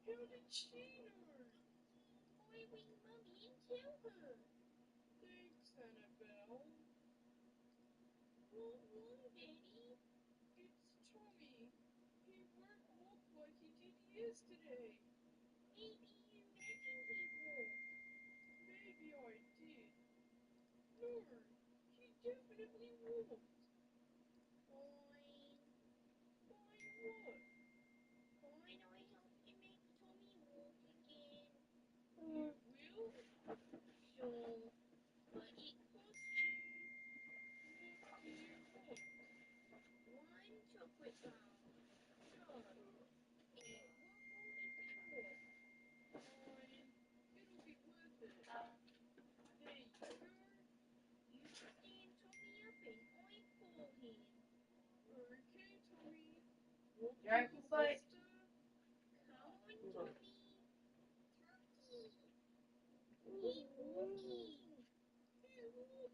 How did she know? I ring Mummy and tell her. Thanks, Annabelle. What wrong, Daddy? It's Tommy. He won't walk like he did yesterday. Maybe you imagined he walked. Maybe I did. No, he definitely walked. Fine. Fine what? Fine, I help you make Tommy walk again. You will? Sure, but it costs you What do you want? 1 chocolate bar. Done. And one more if you walk. Fine. It'll be worth it. There you go. You stand Tommy up and I call him. Okay, Tommy. Walk You're a acting little like faster. Come on, Tommy. Tommy. He walking. He's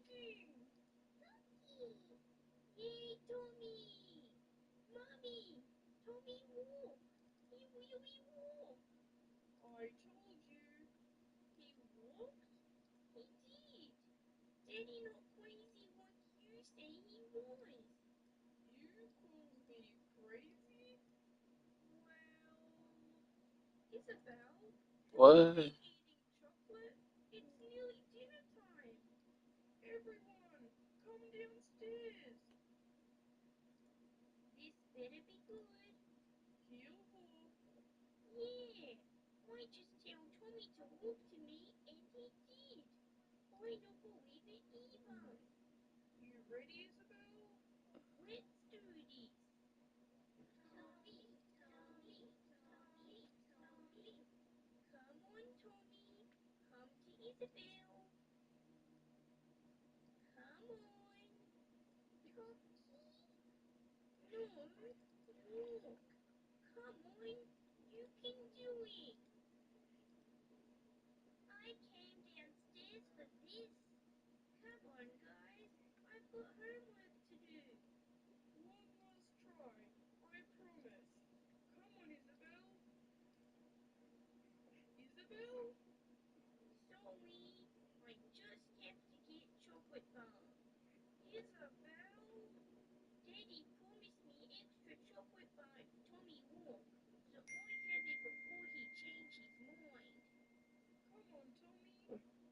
walking. Tommy. Yay, Tommy. Mommy. Tommy walk. He really walk. I told you. He walked? He did. Daddy not crazy like you say he was. You call me crazy? Well, Isabel, what? be eating chocolate. It's nearly dinner time. Everyone, come downstairs. This better be good. He'll walk. Yeah, I just tell Tommy to walk to me and he did. I don't believe it either. You ready, Isabel? Let's do this. Tommy, Tommy, Tommy, Tommy. Come on, Tommy. Come to Isabel. Come on. Tommy. No, walk. Come on. You can do it. I came downstairs for this. Come on, guys. I've got homework to do. One last try. I promise. Come on, Isabel. Isabel? Sorry, I just have to get chocolate bar. Isabel? Daddy promised me extra chocolate bar if Tommy walk, so I have it before he change his mind. Come on, Tommy.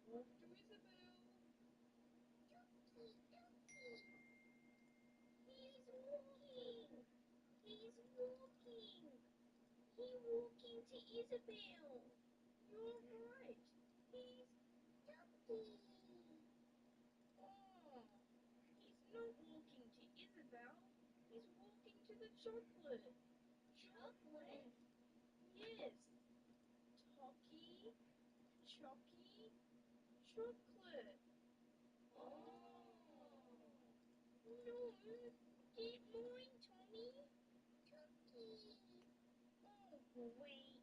Walk to Isabel. Dookie, dookie. He's walking. He's walking. He walking to Isabel. You're right. He's dookie. Ah, he's not walking to Isabel. He's walking to the chocolate. Chocolate? Yes. Talkie, chalky, chocolate. Oh. No, get mine, Tommy. Dookie. Oh, great.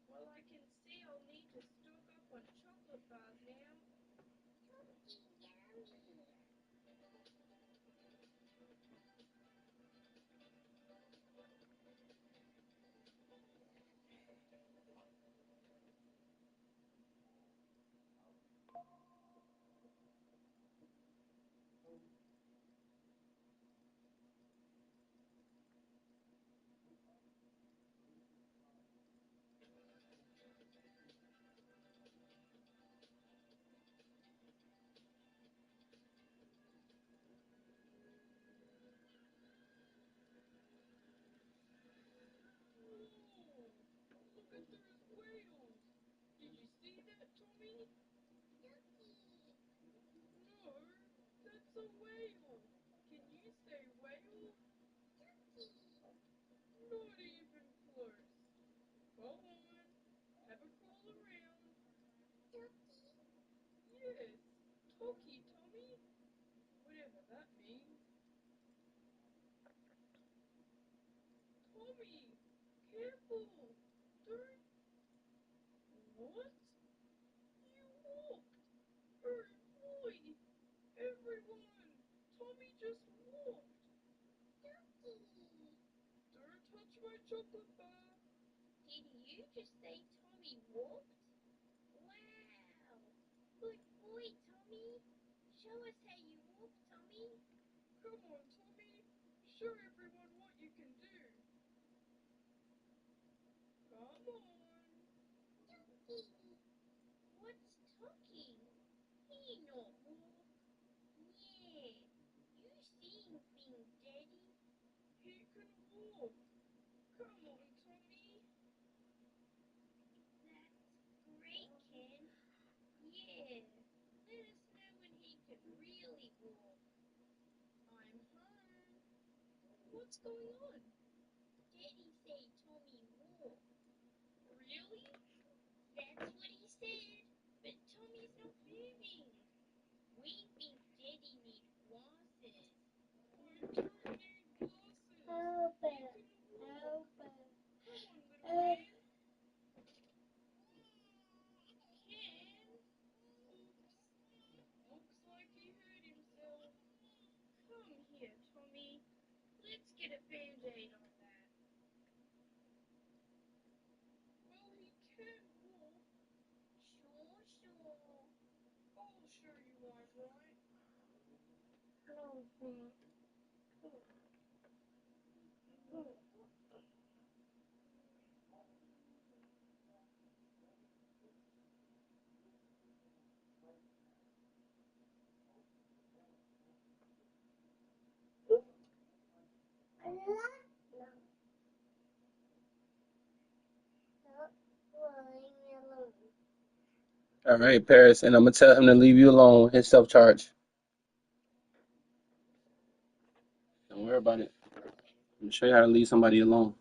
Well, I can see I'll need to stock up on chocolate bars now. Dookie, yummy. Whoa, look at those whales. Did you see that, Tommy? Dookie. No, that's a whale. Can you say whale? Dookie. Not even close. Go on, have a crawl around. Dookie. Yes, talkie, Tommy. Whatever that means. Tommy, careful. Don't. What? You walked. Oh boy. Everyone, Tommy just walked. Dookie. Don't touch my chocolate bar. Did you just say Tommy walked? Wow. Good boy, Tommy. Show us how you walk, Tommy. Come on, Tommy. Show everyone what you can do. Come on. What's talking? He not walk. Yeah. You seeing things, Daddy? He can walk. Come on, Tommy. That's great, Ken. Yeah. Let us know when he can really walk. I'm home. What's going on? Daddy say Tommy walk. Really? That's what he said. But Tommy's not moving. We think Daddy needs glasses. I don't need glasses. Help He it. can walk. Help it. Come on, little man. Ken. Oops. Looks like he hurt himself. Come here, Tommy. Let's get a band-aid on that. Well, he can walk. Sure. I'll show you I'm right. All right, Paris, and I'm gonna tell him to leave you alone. His self-charge. Don't worry about it. I'm gonna show you how to leave somebody alone.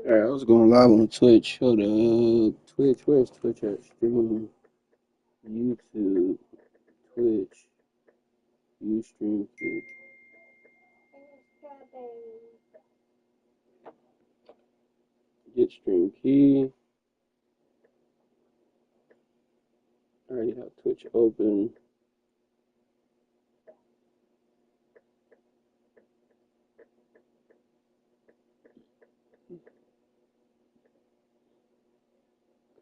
Alright, I was going live on Twitch. Hold up. Twitch, where's Twitch at? Stream. YouTube. Twitch. Ustream key. Get stream key. I already have Twitch open.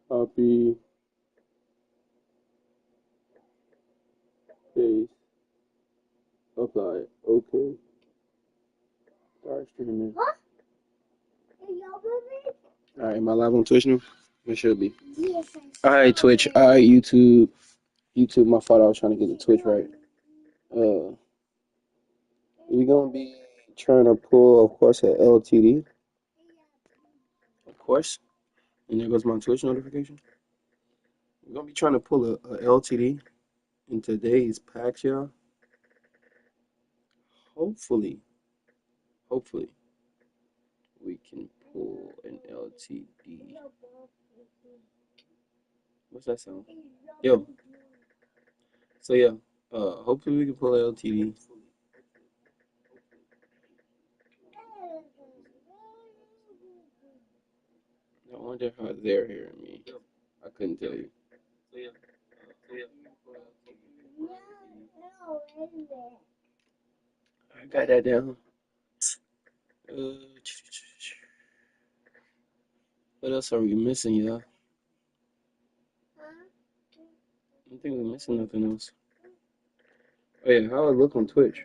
Copy. Paste. Apply. Okay. Start streaming. Alright, am I live on Twitch now? It should be. Yes. Alright, Twitch. Alright, YouTube. YouTube, my fault. I was trying to get the Twitch right. We're gonna be trying to pull, of course, an LTD. Of course. And there goes my Twitch notification. We're gonna be trying to pull a LTD in today's packs, y'all. Hopefully, we can pull an LTD. What's that sound? Yo. So yeah, hopefully we can pull an LTD. I wonder how they're hearing me. I couldn't tell you. I got that down. What else are we missing, y'all? I don't think we're missing nothing else. Oh yeah, how I look on Twitch?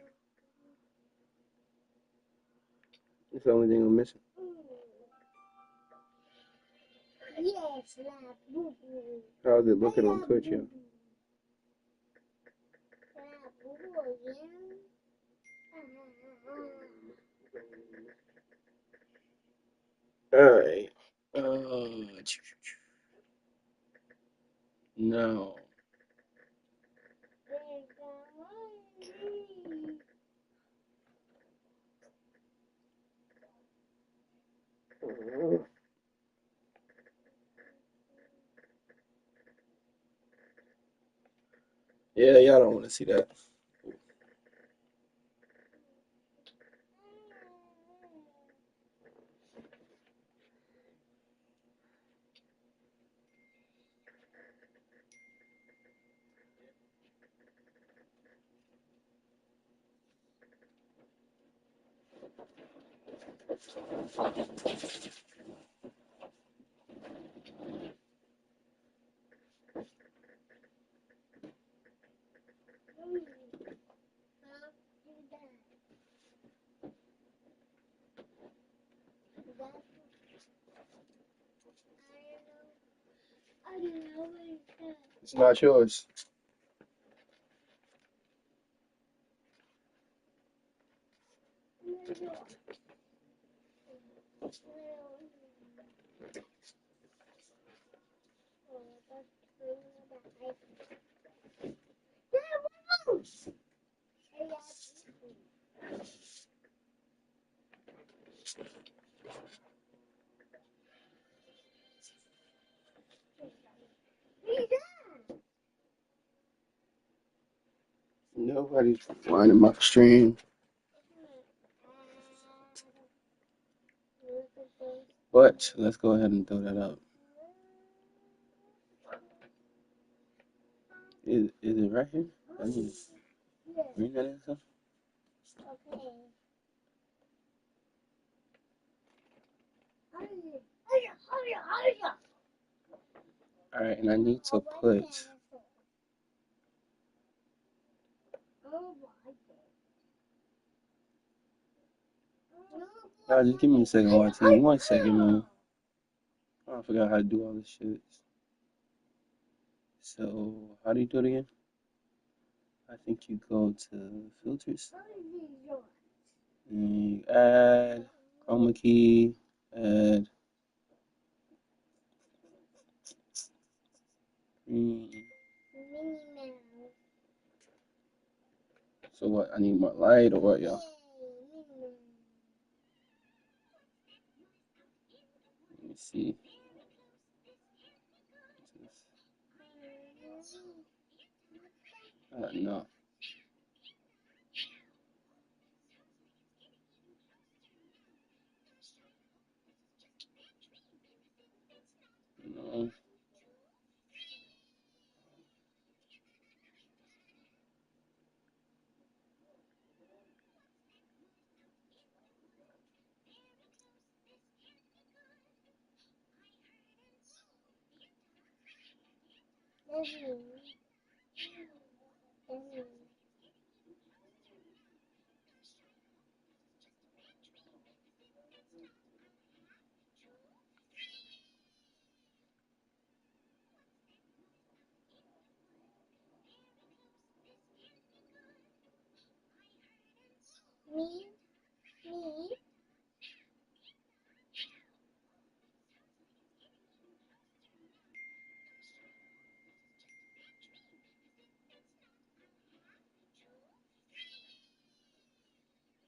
That's the only thing I'm missing. Yes, How's it looking on Twitch, yeah? Alright. No. Yeah, y'all don't want to see that. It's not yours. Nobody's finding my stream. But let's go ahead and throw that up. Is it right here? I mean, read that in something? Alright, and I need to put. Just give me a second, YT. 1 second, man. I forgot how to do all this shit. So, how do you do it again? I think you go to filters. And you add chroma key, add green. So what? I need more light or what, y'all? see. No.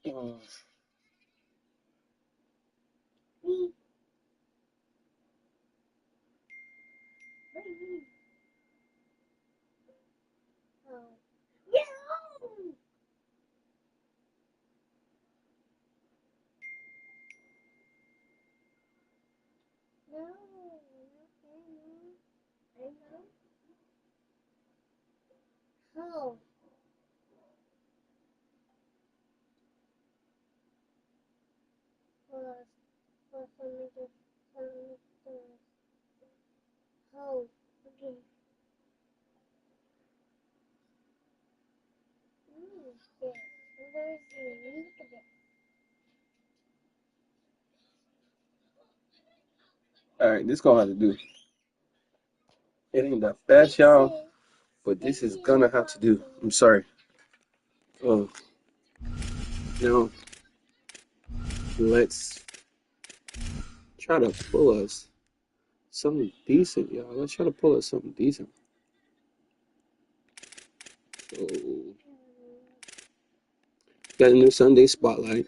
No. Me. Oh. Oh. Oh. Okay. Alright, this gonna have to do. It ain't that fast, y'all, but this is gonna have to do. I'm sorry. Oh, now let's try to pull us something decent, y'all. Let's try to pull us something decent. So, got a new Sunday spotlight,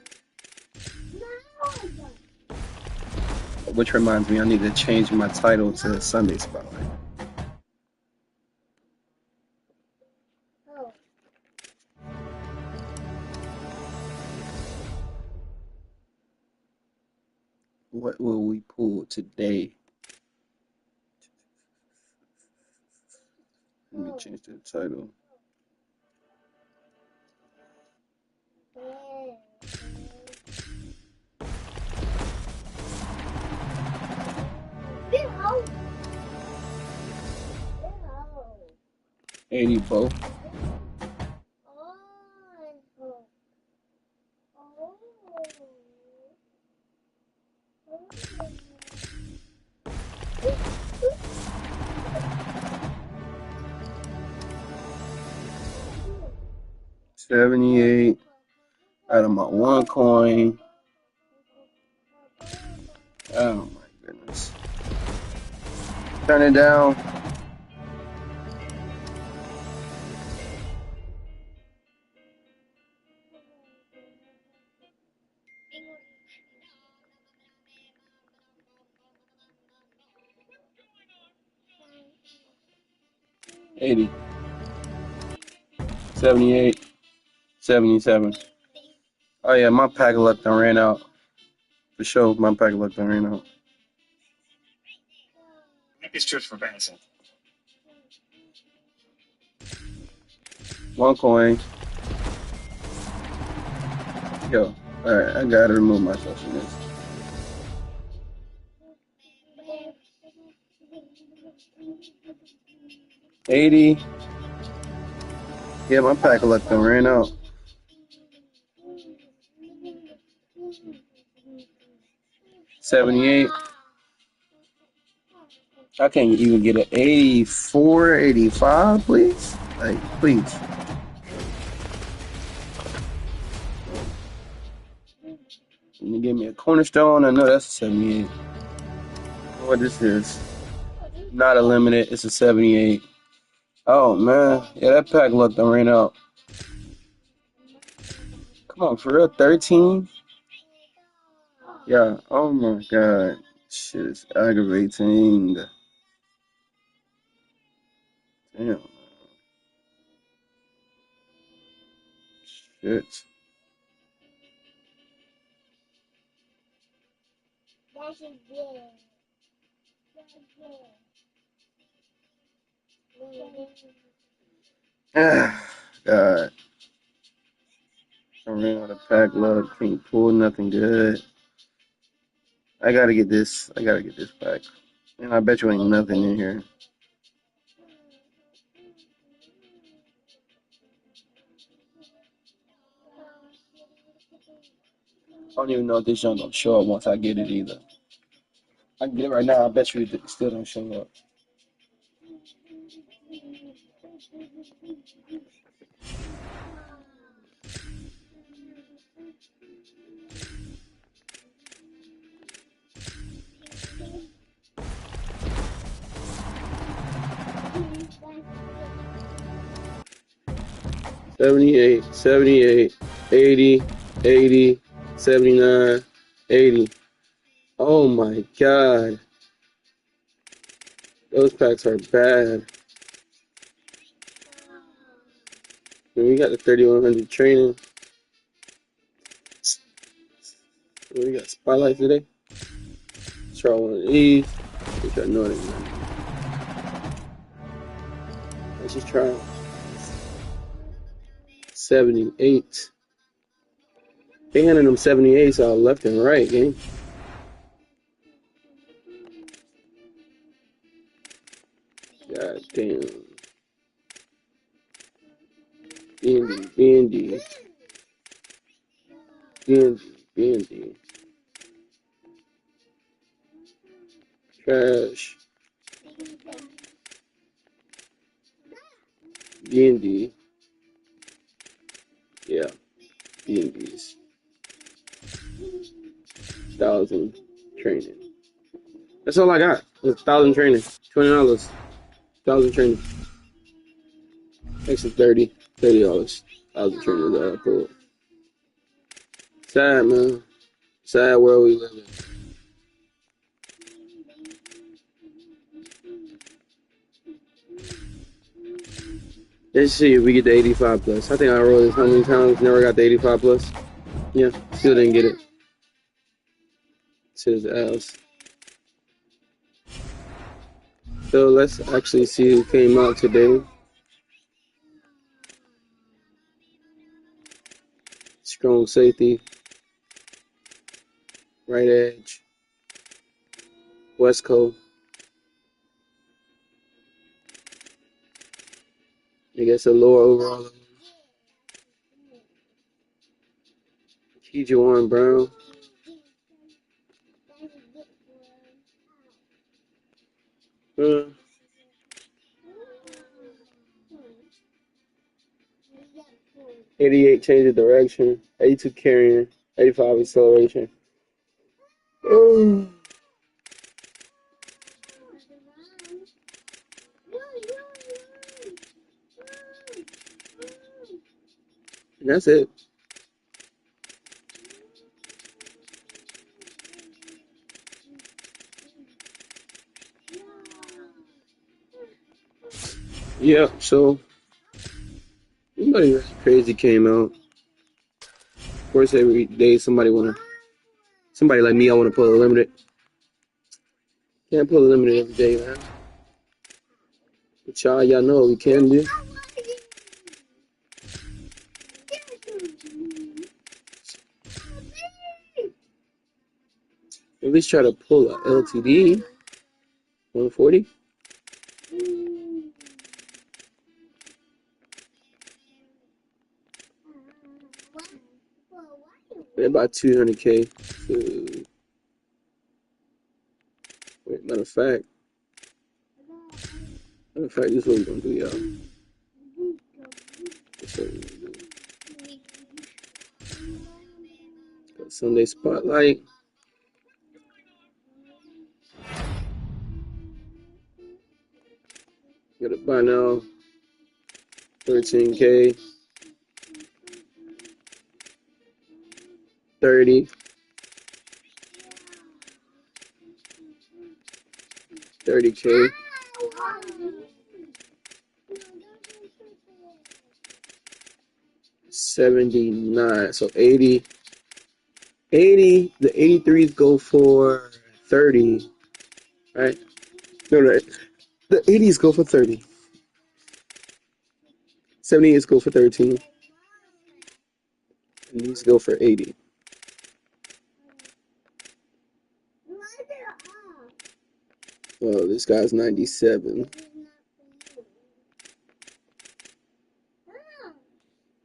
which reminds me, I need to change my title to Sunday Spotlight. Oh. What will we pull today? Let me change the title. Oh. 80 both. $78 out of my one coin. Oh my goodness. Turn it down. $80. $78. $77. Oh yeah, my pack of luck done ran out. For sure, my pack of luck done ran out. It's just for Benson. One coin. Yo, alright, I gotta remove myself from this. 80. Yeah, my pack of luck done ran out. 78. I can't even get an 84, 85, please. Like, please. You give me a cornerstone. I know that's a 78. What this is? Not a limited. It's a 78. Oh man, yeah, that pack luck done ran out. Come on, for real, 13. Yeah. Oh my God. Shit is aggravating. Damn. Shit. That's a good. God. I ran out of pack luck. Can't pull nothing good. I gotta get this. I gotta get this pack. And I bet you ain't nothing in here. I don't even know if this junk gonna show up once I get it either. I can get it right now. I bet you it still don't show up. $78, $78, $80, $80, $79, $80. Oh my God. Those packs are bad. And we got the 3100 training. We got spotlights today. Try one of these. Which I know it ain't nothing. Let's just try 78. They handing them 78s all left and right, gang. God damn. BND. Trash. BND. Yeah. BNDs. 1,000 training. That's all I got. It's 1,000 training. $20. 1,000 training. Extra $30. $30. 1,000 training that I pulled. Sad, man. Sad world we live in. Let's see if we get the 85 plus. I think I rolled this how many times? Never got the 85 plus. Yeah, still didn't get it. To his ass. So let's actually see who came out today. Strong safety. Right edge. West Coast. I guess a lower overall. Kejuan Brown. Uh, 88 change of direction. 82 carrying. 85 acceleration. And that's it. Yeah, so nobody really crazy came out. Of course, every day somebody like me, I wanna pull a limited. Can't pull a limited every day, man. But y'all know what we can do. At least try to pull a LTD. 140. About 200K. Wait, matter of fact, this is what we're gonna do, y'all. This is what we're gonna do. Got Sunday Spotlight. Got it by now. 13K. 30. 30K. 79. So 80. 80. The 83s go for 30. Right? No. The 80s go for 30. 78s go for 13. And these go for 80. Oh, this guy's 97.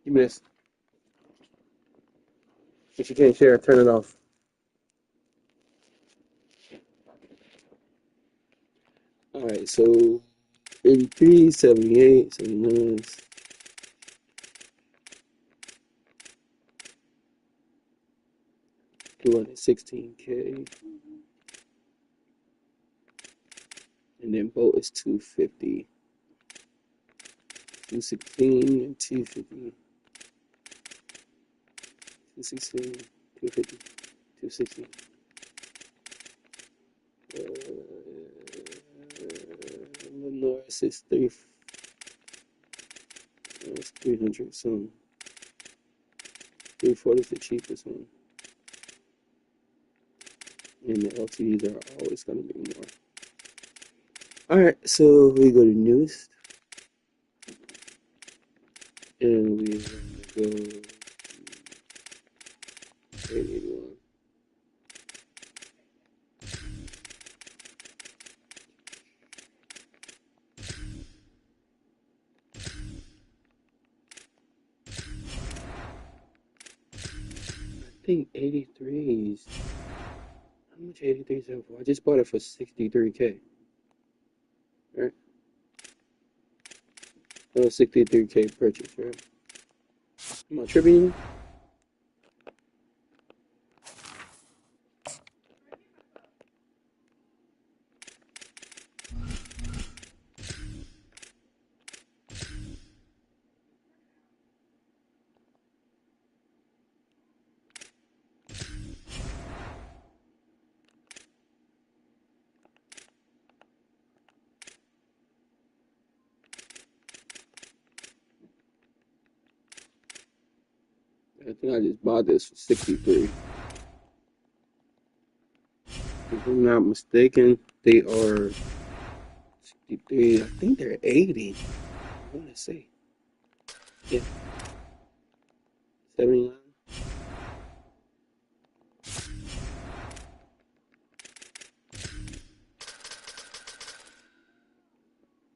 Give me this. If you can't share, turn it off. Alright, so 83, 78, 79. 216K. And then boat is 250. 216 and 250. 216, 250, 260. Norris is 300 some. 340 is the cheapest one. And the LTDs are always going to be more. Alright, so we go to newest. And we're going to go 881. I think 83s. How much 83s have for? I just bought it for 63K. Right? That was 63K purchase, right? Am I tripping? 'em? I think I just bought this for 63. If I'm not mistaken, they are 63. I think they're 80. I want to say. Yeah. 79.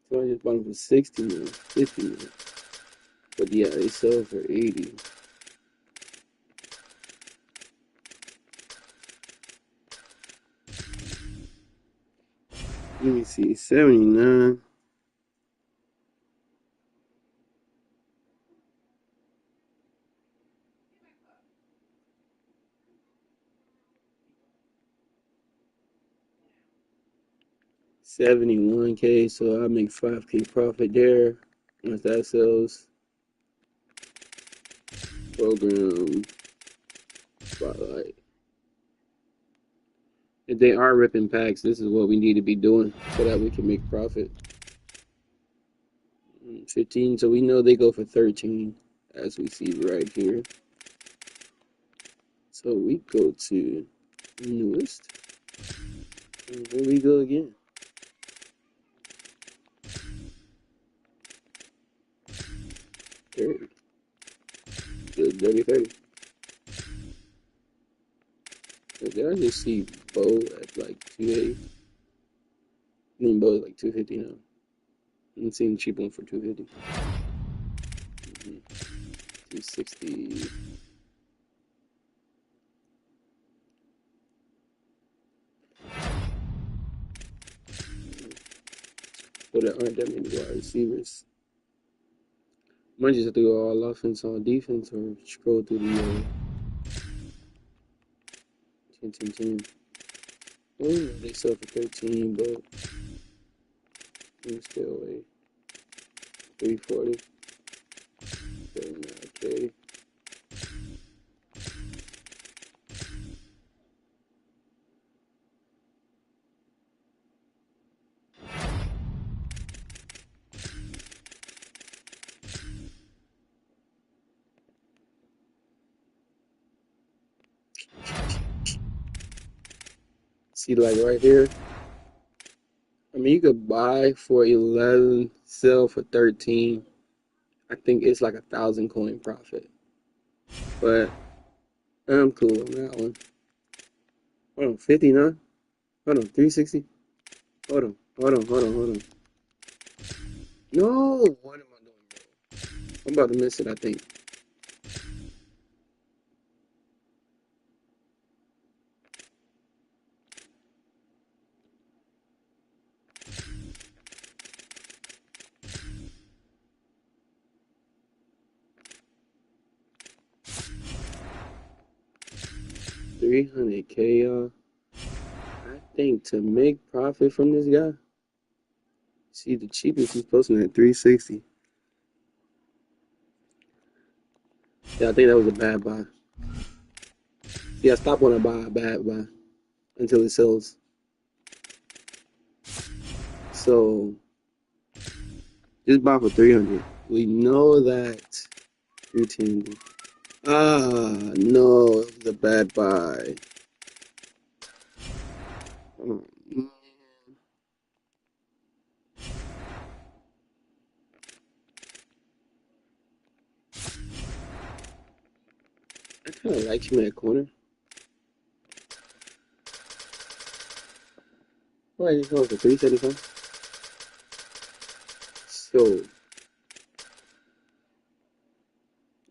So I just bought them for 60 and 50. But yeah, they sell for 80. Let me see. 79. 71K, so I make 5K profit there. Once that sells, program spotlight. If they are ripping packs, this is what we need to be doing so that we can make profit. 15, so we know they go for 13, as we see right here. So we go to newest, and here we go again. 30. Good, dirty 30. Did I just see Bo at like 280? I mean, Bo is like 250 now. I'm seeing the cheap one for 250. 260. But there aren't that many wide receivers. Might just have to go all offense on defense or scroll through the 10. Oh, they sell for 13, but let me stay away. 340. 39K. See, like right here. I mean, you could buy for 11, sell for 13. I think it's like 1,000 coin profit. But I'm cool on that one. Hold on, 59? Hold on, 360? Hold on. No! What am I doing, bro? I'm about to miss it, I think. $300K, y'all. I think to make profit from this guy, see, the cheapest he's posting at 360. Yeah, I think that was a bad buy. See, I stopped when I buy a bad buy until it sells. So just buy for 300. We know that 310. Ah, no, it was a bad buy. Oh, man. I kind of like him in that corner. Why did he go for 375? So,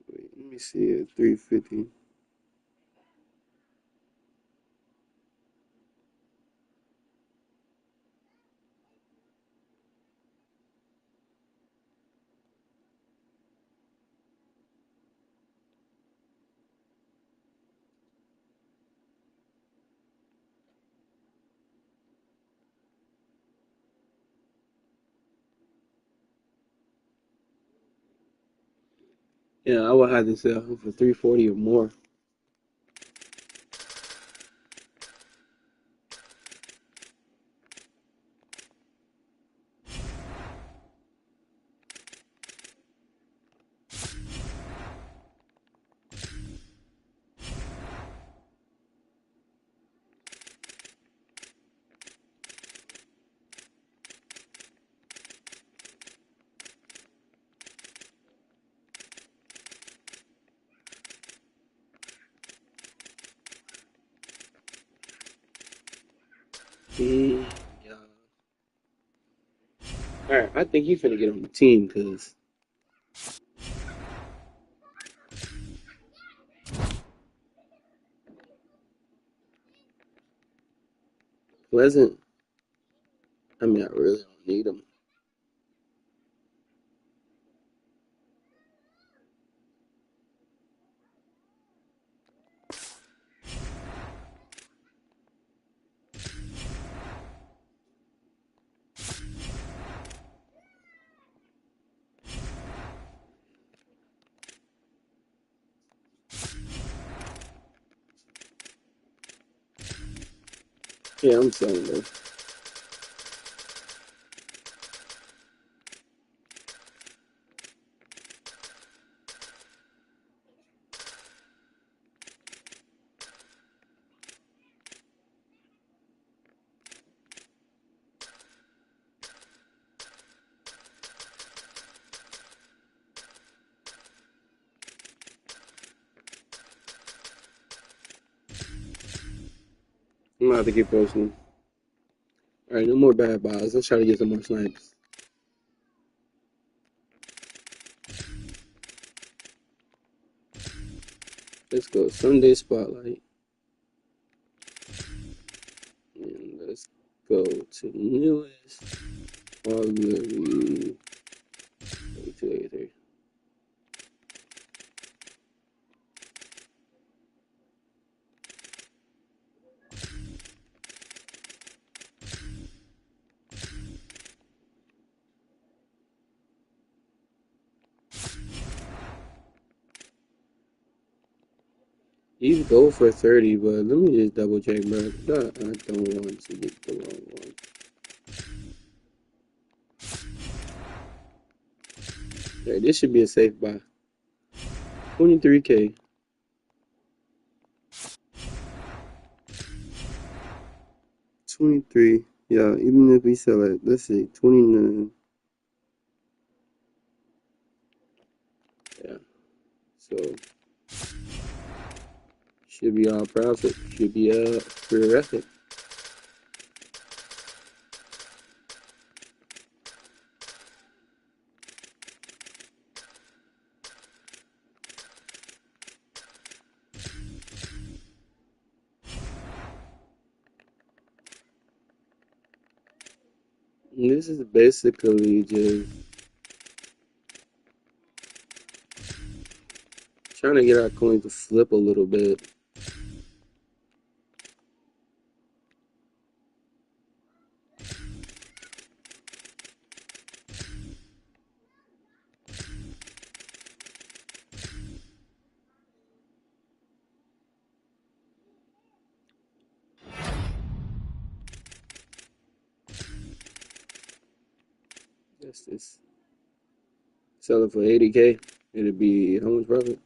wait, let me see it. 350. Yeah, I would have to sell him for 340 or more. Yeah. Alright, I think he's finna get on the team because Pleasant, I mean, I really don't need him. Yeah, I'm selling though. I'm gonna have to keep posting. Alright, no more bad buys. Let's try to get some more snipes. Let's go Sunday Spotlight. And let's go to newest. Augury 8283. You go for 30, but let me just double check, bro. I don't want to get the wrong one. Alright, this should be a safe buy. 23K. 23. Yeah, even if we sell at, let's say, 29. Yeah. So, should be all profit. Should be a career record. And this is basically just trying to get our coin to flip a little bit. That's this. Sell it for 80K. It'd be how much profit?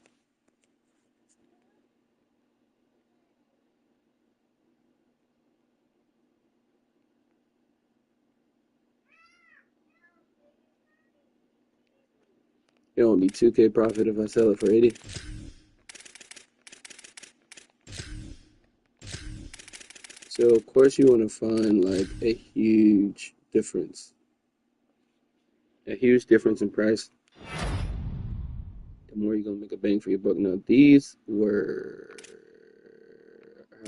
It won't be 2K profit if I sell it for 80. So of course you want to find like a huge difference. A huge difference in price. The more you're gonna make a bang for your buck. Now these were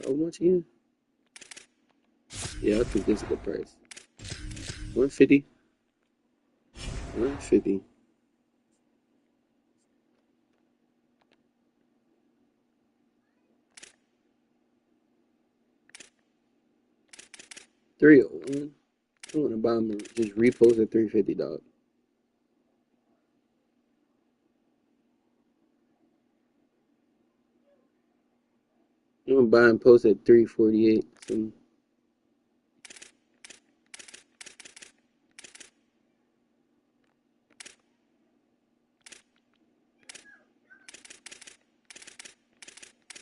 how much again? Yeah, I think this is a good price. 150. 150. $301. I want to buy them. Just repost at 350, dog. I'm gonna buy and post at 348. So,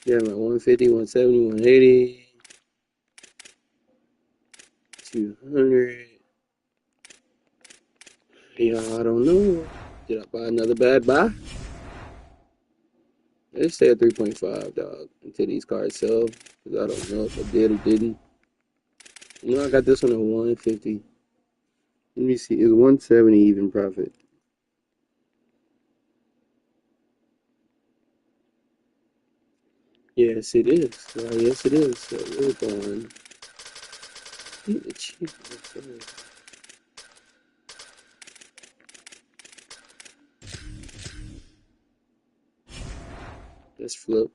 yeah, like 150, 170, 180, 200. Yeah, I don't know. Did I buy another bad buy? Let's stay at 3.5, dog, until these cards sell. Because I don't know if I did or didn't. You know, I got this one at 150. Let me see. Is 170 even profit? Yes, it is. Yes, it is. So we're going. Cheap. Let's flip.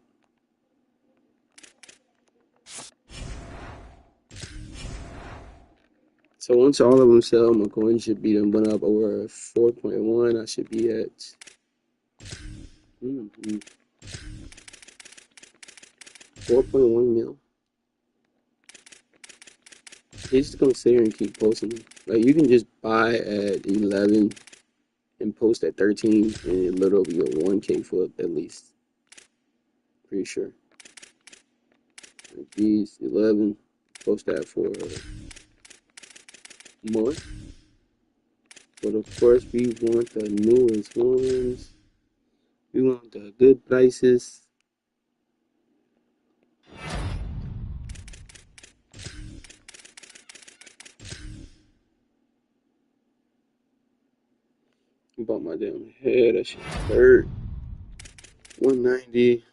So once all of them sell, my coin should be done went up over 4.1. I should be at 4.1 mil. He's just gonna sit here and keep posting them. Like you can just buy at 11 and post at 13, and it literally be a 1K flip at least. Pretty sure. Like these 11, post that for more. But of course, we want the newest ones. We want the good prices. I bought my damn head. That shit hurt. 190.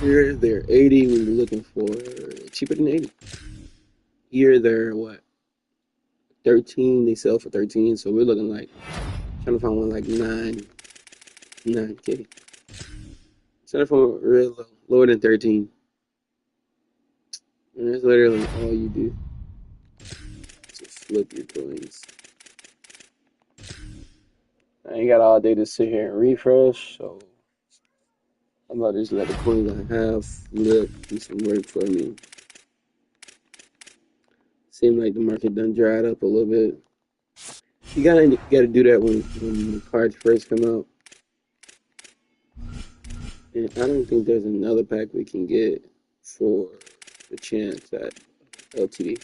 Here they're 80. We were looking for cheaper than 80. Here they're what? 13. They sell for 13. So we're looking like Trying to find one like 9K. Trying to find real low, lower than 13. And that's literally all you do. Just flip your coins. I ain't got all day to sit here and refresh, so I'm about to just let the coins I have flip, do some work for me. Seemed like the market done dried up a little bit. You gotta do that when the cards first come out. And I don't think there's another pack we can get for the chance at LTD.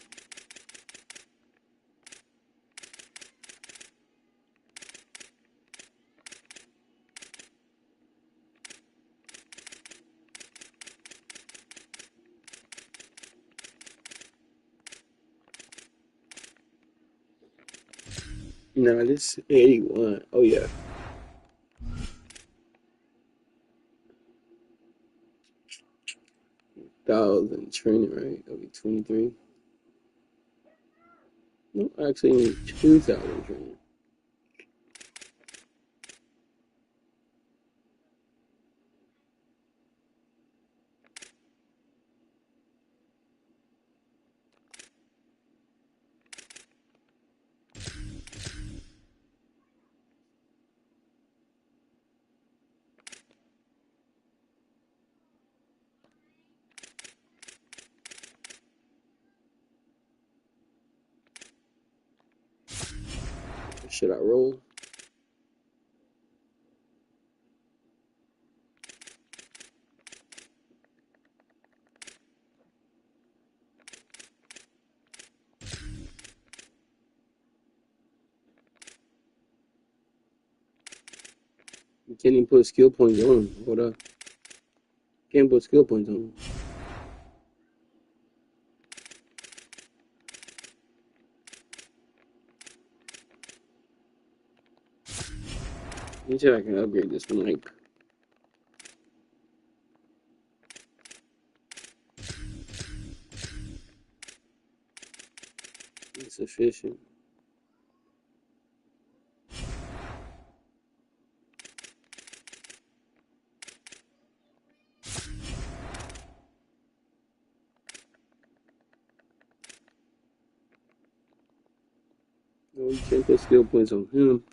No, this 81. Oh yeah. 1,000 training, right? That'll be 23. No, actually only 2,000 training. Should I roll? You can't even put skill points on them. Hold up. Can't put skill points on them. Let me see if I can upgrade this one. Like, insufficient. No, you can't put skill points on him.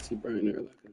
See Brian there like a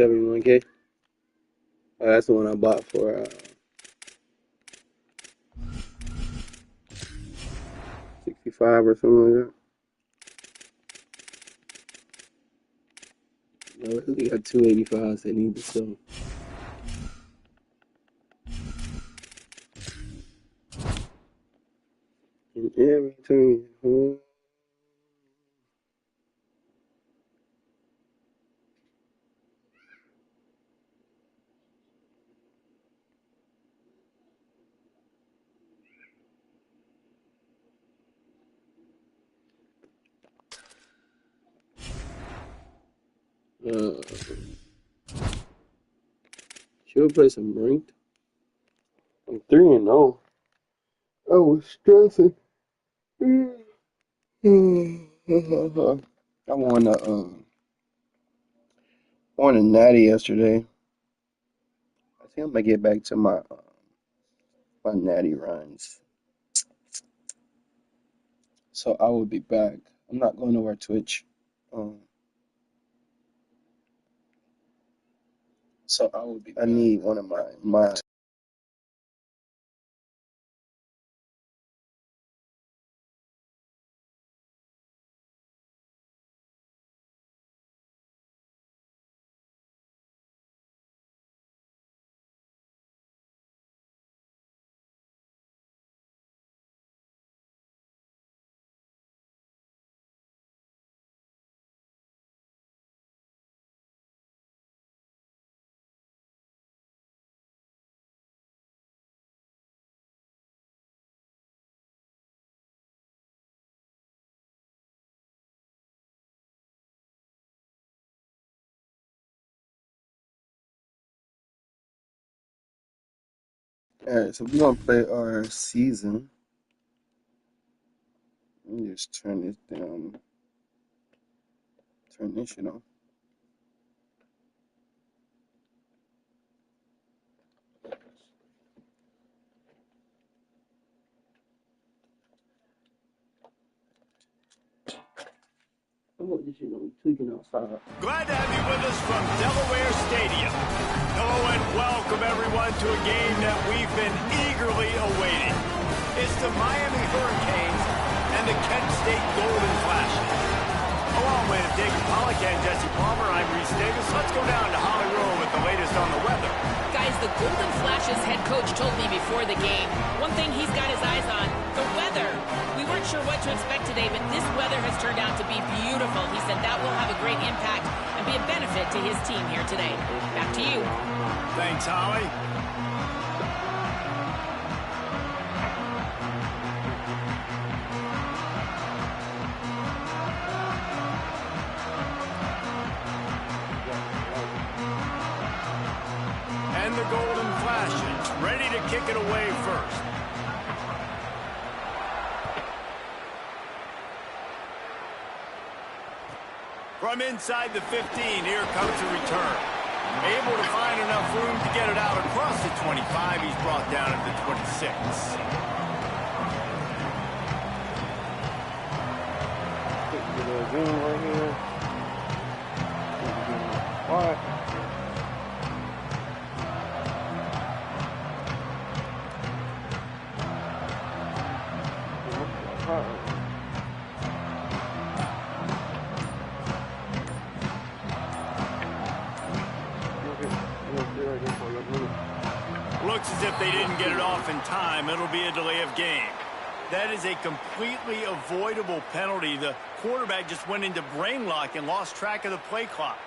$71K. Oh, that's the one I bought for 65 or something like that. No, it only got 285s that need to sell. And every time you should we play some ranked? I'm 3-0. I was stressing. I won a natty yesterday. I think I'm gonna get back to my natty runs. So I will be back. I'm not going over Twitch. Um, so I will be. I need one of my Alright, so we're gonna play our season. Let me just turn this down. Turn this shit on. Oh, this shit gonna be tweaking outside. Glad to have you with us from Delaware Stadium. Hello and welcome everyone to a game that we've been eagerly awaiting. It's the Miami Hurricanes and the Kent State Golden Flashes. Along with David Pollack and Jesse Palmer, I'm Reese Davis. Let's go down to Hollywood with the latest on the weather. Guys, the Golden Flashes head coach told me before the game, one thing he's got his eyes on, the weather. We weren't sure what to expect today, but this weather has turned out to be beautiful. He said that will have a great impact and be a benefit to his team here today. Back to you. Thanks, Holly. And the Golden Flashes ready to kick it away first. From inside the 15, here comes the return. Able to find enough room to get it out across the 25. He's brought down at the 26. Right here. What? Looks as if they didn't get it off in time. It'll be a delay of game. That is a completely avoidable penalty. The quarterback just went into brain lock and lost track of the play clock.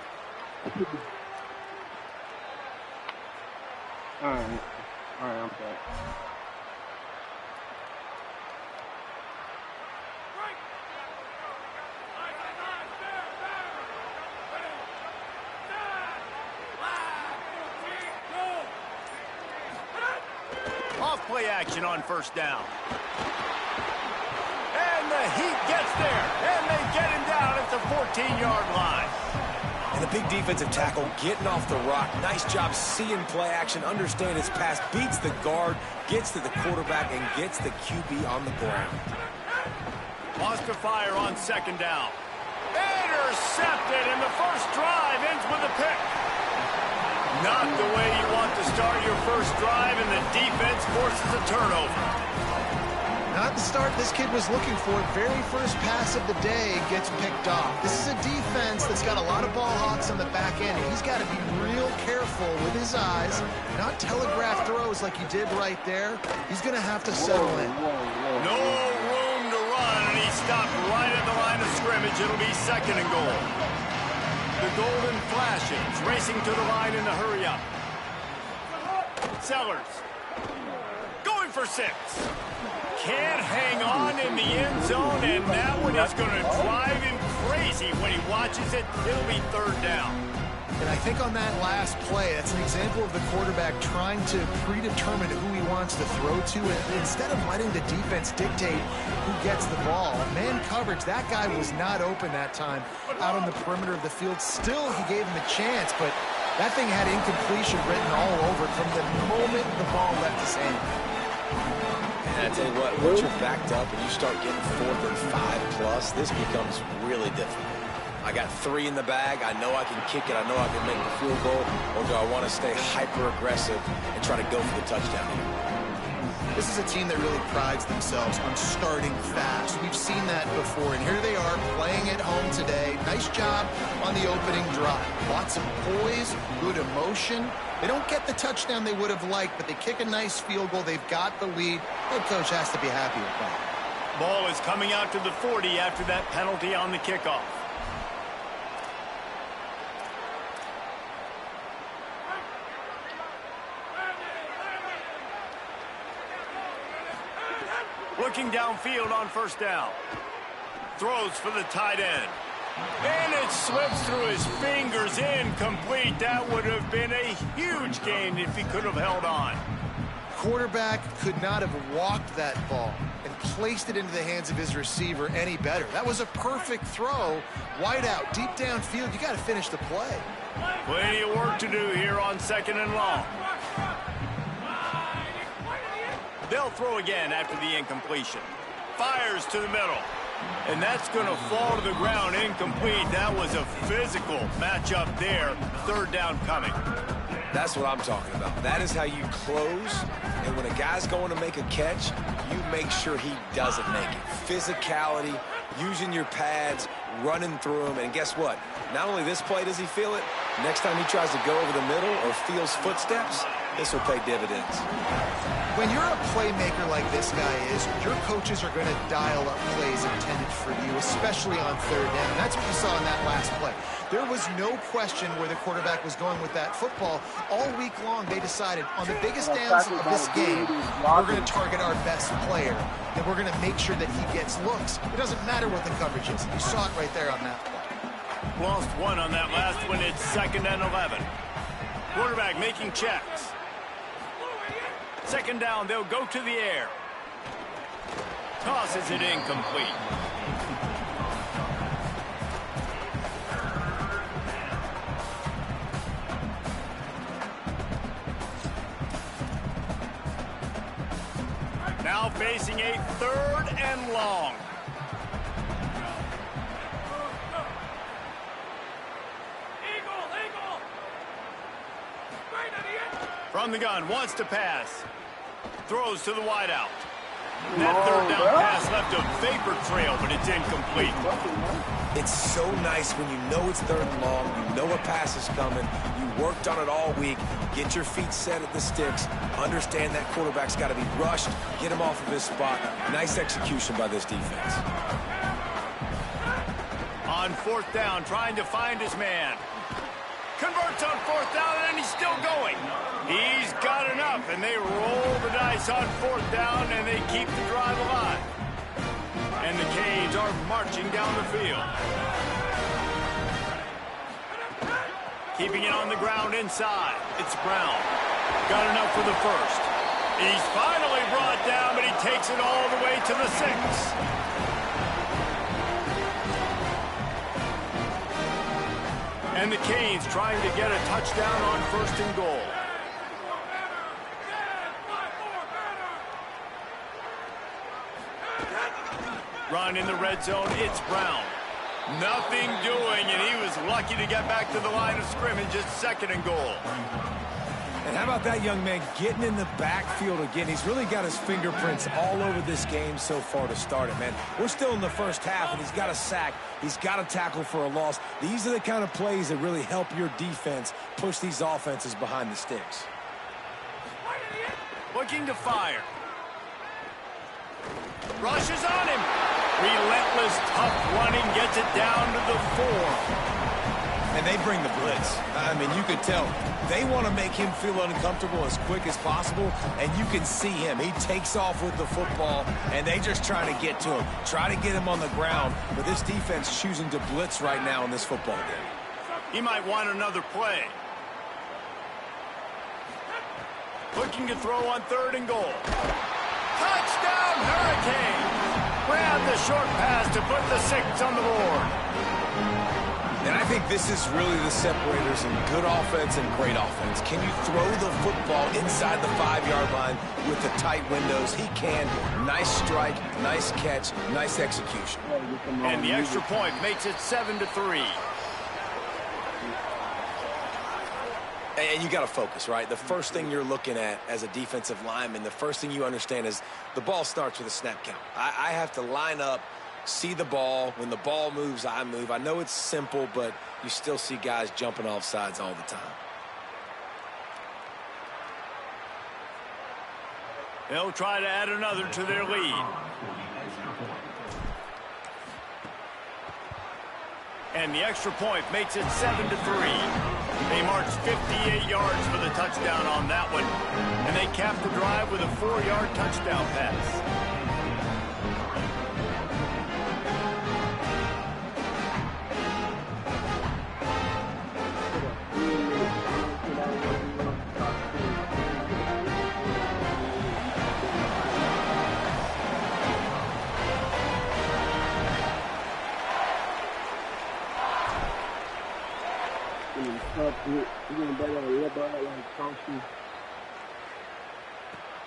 All right, I'm back. Off play action on first down. And the Heat gets there. And they get him down at the 14-yard line. And a big defensive tackle getting off the rock. Nice job seeing play action, understand his pass, beats the guard, gets to the quarterback, and gets the QB on the ground. Lost to fire on second down. Intercepted, and the first drive ends with a pick. Not the way you want to start your first drive, and the defense forces a turnover. Not the start this kid was looking for. Very first pass of the day gets picked off. This is a defense that's got a lot of ball hawks on the back end. He's got to be real careful with his eyes, not telegraph throws like he did right there. He's going to have to settle in. No room to run, and he stopped right at the line of scrimmage. It'll be second and goal. The Golden Flashes racing to the line in the hurry-up. Sellers going for 6. Can't hang on in the end zone, and that one is going to drive him crazy when he watches it. It'll be third down. And I think on that last play, that's an example of the quarterback trying to predetermine who he wants to throw to. And instead of letting the defense dictate who gets the ball, man coverage, that guy was not open that time out on the perimeter of the field. Still, he gave him a chance, but that thing had incompletion written all over it from the moment the ball left his hand. And I tell you what, once you're backed up and you start getting 4th and 5 plus, this becomes really difficult. I got 3 in the bag. I know I can kick it. I know I can make the field goal. Or do I want to stay hyper-aggressive and try to go for the touchdown here? This is a team that really prides themselves on starting fast. We've seen that before, and here they are playing at home today. Nice job on the opening drive. Lots of poise, good emotion. They don't get the touchdown they would have liked, but they kick a nice field goal. They've got the lead. Head coach has to be happy with that. Ball is coming out to the 40 after that penalty on the kickoff. Looking downfield on first down. Throws for the tight end. And it slips through his fingers, incomplete. That would have been a huge gain if he could have held on. quarterback could not have walked that ball and placed it into the hands of his receiver any better. That was a perfect throw, wide out, deep downfield. You got to finish the play. Plenty of work to do here on 2nd and long. They'll throw again after the incompletion. Fires to the middle. And that's going to fall to the ground incomplete. That was a physical matchup there. 3rd down coming. That's what I'm talking about. That is how you close. And when a guy's going to make a catch, you make sure he doesn't make it. Physicality, using your pads, running through them. And guess what? Not only this play does he feel it, next time he tries to go over the middle or feels footsteps, this will pay dividends. When you're a playmaker like this guy is, your coaches are going to dial up plays intended for you, especially on 3rd down. That's what you saw in that last play. There was no question where the quarterback was going with that football. All week long, they decided on the biggest downs of this game, we're going to target our best player, and we're going to make sure that he gets looks. It doesn't matter what the coverage is. You saw it right there on that play. Lost one on that last one. It's 2nd and 11. Quarterback making checks. 2nd down, they'll go to the air. Tosses it incomplete. Now facing a 3rd and long. From the gun, wants to pass. Throws to the wideout. That 3rd down pass left a vapor trail, but it's incomplete. It's so nice when you know it's 3rd and long, you know a pass is coming, you worked on it all week, get your feet set at the sticks, understand that quarterback's got to be rushed, get him off of his spot. Nice execution by this defense. On 4th down, trying to find his man. Converts on 4th down, and he's still going. He's got enough, and they roll the dice on 4th down, and they keep the drive alive. And the Canes are marching down the field. Keeping it on the ground inside. It's Brown. Got enough for the 1st. He's finally brought down, but he takes it all the way to the 6. And the Canes trying to get a touchdown on 1st and goal. Run in the red zone, it's Brown. Nothing doing, and he was lucky to get back to the line of scrimmage at 2nd and goal. And how about that young man getting in the backfield again? He's really got his fingerprints all over this game so far to start it, man. We're still in the 1st half, and he's got a sack. He's got a tackle for a loss. These are the kind of plays that really help your defense push these offenses behind the sticks. Looking to fire. Rushes on him. Relentless, tough running, gets it down to the 4. And they bring the blitz. I mean, you could tell they want to make him feel uncomfortable as quick as possible, and you can see him. He takes off with the football, and they just try to get to him, try to get him on the ground. But this defense choosing to blitz right now in this football game. He might want another play. Looking to throw on 3rd and goal. Touchdown, Hurricanes! Grab the short pass to put the 6 on the board. And I think this is really the separators in good offense and great offense. Can you throw the football inside the 5-yard line with the tight windows? He can. Nice strike, nice catch, nice execution. And the extra point makes it 7-3. And you got to focus, right? The first thing you're looking at as a defensive lineman, the first thing you understand is the ball starts with a snap count. I have to line up, see the ball. When the ball moves, I move. I know it's simple, but you still see guys jumping off sides all the time. They'll try to add another to their lead. And the extra point makes it 7-3. They marched 58 yards for the touchdown on that one. And they capped the drive with a 4-yard touchdown pass.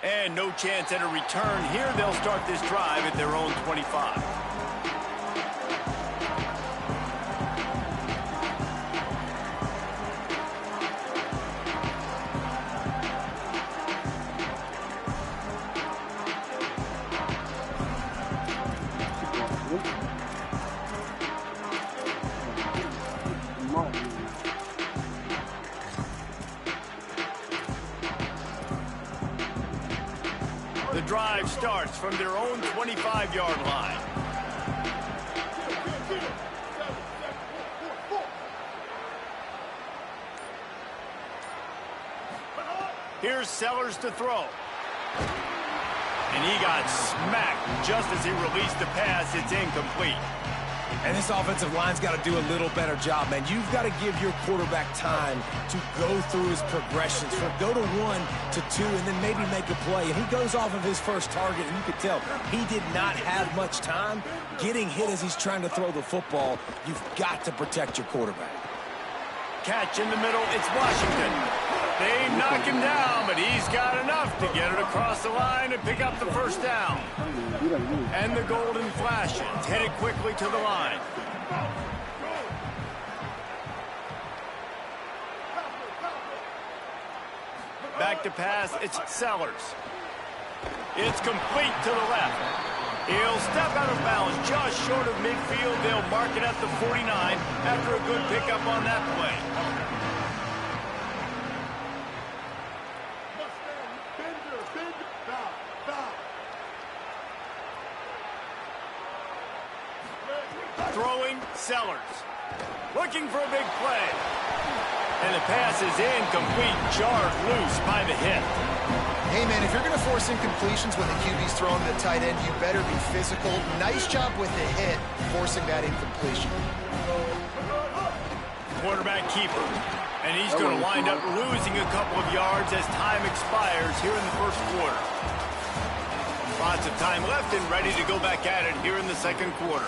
And no chance at a return here. They'll start this drive at their own 25. The drive starts from their own 25-yard line. Here's Sellers to throw. And he got smacked just as he released the pass. It's incomplete. And this offensive line's got to do a little better job, man. You've got to give your quarterback time to go through his progressions. Go to 1 to 2 and then maybe make a play. And he goes off of his first target, and you could tell he did not have much time getting hit as he's trying to throw the football. You've got to protect your quarterback. Catch in the middle. It's Washington. They knock him down, but he's got enough to get it across the line and pick up the first down. And the golden flashes headed quickly to the line. Back to pass, it's Sellers. It's complete to the left. He'll step out of bounds just short of midfield. They'll mark it at the 49 after a good pickup on that play. Throwing, Sellers. Looking for a big play. And the pass is incomplete, jarred loose by the hit. Hey, man, if you're going to force incompletions when the QB's throwing to the tight end, you better be physical. Nice job with the hit, forcing that incompletion. Quarterback keeper. And he's going to wind up losing a couple of yards as time expires here in the first quarter. Lots of time left and ready to go back at it here in the second quarter.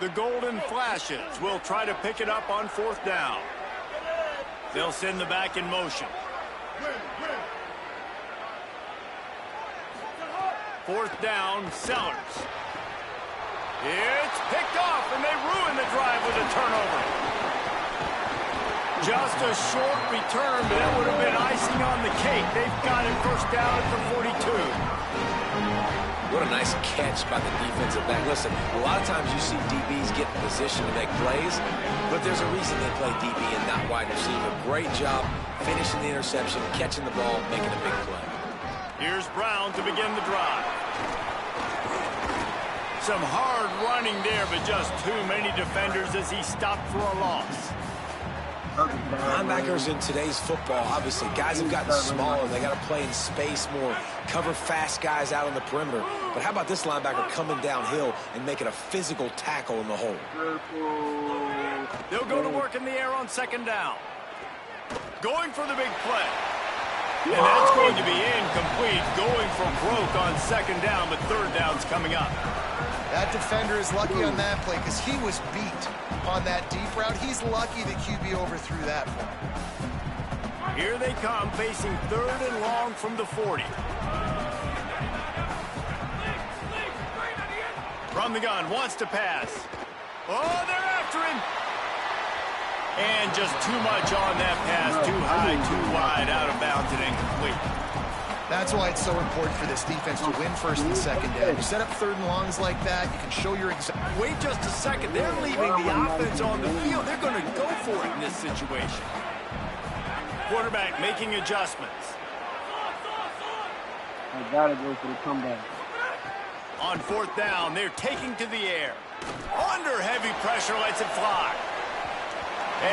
The Golden Flashes will try to pick it up on 4th down. They'll send the back in motion. 4th down, Sellers. It's picked off, and they ruin the drive with a turnover. Just a short return, but that would have been icing on the cake. They've got it first down at the 42. What a nice catch by the defensive back. Listen, a lot of times you see DBs get in position to make plays, but there's a reason they play DB and not wide receiver. Great job finishing the interception, catching the ball, making a big play. Here's Brown to begin the drive. Some hard running there, but just too many defenders as he stopped for a loss. Linebackers in today's football, obviously, guys have gotten smaller. They got to play in space more, cover fast guys out on the perimeter. But how about this linebacker coming downhill and making a physical tackle in the hole? They'll go to work in the air on 2nd down. Going for the big play. And that's going to be incomplete. Going for broke on 2nd down, but 3rd down's coming up. That defender is lucky on that play because he was beat on that deep route. He's lucky the QB overthrew that one. Here they come, facing 3rd and long from the 40. From the gun, wants to pass. Oh, they're after him. And just too much on that pass. Too high, too wide, out of bounds and incomplete. That's why it's so important for this defense to win 1st and 2nd down. You set up 3rd and longs like that, you can show your exact... Wait just a second. They're leaving the offense on the field. They're going to go for it in this situation. Quarterback making adjustments. I gotta go for the comeback. On 4th down, they're taking to the air. Under heavy pressure, lets it fly.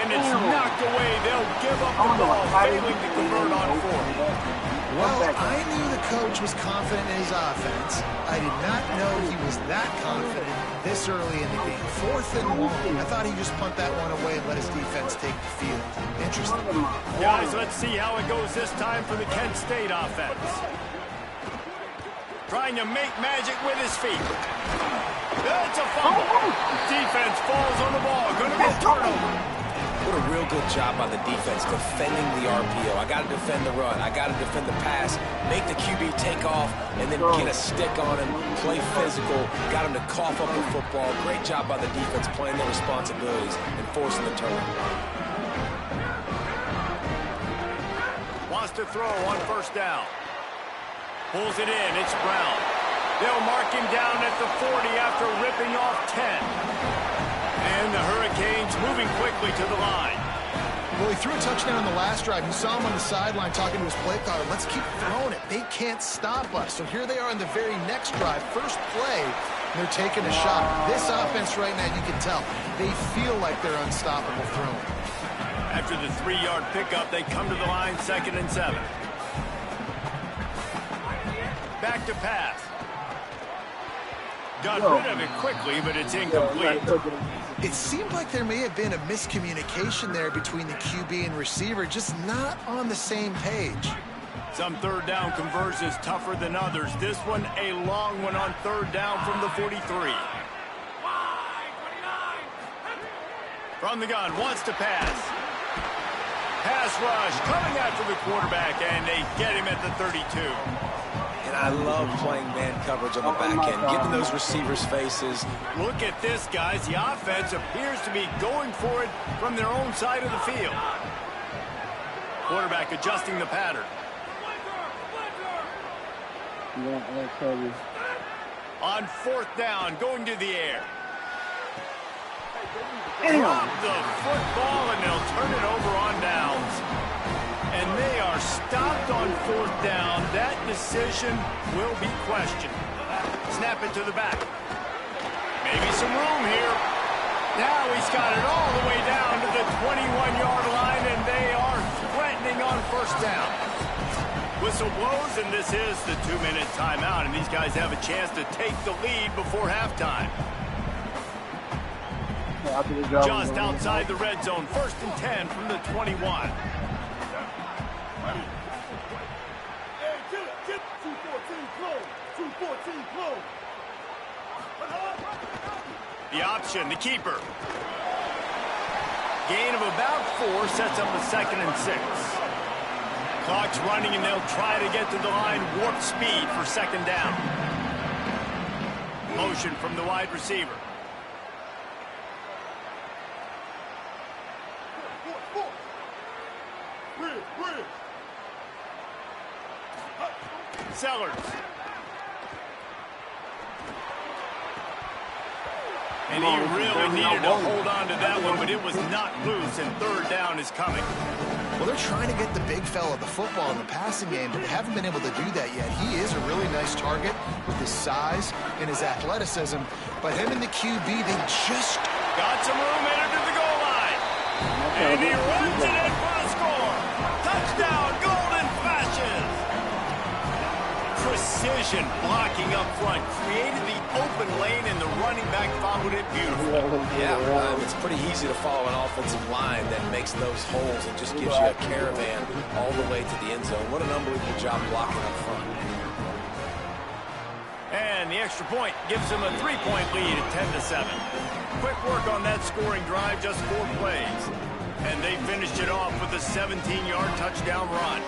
And it's knocked away. They'll give up the ball, failing to convert on 4th. Well, I knew the coach was confident in his offense. I did not know he was that confident this early in the game. 4th and 1. I thought he'd just punt that one away and let his defense take the field. Interesting. Guys, let's see how it goes this time for the Kent State offense. Trying to make magic with his feet. That's a fumble. Defense falls on the ball. Going to be a turnover. What a real good job by the defense defending the RPO. I got to defend the run. I got to defend the pass. Make the QB take off and then get a stick on him. Play physical. Got him to cough up the football. Great job by the defense playing their responsibilities and forcing the turnover. Wants to throw on 1st down. Pulls it in. It's Brown. They'll mark him down at the 40 after ripping off 10. And the Hurricanes moving quickly to the line. Well, he threw a touchdown on the last drive. You saw him on the sideline talking to his play caller. Let's keep throwing it. They can't stop us. So here they are on the very next drive. First play, they're taking a shot. This offense right now, you can tell, they feel like they're unstoppable throwing. After the 3-yard pickup, they come to the line 2nd and 7. Back to pass. Got rid of it quickly, but it's incomplete. It seemed like there may have been a miscommunication there between the QB and receiver, just not on the same page. Some 3rd down conversions tougher than others. This one, a long one on 3rd down from the 43. From the gun, wants to pass. Pass rush, coming after the quarterback, and they get him at the 32. And I love playing man coverage on the back end, getting those receivers' faces. Look at this, guys. The offense appears to be going for it from their own side of the field. Quarterback adjusting the pattern. On 4th down, going to the air. Drop the football, and they'll turn it over on downs. And they are stopped on 4th down. That decision will be questioned. Snap it to the back. Maybe some room here. Now he's got it all the way down to the 21-yard line, and they are threatening on 1st down. Whistle blows, and this is the 2-minute timeout, and these guys have a chance to take the lead before halftime. Just outside the red zone, 1st and 10 from the 21. The option, the keeper. Gain of about 4 sets up a 2nd and 6. Clock's running, and they'll try to get to the line warp speed for 2nd down. Motion from the wide receiver. Sellers. And he really needed to hold on to that one, but it was not loose, and 3rd down is coming. Well, they're trying to get the big fella the football in the passing game, but they haven't been able to do that yet. He is a really nice target with his size and his athleticism, but him and the QB, they just... Got some room, entered to the goal line. And he runs it in for a score. Touchdown, Golden Flashes. Precision blocking up front, created the open lane, and the running back followed it beautifully. Yeah, it's pretty easy to follow an offensive line that makes those holes and just gives you a caravan all the way to the end zone. What an unbelievable job blocking up front. And the extra point gives them a 3-point lead at 10-7. Quick work on that scoring drive, just 4 plays. And they finished it off with a 17-yard touchdown run.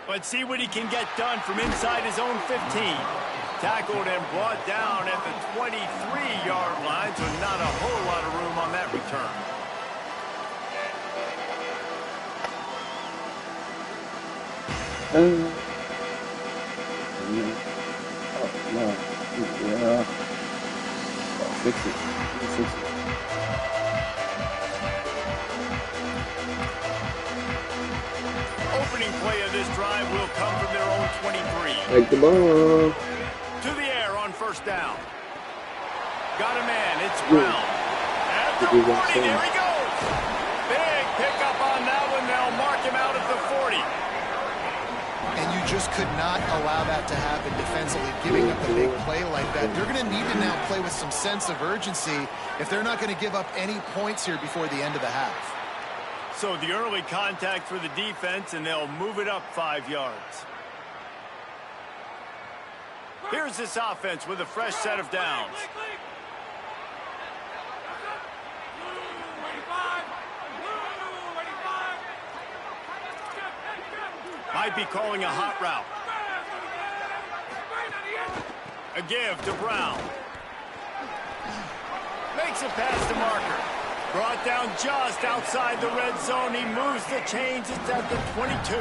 Let's see what he can get done from inside his own 15. Tackled and brought down at the 23-yard line, so not a whole lot of room on that return. Fix it. Fix it. play of this drive will come from their own 23. Like the ball. To the air on first down. Got a man, it's Brown. At the 40, there he goes. Big pickup on that one. They'll mark him out at the 40. And you just could not allow that to happen defensively, giving up a big play like that. They're going to need to now play with some sense of urgency if they're not going to give up any points here before the end of the half. So the early contact for the defense, and they'll move it up 5 yards. Here's this offense with a fresh set of downs. Might be calling a hot route. A give to Brown. Makes it past the marker. Brought down just outside the red zone. He moves the chains. It's at the 22.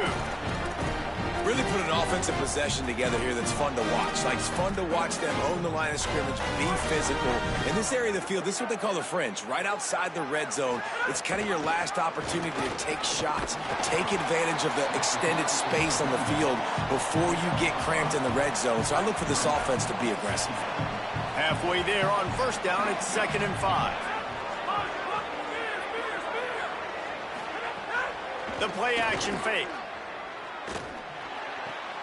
Really put an offensive possession together here that's fun to watch. Like, it's fun to watch them own the line of scrimmage, be physical. In this area of the field, this is what they call the fringe, right outside the red zone. It's kind of your last opportunity to take shots, take advantage of the extended space on the field before you get cramped in the red zone. So I look for this offense to be aggressive. Halfway there on first down, it's 2nd and 5. The play action fake.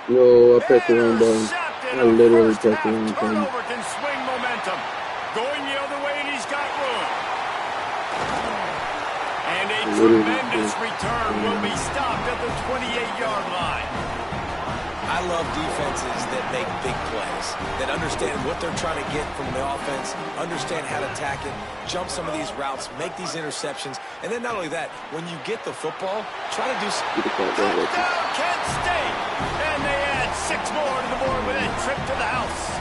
No, I pressed the wrong button. I literally pressed the wrong button. Turnover can swing momentum. Going the other way, and he's got room. And a tremendous return will be stopped at the 28-yard line. I love defenses that make big plays, that understand what they're trying to get from the offense, understand how to attack it, jump some of these routes, make these interceptions, and then not only that, when you get the football, try to do Touchdown, Kent State! And they add 6 more to the board with a trip to the house.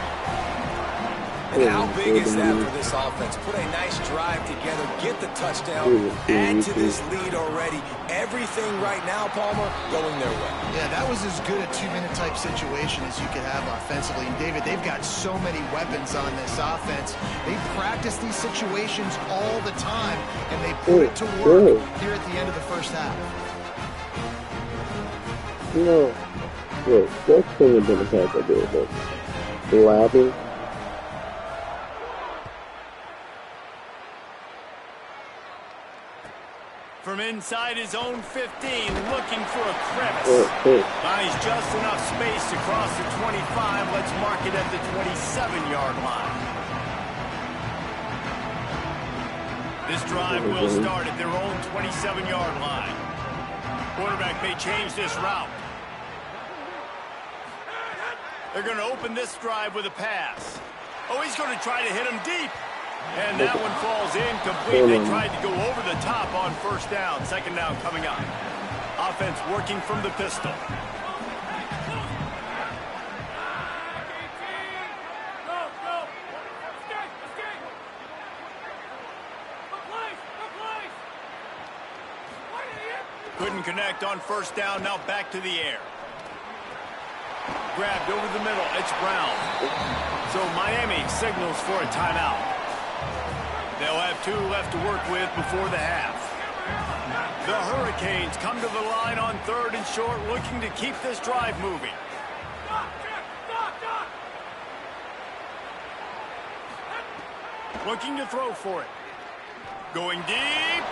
And how big is that for this offense? Put a nice drive together, get the touchdown, add to this lead already. Everything right now, Palmer, going their way. Yeah, that was as good a 2-minute type situation as you could have offensively. And David, they've got so many weapons on this offense. They practice these situations all the time, and they put it to work here at the end of the first half. You know, look, that couldn't have been a pass I did, but laughing. From inside his own 15, looking for a crevice. Finds just enough space to cross the 25. Let's mark it at the 27-yard line. This drive will start at their own 27-yard line. Quarterback may change this route. They're going to open this drive with a pass. Oh, he's going to try to hit him deep. And that one falls incomplete. They tried to go over the top on first down. 2nd down coming up. Offense working from the pistol. Couldn't connect on first down. Now back to the air. Grabbed over the middle. It's Brown. So Miami signals for a timeout. They'll have 2 left to work with before the half. The Hurricanes come to the line on 3rd and short, looking to keep this drive moving. Looking to throw for it. Going deep.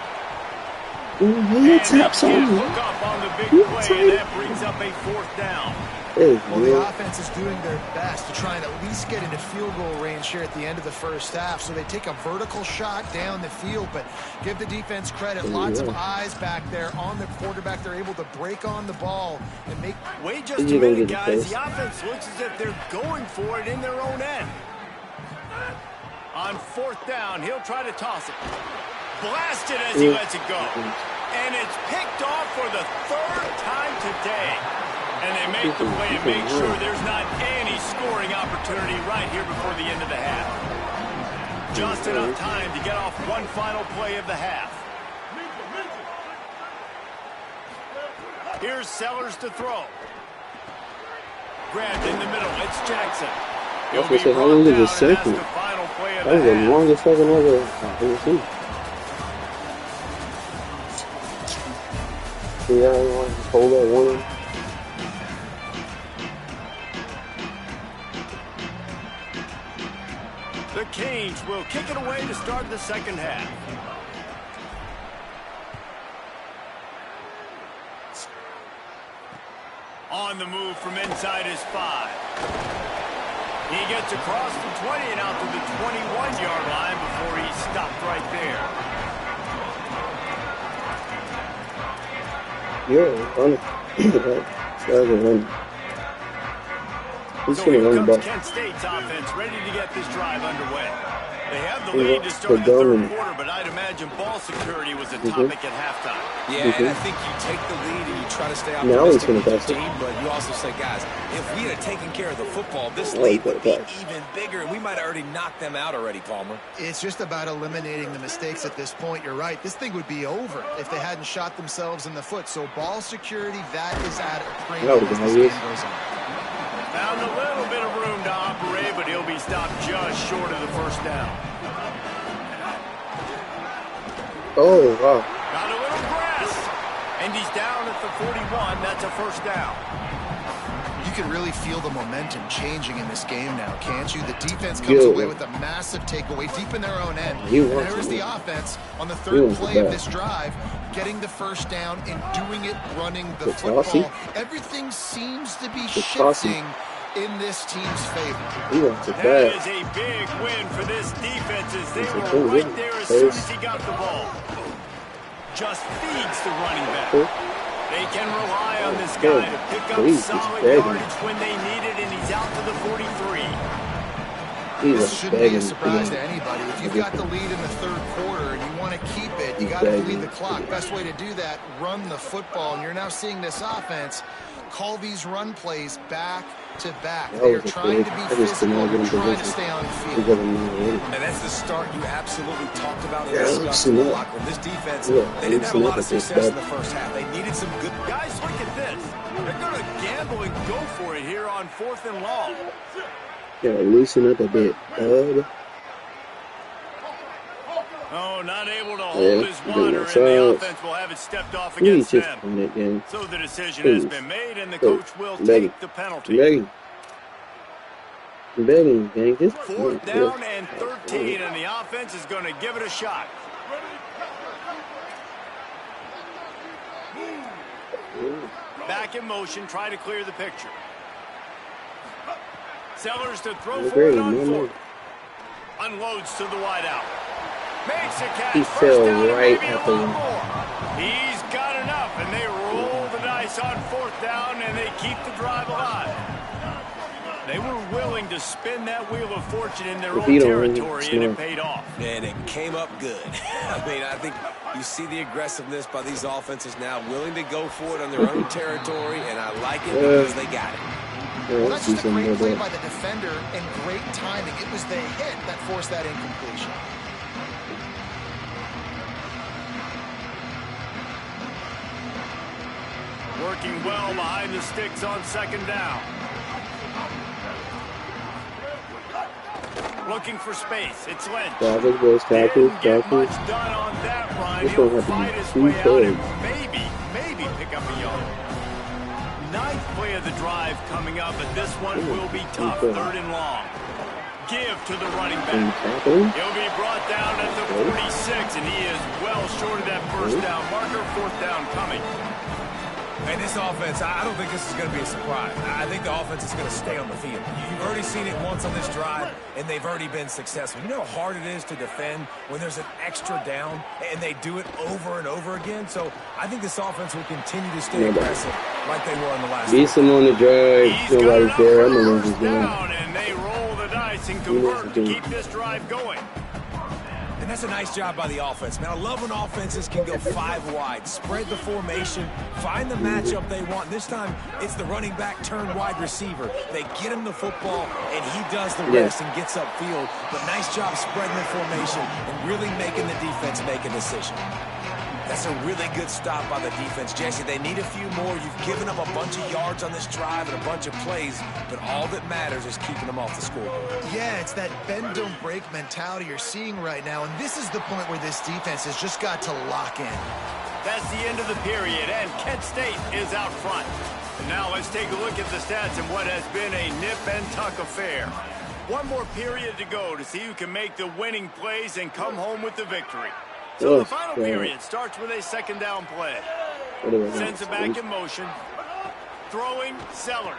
And they can't hook up on the big play, and that brings up a 4th down. Well, the offense is doing their best to try and at least get into field goal range here at the end of the first half. So they take a vertical shot down the field, but give the defense credit. Lots of eyes back there on the quarterback. They're able to break on the ball and make... Wait just a minute, guys. The offense looks as if they're going for it in their own end. On 4th down, he'll try to toss it. Blasted as he lets it go. And it's picked off for the 3rd time today. And they make the play and make sure there's not any scoring opportunity right here before the end of the half. Just enough time to get off one final play of the half. Here's Sellers to throw. Grabbed in the middle. It's Jackson. He'll be how long is the second? the final play of That was the longest second ever seen. Yeah, I want to hold that one. change. We'll kick it away to start the second half. On the move from inside his 5. He gets across the 20 and out to the 21-yard line before he's stopped right there. Yeah, on it. He's So going to here run the ball. comes Kent State's offense ready to get this drive underway. They have the lead to start the third quarter, but I'd imagine ball security was a topic at halftime. Yeah, and I think you take the lead and you try to stay optimistic with your team, but you also say, guys, if we had taken care of the football, this lead would be even bigger, and we might have already knocked them out already, Palmer. It's just about eliminating the mistakes at this point. You're right. This thing would be over if they hadn't shot themselves in the foot. So ball security, that is at a premium as this game goes on. Found a little bit of room to operate, but he'll be stopped just short of the first down. Oh, wow. Got a little grass. And he's down at the 41. That's a first down. You can really feel the momentum changing in this game now, can't you? The defense comes away with a massive takeaway deep in their own end. And there's the offense on the third play of this drive, getting the first down and doing it running the football. Everything seems to be shifting in this team's favor. That is a big win for this defense as they were right there as soon as he got the ball. Just feeds the running back. They can rely on this guy to pick up solid yardage when they need it, and he's out to the 43. This shouldn't be a surprise to anybody. If you've got the lead in the third quarter and you want to keep it, you got to lead the clock. Best way to do that, run the football. And you're now seeing this offense call these run plays back to back. They are trying to be physical, trying to stay on the field. And that's the start you absolutely talked about in the locker room. This defense, they didn't have a lot of success in the first half. They needed some good guys. Look at this. They're going to gamble and go for it here on 4th and long. Yeah, loosen up a bit, bud. Oh, not able to hold his water, and the offense will have it stepped off against them. So the decision has been made, and the coach will take the penalty. Begging, gang. 4th down and 13, and the offense is going to give it a shot. Back in motion, try to clear the picture. Sellers to throw for it on 4th. Unloads to the wideout. Makes a catch. He fell right at the He's got enough, and they roll the dice on 4th down, and they keep the drive alive. They were willing to spin that wheel of fortune in their own territory, and it paid off. And it came up good. I mean, I think you see the aggressiveness by these offenses now, willing to go for it on their own territory, and I like it because they got it. Well, that's just a great play by the defender and great timing. It was the hit that forced that incompletion. Working well behind the sticks on 2nd down. Looking for space. It's Lynch. Didn't get much done on that run. He'll fight his way out and maybe pick up a yard. 9th play of the drive coming up, but this one will be tough. 3rd and long. Give to the running back. He'll be brought down at the 46, and he is well short of that first down marker. 4th down coming. And this offense, I don't think this is going to be a surprise. I think the offense is going to stay on the field. You've already seen it once on this drive, and they've already been successful. You know how hard it is to defend when there's an extra down, and they do it over and over again? So I think this offense will continue to stay aggressive like they were in the last game. Beat him on the drive. Nobody's there. I'm going to lose this game. And they roll the dice and convert to keep this drive going. And that's a nice job by the offense, man. I love when offenses can go 5 wide, spread the formation, find the matchup they want. This time, it's the running back turned wide receiver. They get him the football, and he does the rest and gets upfield. But nice job spreading the formation and really making the defense make a decision. That's a really good stop by the defense. Jesse, they need a few more. You've given them a bunch of yards on this drive and a bunch of plays, but all that matters is keeping them off the scoreboard. Yeah, it's that bend, don't break mentality you're seeing right now, and this is the point where this defense has just got to lock in. That's the end of the period, and Kent State is out front. And now let's take a look at the stats in what has been a nip and tuck affair. One more period to go to see who can make the winning plays and come home with the victory. So the final period starts with a second down play. Sends it back in motion. Throwing, Sellers.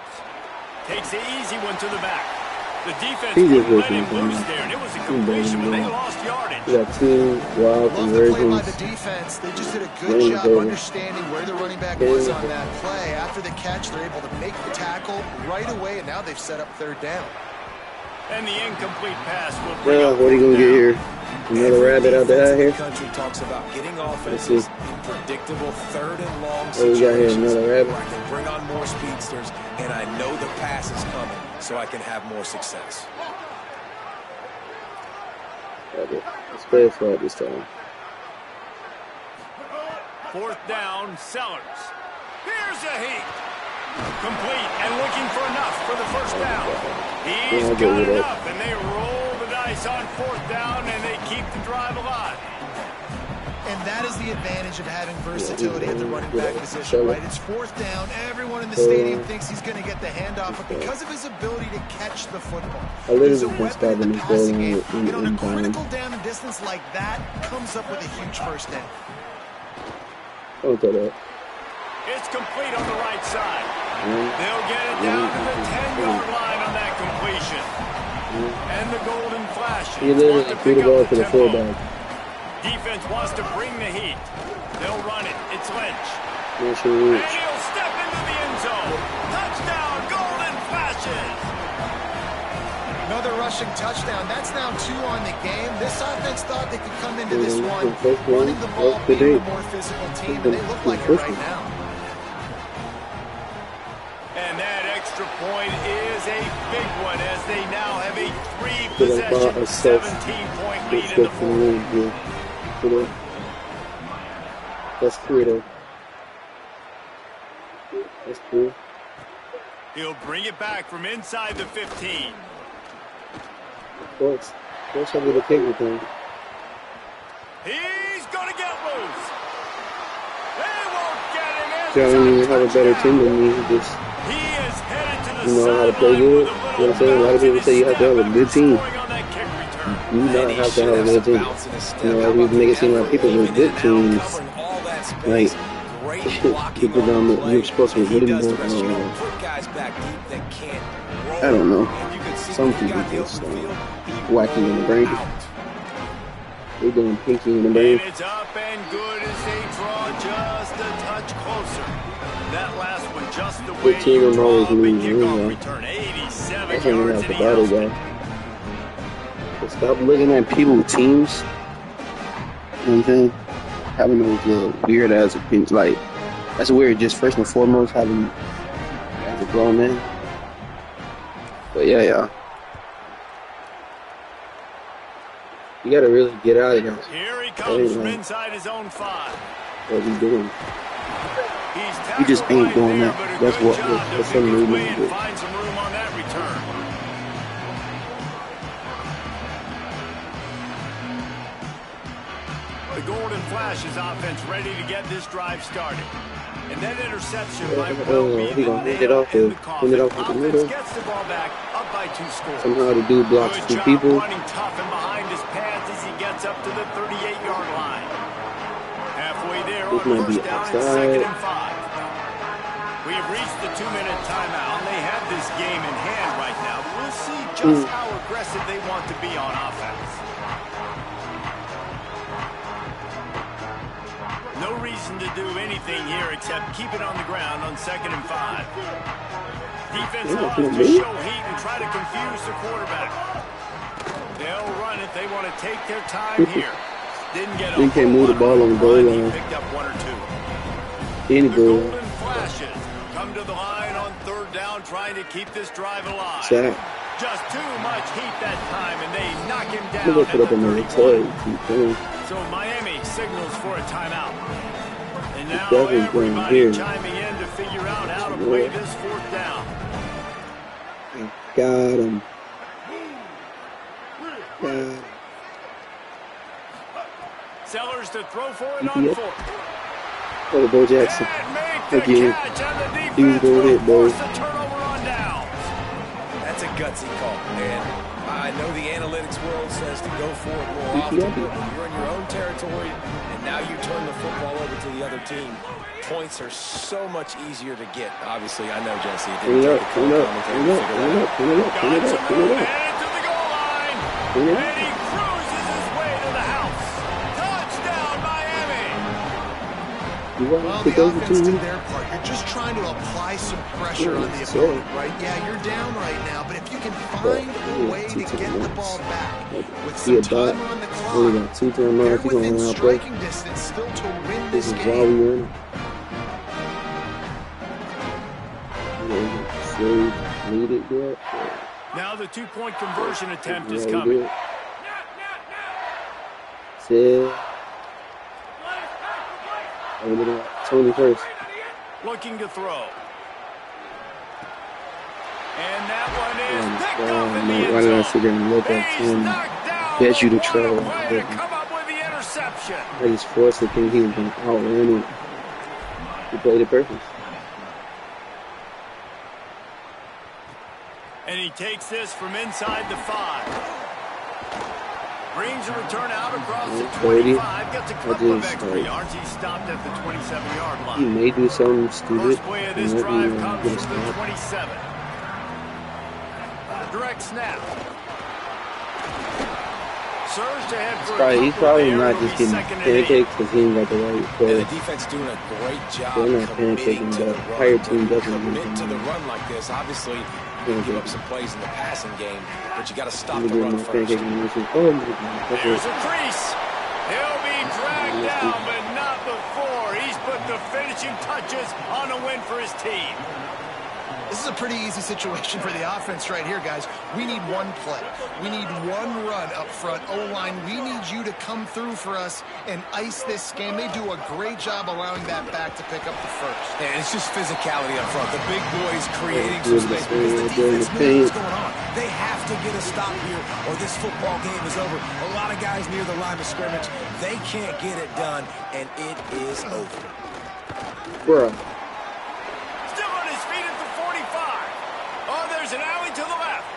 Takes the easy one to the back. The defense wouldn't let him loose there, and it was a completion, but they lost yardage. We got 2 wild Love the play by conversions. the defense. They just did a good job understanding where the running back was on that play. After the catch, they're able to make the tackle right away, and now they've set up third down. And the incomplete pass will bring Yeah, up what are you going to get here? Another rabbit out there here? The country talks about getting offenses in predictable third and long What we got here? Another rabbit? where I can bring on more speedsters, and I know the pass is coming, so I can have more success. Let's play it flat this time. Fourth down, Sellers. Here's a heat. Complete and looking for enough for the first down. He's got enough, and they roll the dice on fourth down, and they keep the drive alive. And that is the advantage of having versatility at the running back position, right? It's fourth down. Everyone in the stadium thinks he's going to get the handoff, but because of his ability to catch the football, he's a weapon in the passing game. And on a critical down and distance like that, comes up with a huge first down. It's complete on the right side. They'll get it down to the 10-yard line on that completion. And the golden flash. He literally threw the ball to the fullback. Defense wants to bring the heat. They'll run it. It's Lynch. And he'll step into the end zone. Touchdown, golden flashes. Another rushing touchdown. That's now 2 on the game. This offense thought they could come into this one running the ball, being the more physical team, and they look like it right now. And that extra point is a big one as they now have a 3-possession, 17-point lead in the fourth. That's cool, though. That's cool. He'll bring it back from inside the 15. Of course. Of course, I'm going to take the thing. He's going to get loose. They won't get him in. I don't even have a better team than me. Just, he is headed to the you know how to play good. You know what I'm saying? A lot of people say you have to have a good team. You not have to have a good team. You know, we make it seem like people with good teams, like, people don't, you're supposed to be good more. I don't know. Some people just wacky in the brain. They're doing pinky in the brain. And it's up and good as they draw just a touch closer. That last one just the way you draw up a kickoff return. 87 yards in the outside. Stop looking at people's teams. You know what I'm saying? Having those little weird ass opinions. Like, that's weird, just first and foremost, having as a grown man. But yeah. You gotta really get out of there. Here he comes from inside his own 5. What he doing? He just ain't doing that. That's what. That's something we need to do. Find some room on that return. The Golden Flash's offense ready to get this drive started. And that interception might well be the nail in the coffin. Offense gets the ball back, up by 2 scores. Somehow the dude blocks 2 people. Running tough and behind his pads as he gets up to the 38-yard line. Halfway there on first down and second and 5. We have reached the 2-minute timeout, and they have this game in hand right now. We'll see just how aggressive they want to be on offense. No reason to do anything here except keep it on the ground on 2nd and 5. Defense loves to show heat and try to confuse the quarterback. They'll run it. They want to take their time here. Didn't get He can't move the ball on the goal line. Picked up 1 or 2. Any The goal. Golden Flashes come to the line on 3rd down, trying to keep this drive alive. Sack. Just too much heat that time, and they knock him down. I'm gonna put up another toy. So Miami signals for a timeout. And now definitely going everybody here. chiming in to figure out how to play this 4th down. Got him. Got him. Sellers to throw for it on 4th. Oh, Bo Jackson. Thank you. He was going to hit, Bo. That's a gutsy call, man. I know the analytics world says to go for it more often, but when you're in your own territory and now you turn the football over to the other team, points are so much easier to get. Obviously, I know, Jesse, it didn't take a color commentator to figure that out. Got some room, headed to the goal line, and he cruises his way to the house. Touchdown, Miami! Well, the offense did their part. You're just trying to apply some pressure on the opponent, right? Yeah, you're down right now, but if you can find a way to get the ball back with some time on the clock, you're within striking distance still to win this game. Now the two-point conversion attempt is coming. Tony first. Looking to throw. And that one is picked up in the Why did I end sit there and look zone. at He's him? knocked down. Get you to What a travel. way to come up with the interception. I just forced the thing. He was going out running. He played it perfect. And he takes this from inside the 5. Brings a return out across the 25. Gets a couple of extra yards. He stopped at the 27-yard line. He may do something stupid. First play of this drive comes from the 27. Direct snap. Surge to head for he's probably not just getting pancakes because he ain't got the right play. And the defense doing a great job committing to the the higher run. team doesn't Commit to the run like this. Obviously, you give up some plays in the passing game, but you got to stop the run first. There's a crease. He'll be dragged down, but not before. He's put the finishing touches on a win for his team. This is a pretty easy situation for the offense right here, guys. We need one play. We need one run up front. O-line, we need you to come through for us and ice this game. They do a great job allowing that back to pick up the first. And it's just physicality up front. The big boys creating some space because the defense knows what's going on. They have to get a stop here or this football game is over. A lot of guys near the line of scrimmage, they can't get it done, and it is over. Bruh. There's an alley to the left.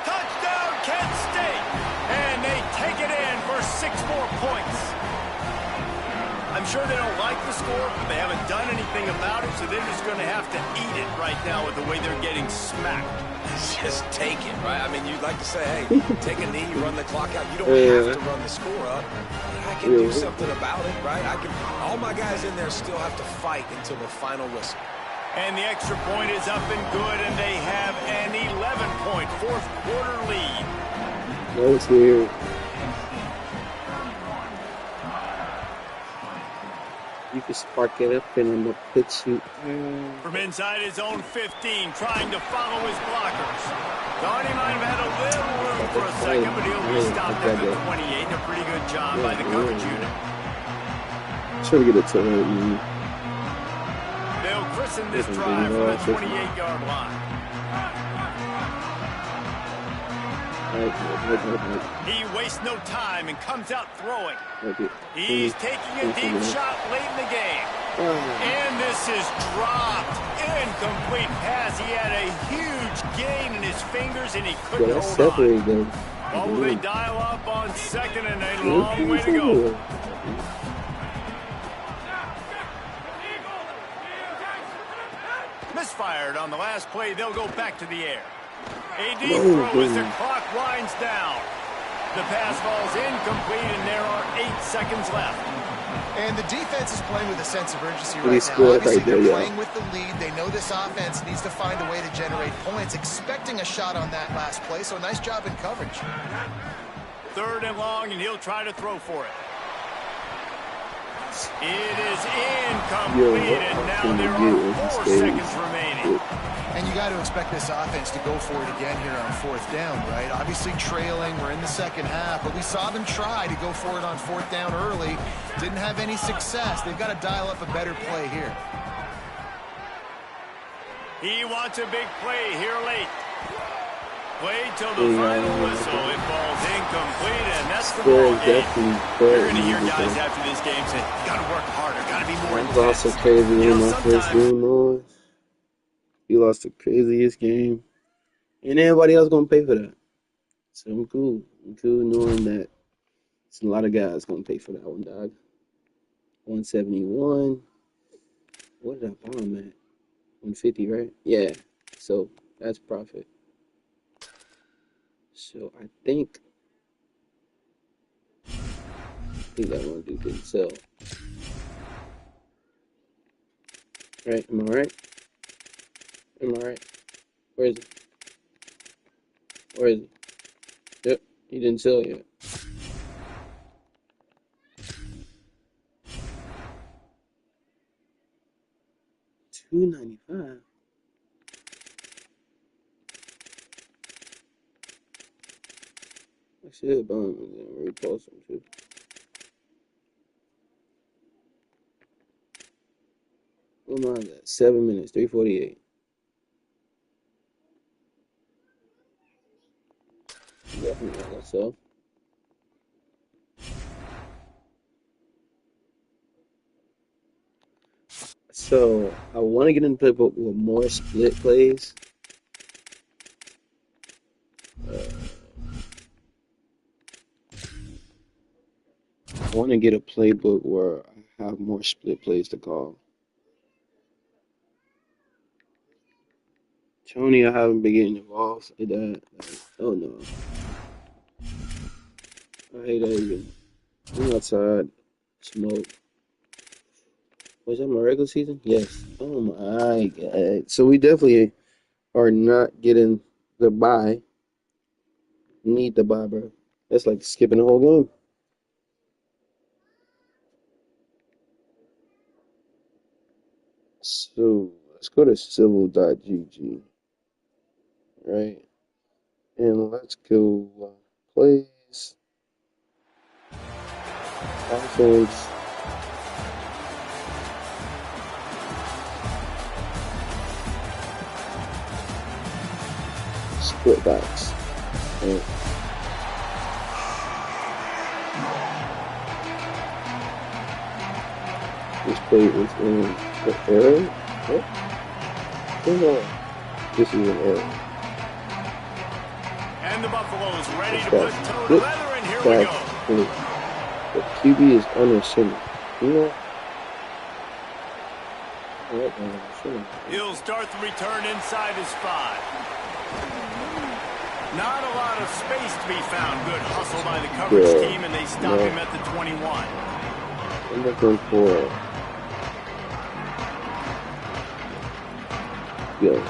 Touchdown, Kent State. And they take it in for 6 more points. I'm sure they don't like the score, but they haven't done anything about it, so they're just going to have to eat it right now with the way they're getting smacked. Just take it, right? I mean, you'd like to say, hey, take a knee, you run the clock out. You don't have to run the score up. I can do something about it, right? All my guys in there still have to fight until the final whistle. And the extra point is up and good, and they have an 11-point fourth-quarter lead. That was weird. You can spark it up and I'm gonna pitch you. From inside his own 15, trying to follow his blockers. Thought he might have had a little room for a second, but he'll be stopped at the 28. A pretty good job by the coverage unit. Trying to get it to him. They'll christen this drive from the 28-yard line. He wastes no time and comes out throwing. He's taking a deep shot late in the game. And this is dropped. Incomplete pass. He had a huge gain in his fingers, and he couldn't hold on. What will they dial up on second, and a long way to go. Misfired on the last play. They'll go back to the air. A deep throw as the clock winds down. The pass falls incomplete, and there are 8 seconds left. And the defense is playing with a sense of urgency right now. Obviously, they're playing with the lead. They know this offense needs to find a way to generate points, expecting a shot on that last play, so nice job in coverage. 3rd and long, and he'll try to throw for it. It is incomplete, and now there are 4 seconds remaining. And you got to expect this offense to go for it again here on 4th down, right? Obviously trailing, we're in the second half, but we saw them try to go for it on 4th down early. Didn't have any success. They've got to dial up a better play here. He wants a big play here late. Play till the final whistle. It falls incomplete, and that's the ball game. You're going to hear guys after this game say, got to work harder, got to be more intense. I lost so crazy in my first game, boys. You lost the craziest game And everybody else gonna pay for that. So I'm cool. I'm cool knowing that it's a lot of guys gonna pay for that one, dog. 171. What did I bomb at? 150, right? Yeah. So that's profit. So I think that one dude didn't sell. Right? Am I right? Am I right? Where is it? Where is it? Yep, he didn't sell yet. $2.95. I should bomb and then repost them too. What am I at? 7 minutes, 3:48. Definitely not gonna sell. So I want to get into playbook with more split plays. I want to get a playbook where I have more split plays to call. Tony, I haven't been getting involved in that. Like, oh no. I hate that even. I'm outside, smoke. Was that my regular season? Yes. Oh my God. So we definitely are not getting the bye. Need the bye, bro. That's like skipping the whole game. So let's go to civil.gg, right? And let's go plays, offense, split backs. Right? This play is in the error. What? Come on. This is an error. And the Buffaloes ready to That's put toe to good. leather, and here we go. The QB is unassuming. You know? He'll start the return inside his 5. Not a lot of space to be found. Good hustle by the coverage team, and they stop him at the 21. I'm looking for go.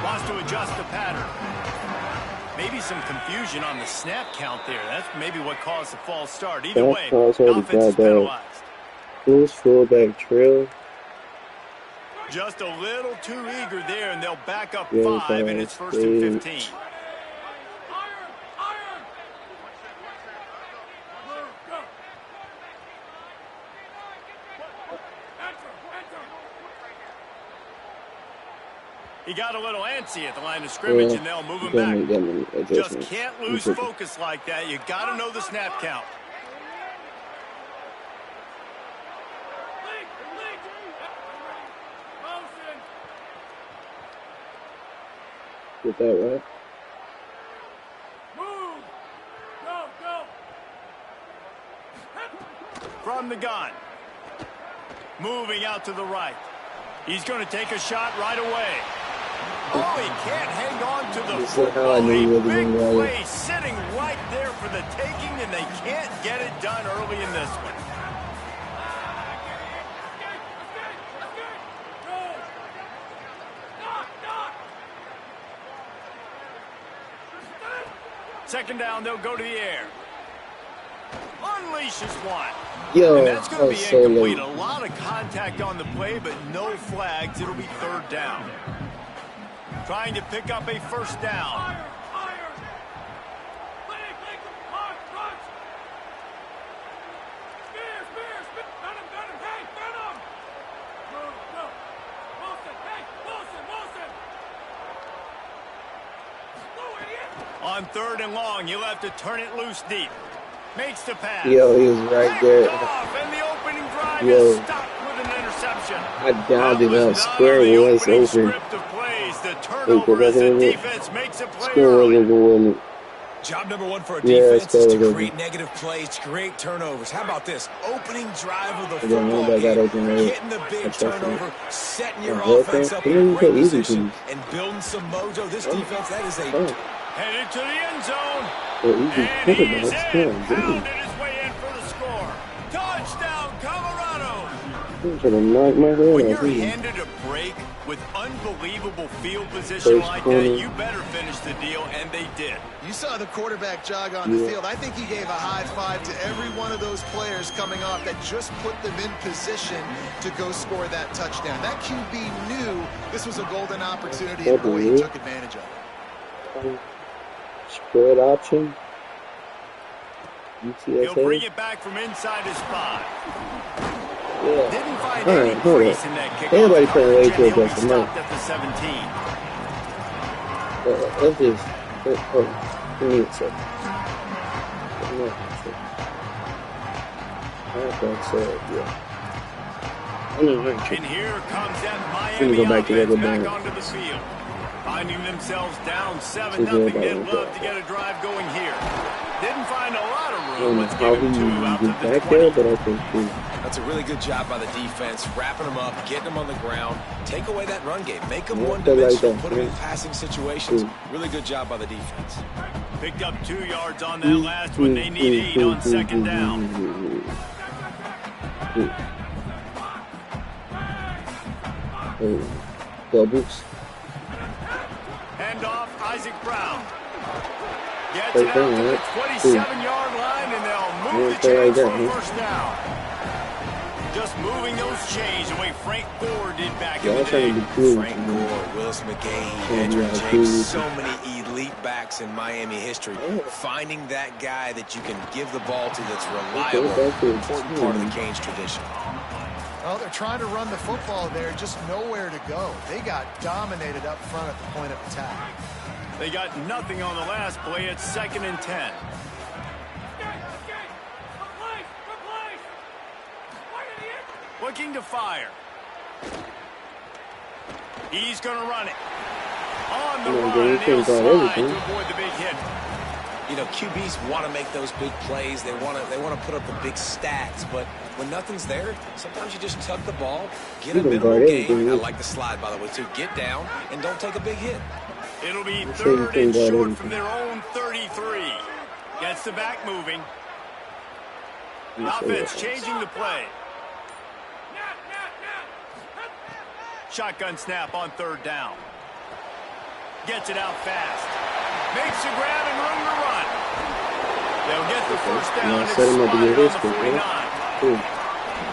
Wants to adjust the pattern. Maybe some confusion on the snap count there. That's maybe what caused the false start. Either way, offense is penalized. Close fullback trail. Just a little too eager there, and they'll back up 5, and it's 1st and 15. He got a little antsy at the line of scrimmage, and they'll move him back. Just can't lose focus like that. You got to know the snap count. Get that right. Move. Go. From the gun. Moving out to the right. He's going to take a shot right away. Oh, he can't hang on to the football. Big play sitting right there for the taking, and they can't get it done early in this one. Second down, they'll go to the air. Unleashes one. Yo, and that's going to be incomplete. A lot of contact on the play, but no flags. It'll be 3rd down. Trying to pick up a 1st down. On 3rd and long, you'll have to turn it loose deep. Makes the pass. Yo, he was right there. Off, and the opening drive Yo. is stopped with an interception. I dialed it up. Not Square on the was opening open. script of plays. The turnover as the defense makes a play Square early. wasn't going. Job number one for a Yeah, defense is to Square was create open. negative plays, create turnovers. How about this? Opening drive of the Yeah, football nobody got game, open right. getting the big I trust him. turnover, setting your Oh, offense okay. up He in a didn't great play easy position teams. and building some mojo. This defense, that is a Oh, Headed to the end zone. well, easy And he's quarterbacks. in. Yeah, dude. Pounded his way in for the score. Touchdown, Colorado. He tried to knock my head When off. you're He handed a break with unbelievable field position First like corner. that, you better finish the deal, and they did. You saw the quarterback jog on the Yeah. field. I think he gave a high five to every one of those players coming off that just put them in position to go score that touchdown. That QB knew this was a golden opportunity, and boy, he took advantage of it. spread option. He'll bring UTSA. it back from inside his spot. Yeah. Didn't find All any right, hold crease up. in that kickoff. Everybody playing way too He'll be aggressive. No. stopped at the 17. Let's just. Give me a second. Okay, so, yeah. I know, right. And here comes that Let me Miami go back to offense regular back down. onto the field. Finding themselves down 7-0. Just go back They'd like love that. to get a drive going here. Didn't find a lot of I room. don't know Let's how give he him 2 out to get the back 20. there, but I think he. That's a really good job by the defense, wrapping them up, getting them on the ground, take away that run game, make them Yeah, one-dimensional, like that, put them in yeah. passing situations. Mm. Really good job by the defense. Picked up 2 yards on that last one. They need 8 on 2nd down. Doubles. Hand off, Isaac Brown. Gets Hey, it out to the right? 27-yard line, and they'll move Yeah, the play like chains that, for a man. first down. Just moving those chains the way Frank Gore did back Yeah, in I'm the trying day. to be cool. Frank Gore, Willis McGahee, Yeah, Andrew yeah, James, cool. so many elite backs in Miami history. Yeah. Finding that guy that you can give the ball to that's Okay, reliable, that's it. important part of the Canes tradition. Well, they're trying to run the football there, just nowhere to go. They got dominated up front at the point of attack. They got nothing on the last play. It's 2nd and 10. Looking to fire. He's going to run it. On the run, and he'll slide to avoid the big hit. You know, QBs want to make those big plays. They want to put up the big stats. But when nothing's there, sometimes you just tuck the ball, get a minimal gain. I like the slide, by the way, too. Get down and don't take a big hit. It'll be 3rd and short from their own 33. Gets the back moving. Offense changing the play. Shotgun snap on 3rd down. Gets it out fast. Makes the grab and room to run. They'll get the first down. It's set him up to get spotted his on kick, the 49.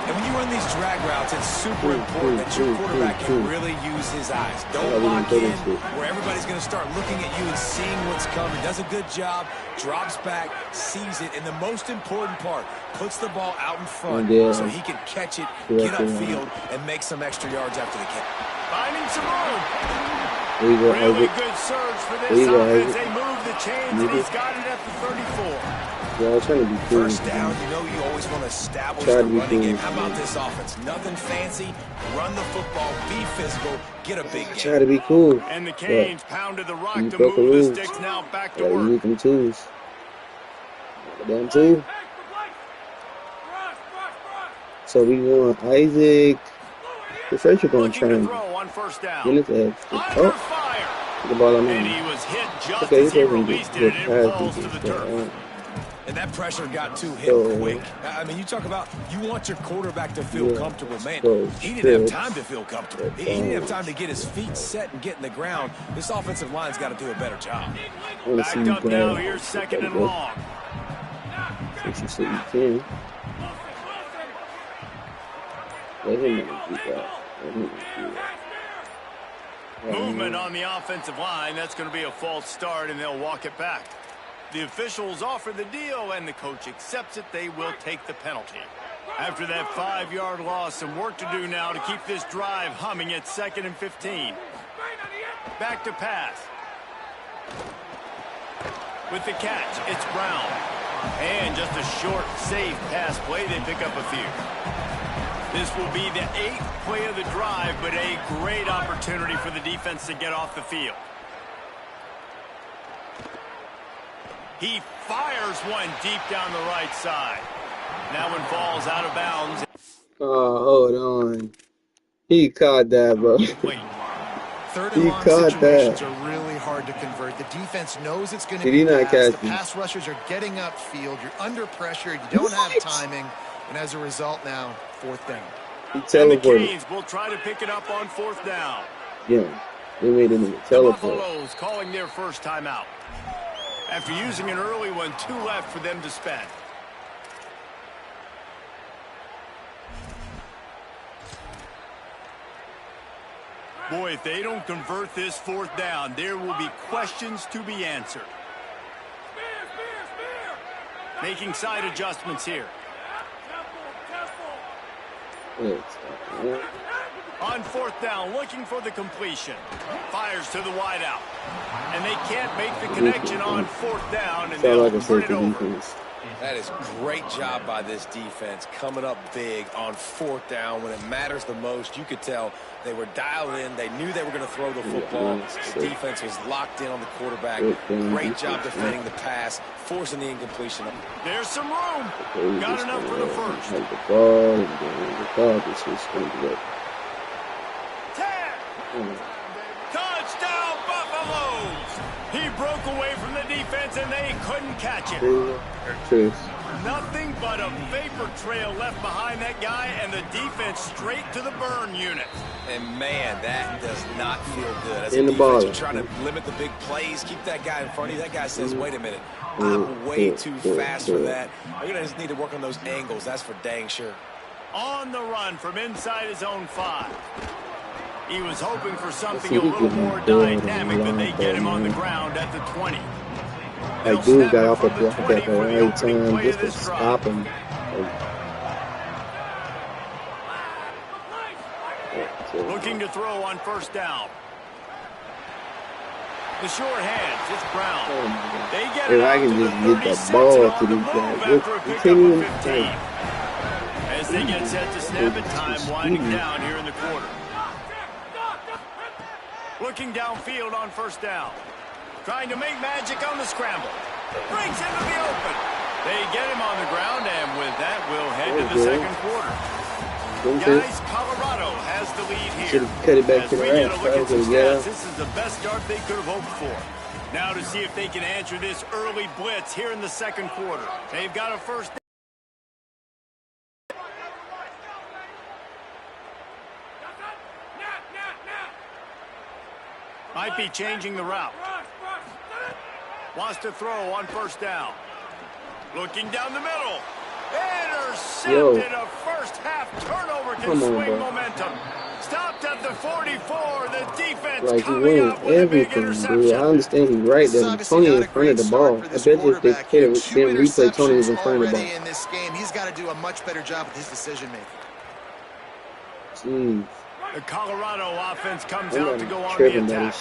And when you run these drag routes, it's super important that your quarterback can really use his eyes. Don't lock in where everybody's going to start looking at you and seeing what's coming. Does a good job, drops back, sees it, and the most important part, puts the ball out in front so he can catch it, get upfield, and make some extra yards after the catch. Finding some room. There you go, Really Isaac. good surge for There this you go, offense. Isaac. They move the chains, and he's got it at the 34. Yeah, I was trying to be cool. First down, you know you always want to establish Try the to be running game. cool. How about this offense? Nothing fancy. Run the football, be physical, get a big Try game. to be cool. And the Canes pounded the rock You to broke the move the rules. sticks now back to Gotta work. use them tools. Them too. So we going Isaac. The first you're going to Looking try to and throw on 1st down. get his head. Under Oh, fire. the ball on And me. he was hit just Okay, as he he doesn't released get it, and it past falls to these the things. turf. And that pressure got to So, him quick. I mean, you talk about you want your quarterback to feel yeah, comfortable. Man, so he didn't have stretch. time to feel comfortable. He didn't have time to get his feet set and get in the ground. This offensive line's got to do a better job. I want to see Backed you up now, grab. here's 2nd and long. Since you said you can. Let him do that. Let him do that. Movement on the offensive line. That's going to be a false start, and they'll walk it back. The officials offer the deal, and the coach accepts it. They will take the penalty. After that 5-yard loss, some work to do now to keep this drive humming at 2nd and 15. Back to pass. With the catch, it's Brown. And just a short, safe pass play, they pick up a few. This will be the 8th play of the drive, but a great opportunity for the defense to get off the field. He fires one deep down the right side. That one falls out of bounds. Oh, hold on. He caught that, bro. Third and long situations are really hard to convert. The defense knows it's going to be fast. The pass rushers are getting upfield. You're under pressure. You don't have timing. And as a result now, 4th down. And the Canes will try to pick it up on 4th down. Yeah, they made it in the teleport. Buffaloes calling their first timeout. After using an early one, 2 left for them to spend. Boy, if they don't convert this 4th down, there will be questions to be answered. Making side adjustments here. On 4th down, looking for the completion. Fires to the wideout. And they can't make the connection on 4th down, and they'll turn it over. That is great job by this defense, coming up big on 4th down when it matters the most. You could tell they were dialed in. They knew they were going to throw the football. The defense was locked in on the quarterback. Great job defending the pass, forcing the incompletion. There's some room. Got enough for the first. 10. Touchdown, Buffaloes! He broke away from the defense, and they couldn't catch it. Nothing but a vapor trail left behind that guy, and the defense straight to the burn unit. And, man, that does not feel good. As in a the ball. You're trying to limit the big plays, keep that guy in front of you. That guy says, wait a minute, I'm way too fast for that. You're going to just need to work on those angles. That's for dang sure. On the run from inside his own 5. He was hoping for something a little more dynamic, but they get him on the ground at the 20. That dude got off the block at the right time just to stop him. Looking to throw on 1st down. The short hands, it's Brown. They get it out to the 36 on the move after a pickup of 15. As they get set to snap it, time winding down here in the quarter. Looking downfield on 1st down. Trying to make magic on the scramble. Brings into the open. They get him on the ground, and with that, we'll head to the second quarter. Guys, Colorado has the lead here. Should have cut it back to the right. This is the best start they could have hoped for. Now to see if they can answer this early blitz here in the second quarter. They've got a first down. Might be changing the route. Wants to throw on 1st down. Looking down the middle. Intercepted. A first half turnover can swing momentum. Stopped at the 44. The defense coming up with a big interception. Dude. I understand he's right there. Tony in front of the ball. I bet you if they didn't replay, Tony was in front of the ball. In this game, he's got to do a much better job with his decision making. Jeez. The Colorado offense comes out to go on the attack.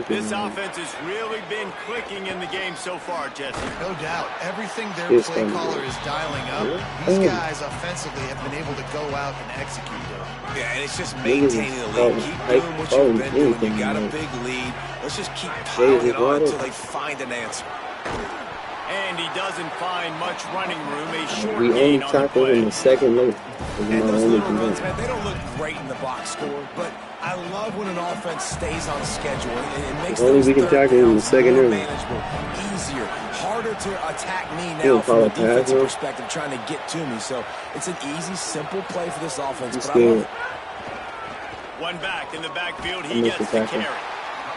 This offense has really been clicking in the game so far, Jesse. No doubt. Everything their play caller is dialing up, these guys offensively have been able to go out and execute it. Yeah, and it's just maintaining the lead. Keep doing what you've been doing. You got a big lead. Let's just keep piling it on until they find an answer. And he doesn't find much running room. A short we only tackled in the second minute. And those little runs, man, they don't look great in the box score, but I love when an offense stays on schedule. It makes those third downs more manageable, easier, harder to attack me now from a defensive perspective, trying to get to me. So it's an easy, simple play for this offense. But I love it. One back in the backfield, he gets the carry.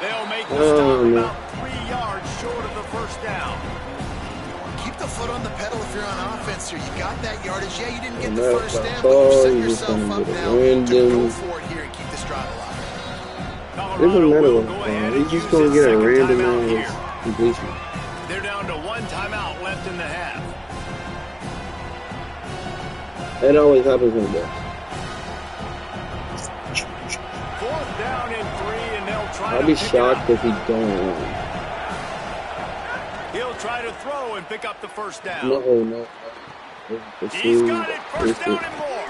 They'll make the stop about 3 yards short of the first down. Keep the foot on the pedal if you're on offense here. You got that yardage. Yeah, you didn't get the first down, but you're setting yourself up now to go for it here and keep this drive alive. It doesn't matter what. He's just going to get a random completion. They're down to 1 timeout left in the half. That always happens in there. 4th down and 3, and they'll try I'll be shocked if he don't. He'll try to throw and pick up the first down. No. He's got it, first down and more.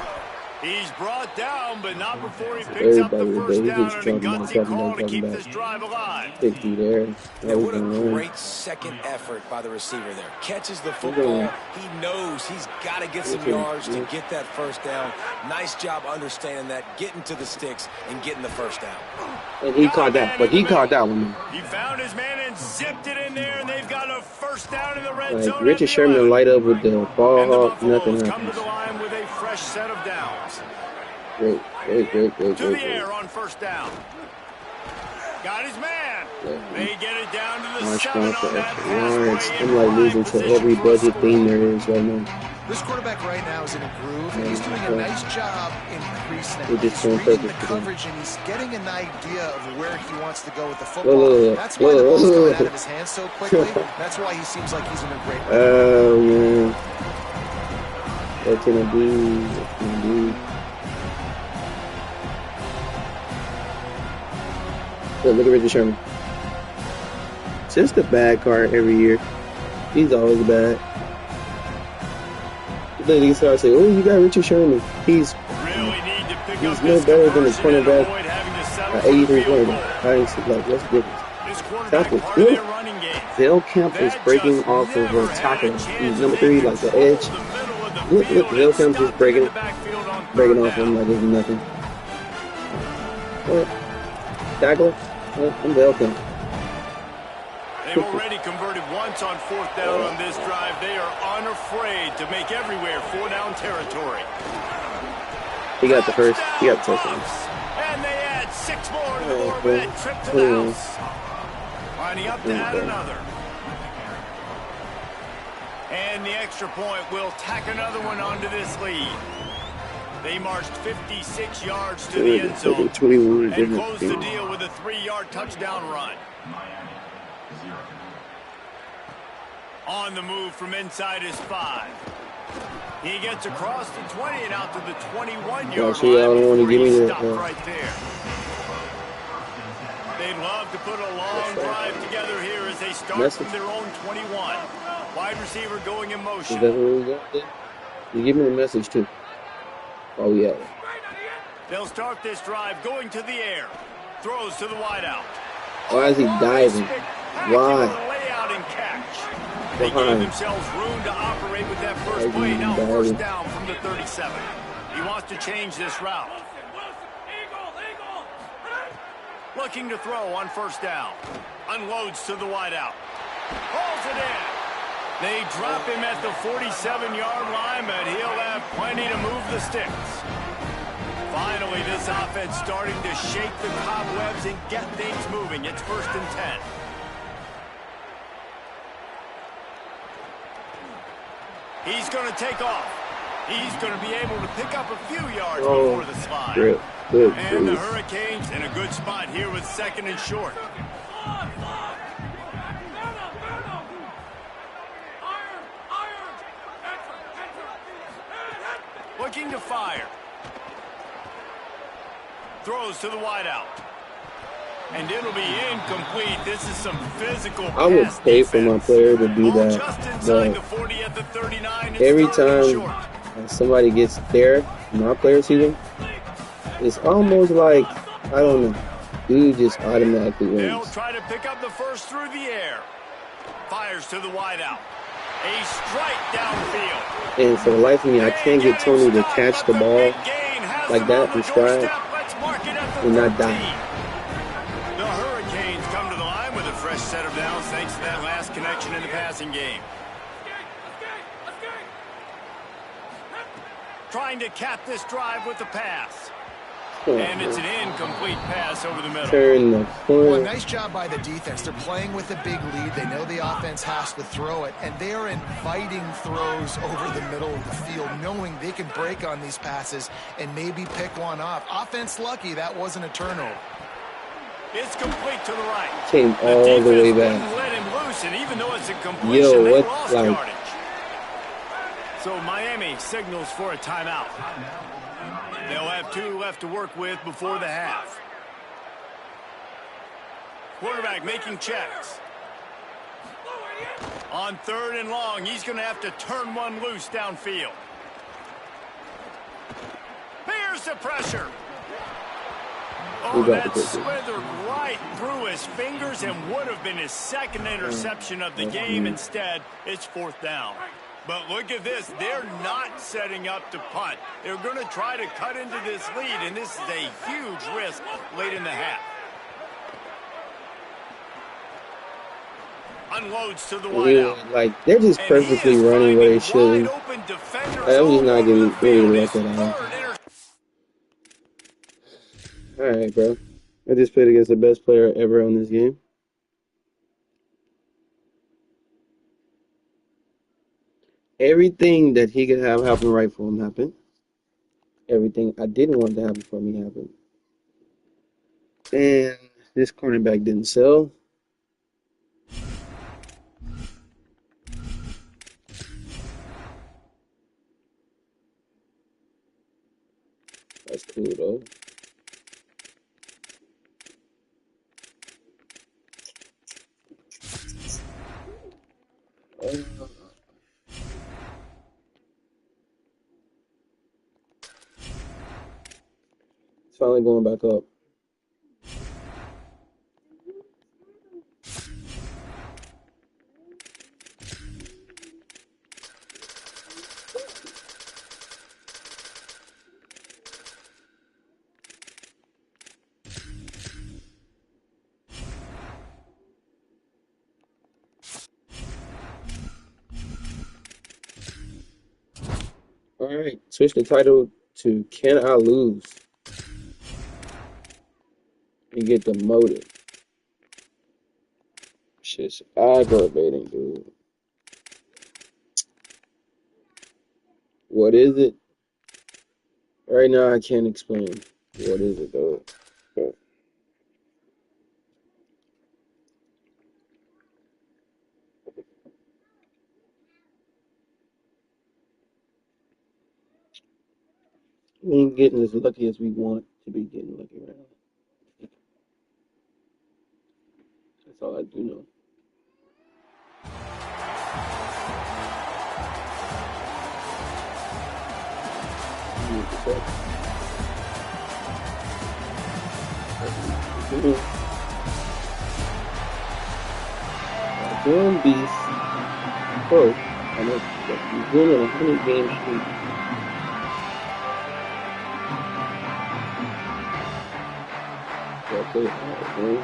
He's brought down, but not before he picks up the first down on a gutsy call to keep this drive alive. And what a great second effort by the receiver there. Catches the football. He knows he's got to get some yards to get that first down. Nice job understanding that, getting to the sticks and getting the first down. And he caught that, but he caught that one. He found his man and zipped it in there, and they've got a first down in the red zone. Richard Sherman light up with the ball hawk, nothing come to the line with a fresh set of downs. Great. To the air on first down. Got his man. They get it down to the 7 on that pass. I'm like losing to every budget thing there is right now. This quarterback right now is in a groove, and he's doing a nice job in pre-snap. He's reading the coverage, and he's getting an idea of where he wants to go with the football. That's why the ball's coming out of his hands so quickly. That's why he seems like he's in a great way. Oh, man. What's gonna do? Look at Richard Sherman. Just a bad card every year. He's always bad. Then he starts saying, "Oh, you got Richard Sherman. He's no better than the cornerback at 83 cornerback." I ain't like, what's the difference? Tackle. Zell Kemp is breaking off of a tackle. He's number 3, like the edge. Look, Zell Kemp just breaking off him like there's nothing. Tackle. I'm Zell Kemp. They've already converted once on 4th down on this drive. They are unafraid to make everywhere 4-down territory. He got the first. He got the touchdown. And they add 6 more to the board with that trip to the house. Lining up to add another. And the extra point will tack another one onto this lead. They marched 56 yards to the end zone and closed the deal with a 3-yard touchdown run. On the move from inside his 5. He gets across the 20 and out to the 21-yard line before he stopped right there. They'd love to put a long drive together here as they start from their own 21. Wide receiver going in motion. Is that what we got? You give me the message too. Oh yeah. They'll start this drive going to the air. Throws to the wideout. Why is he diving? Why? Layout and catch. They gave themselves room to operate with that first play. Now first down from the 37. He wants to change this route. Looking to throw on first down. Unloads to the wideout. Hauls it in. They drop him at the 47-yard line, but he'll have plenty to move the sticks. Finally, this offense starting to shake the cobwebs and get things moving. It's 1st and 10. He's going to take off. He's going to be able to pick up a few yards before the slide. And the Hurricanes in a good spot here with 2nd and short. Looking to fire. Throws to the wideout. And it'll be incomplete. This is some physical I would pay for my player to do that. But every time somebody gets there, my player sees them, it's almost like, I don't know, dude just automatically wins. They'll try to pick up the first through the air. Fires to the wideout. A strike downfield. And for the life of me, I can't get Tony to catch the ball like that and stride and not die. The Hurricanes come to the line with a fresh set of downs thanks to that last connection in the passing game. Trying to cap this drive with the pass. And it's an incomplete pass over the middle. Turn the corner. Well, nice job by the defense. They're playing with a big lead. They know the offense has to throw it, and they are inviting throws over the middle of the field, knowing they can break on these passes and maybe pick one off. Offense lucky that wasn't a turnover. It's complete to the right. Came all the way back. Let him loose, and even though it's a completion, they lost yardage. So Miami signals for a timeout. They'll have 2 left to work with before the half. Quarterback making checks. On 3rd and long, he's going to have to turn one loose downfield. Here's the pressure. Oh, that slithered right through his fingers and would have been his 2nd interception of the game. Instead, it's 4th down. But look at this. They're not setting up to punt. They're going to try to cut into this lead, and this is a huge risk late in the half. Unloads to the wideout. Yeah, like, they're just perfectly running where they should. I'm just not getting really like that. Alright, bro. I just played against the best player ever on this game. Everything that he could have happen right for him happened. Everything I didn't want to happen for me happened. And this cornerback didn't sell. That's cool, though. It's finally going back up. Alright, switch the title to Can I Lose? You get demoted. Shit's aggravating, dude. What is it? Right now, I can't explain. What is it, though? Okay. We ain't getting as lucky as we want to be getting lucky right now. That's all I do know. Doing beast. Oh, I know he's doing a 100-game streak. Okay, alright, man.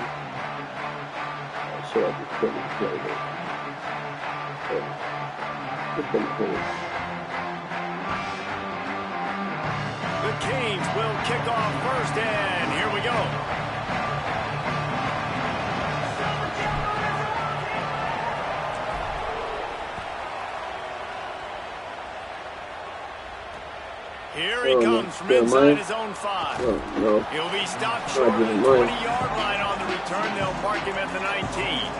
I should have just put it together. Just put it together. The Canes will kick off first, and here we go. Here he comes from inside his own 5. No. He'll be stopped short of the 20-yard line on the return. They'll mark him at the 19.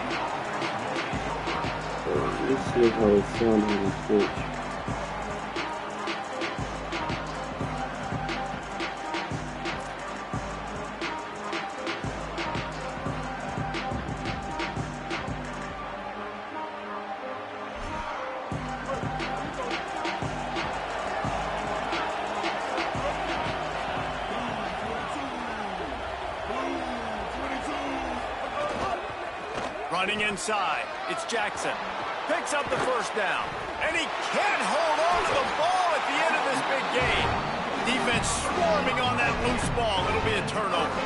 Let's see how it sounds when we switch. Running inside, it's Jackson. Picks up the first down. And he can't hold on to the ball at the end of this big game. Defense swarming on that loose ball. It'll be a turnover.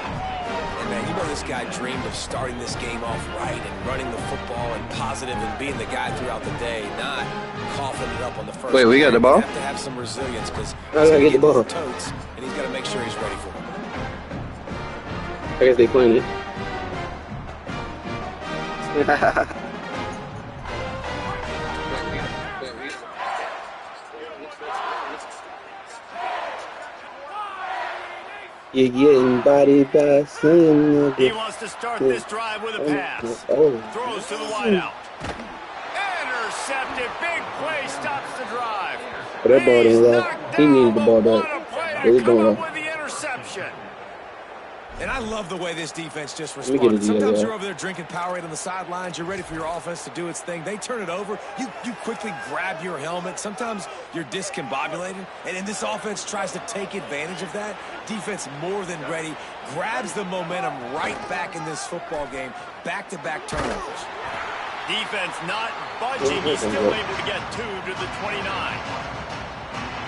And man, you know this guy dreamed of starting this game off right and running the football and positive and being the guy throughout the day, not coughing it up on the first. Wait, we got the ball? You have to have some resilience because how do I get the ball? Totes, and he's got to make sure he's ready for it. I guess they playing it. You're getting body by saying he wants to start this drive with a pass. Throws to the wideout. Intercepted. Big play stops the drive. But that ball didn't lie. He needed the ball back. It was going with the interception. And I love the way this defense just Let me get responded. it Sometimes together. you're over there drinking Powerade on the sidelines. You're ready for your offense to do its thing. They turn it over. You quickly grab your helmet. Sometimes you're discombobulated. And this offense tries to take advantage of that. Defense more than ready. Grabs the momentum right back in this football game. Back-to-back turnovers. Defense not budging. He's still able to get 2 to the 29.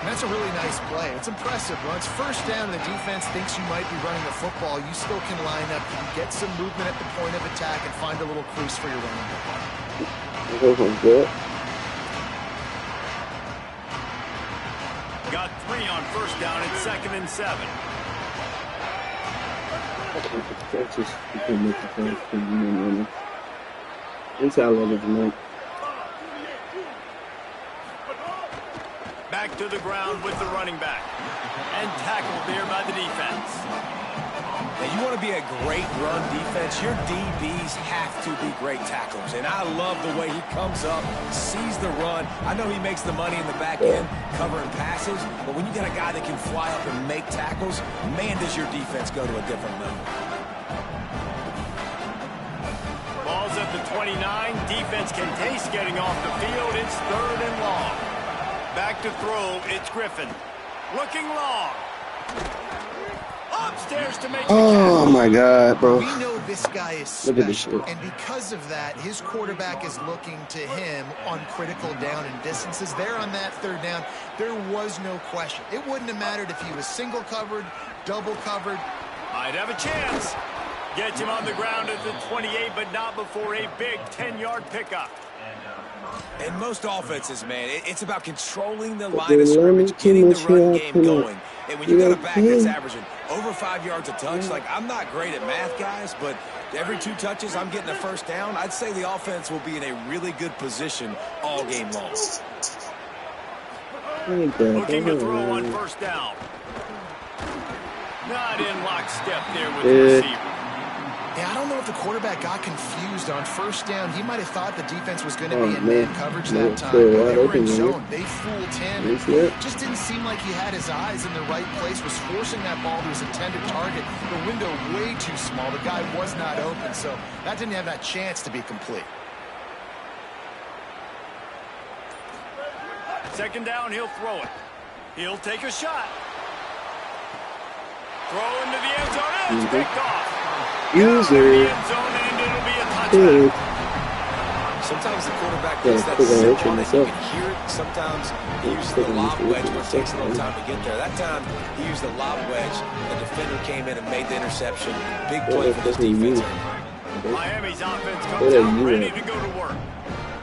And that's a really nice play. It's impressive. When it's first down and the defense thinks you might be running the football, you still can line up. You can get some movement at the point of attack and find a little crease for your running back. Got 3 on first down and 2nd and 7. Inside leverage, man. Back to the ground with the running back. And tackled there by the defense. Now, you want to be a great run defense, your DBs have to be great tacklers. And I love the way he comes up, sees the run. I know he makes the money in the back end, covering passes. But when you got a guy that can fly up and make tackles, man, does your defense go to a different level. Ball's at the 29. Defense can taste getting off the field. It's 3rd and long. Back to throw, it's Griffin. Looking long. Upstairs to make the Oh catch. my God, bro. We know this guy is Look at this special, shit. and because of that, his quarterback is looking to him on critical down and distances. There on that 3rd down, there was no question. It wouldn't have mattered if he was single covered, double covered. Might have a chance. Gets him on the ground at the 28, but not before a big 10-yard pickup. In most offenses, man, it's about controlling the line of scrimmage, getting the run game going. And when you got a back that's averaging over 5 yards a touch, like, I'm not great at math, guys, but every 2 touches, I'm getting a first down. I'd say the offense will be in a really good position all game long. Looking to throw on first down. Not in lockstep there with the receiver. Yeah, I don't know if the quarterback got confused on first down. He might have thought the defense was going to be in man coverage that time. But they were in zone. They fooled him. Just didn't seem like he had his eyes in the right place, was forcing that ball to his intended target. The window way too small. The guy was not open, so that didn't have that chance to be complete. 2nd down, he'll throw it. He'll take a shot. Throw into the end zone. It's picked off. User. Sometimes the quarterback gets that zip on it. You can hear it. Sometimes he uses the lob wedge, but it takes a little time to get there. That time, he used the lob wedge. The defender came in and made the interception. Big play for this defense. Miami's offense comes out ready to go to work.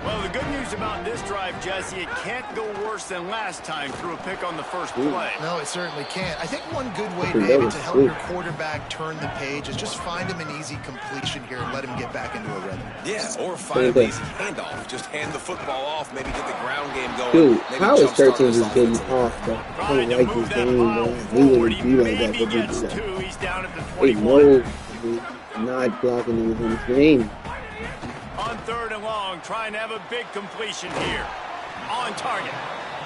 Well, the good news about this drive, Jesse, it can't go worse than last time through a pick on the first play. No, it certainly can't. I think one good way, David, to help your quarterback turn the page is just find him an easy completion here and let him get back into a rhythm. Yeah, or find an easy handoff. Just hand the football off, maybe get the ground game going. Dude, maybe how is 13 jumpstart just getting this off, bro? I Trying don't to like move this that game, pile bro. We forward. wouldn't He be like that maybe if we gets do that. 2. He's down at the Hey, 21. no, not blocking in this game. On 3rd and long, trying to have a big completion here. On target.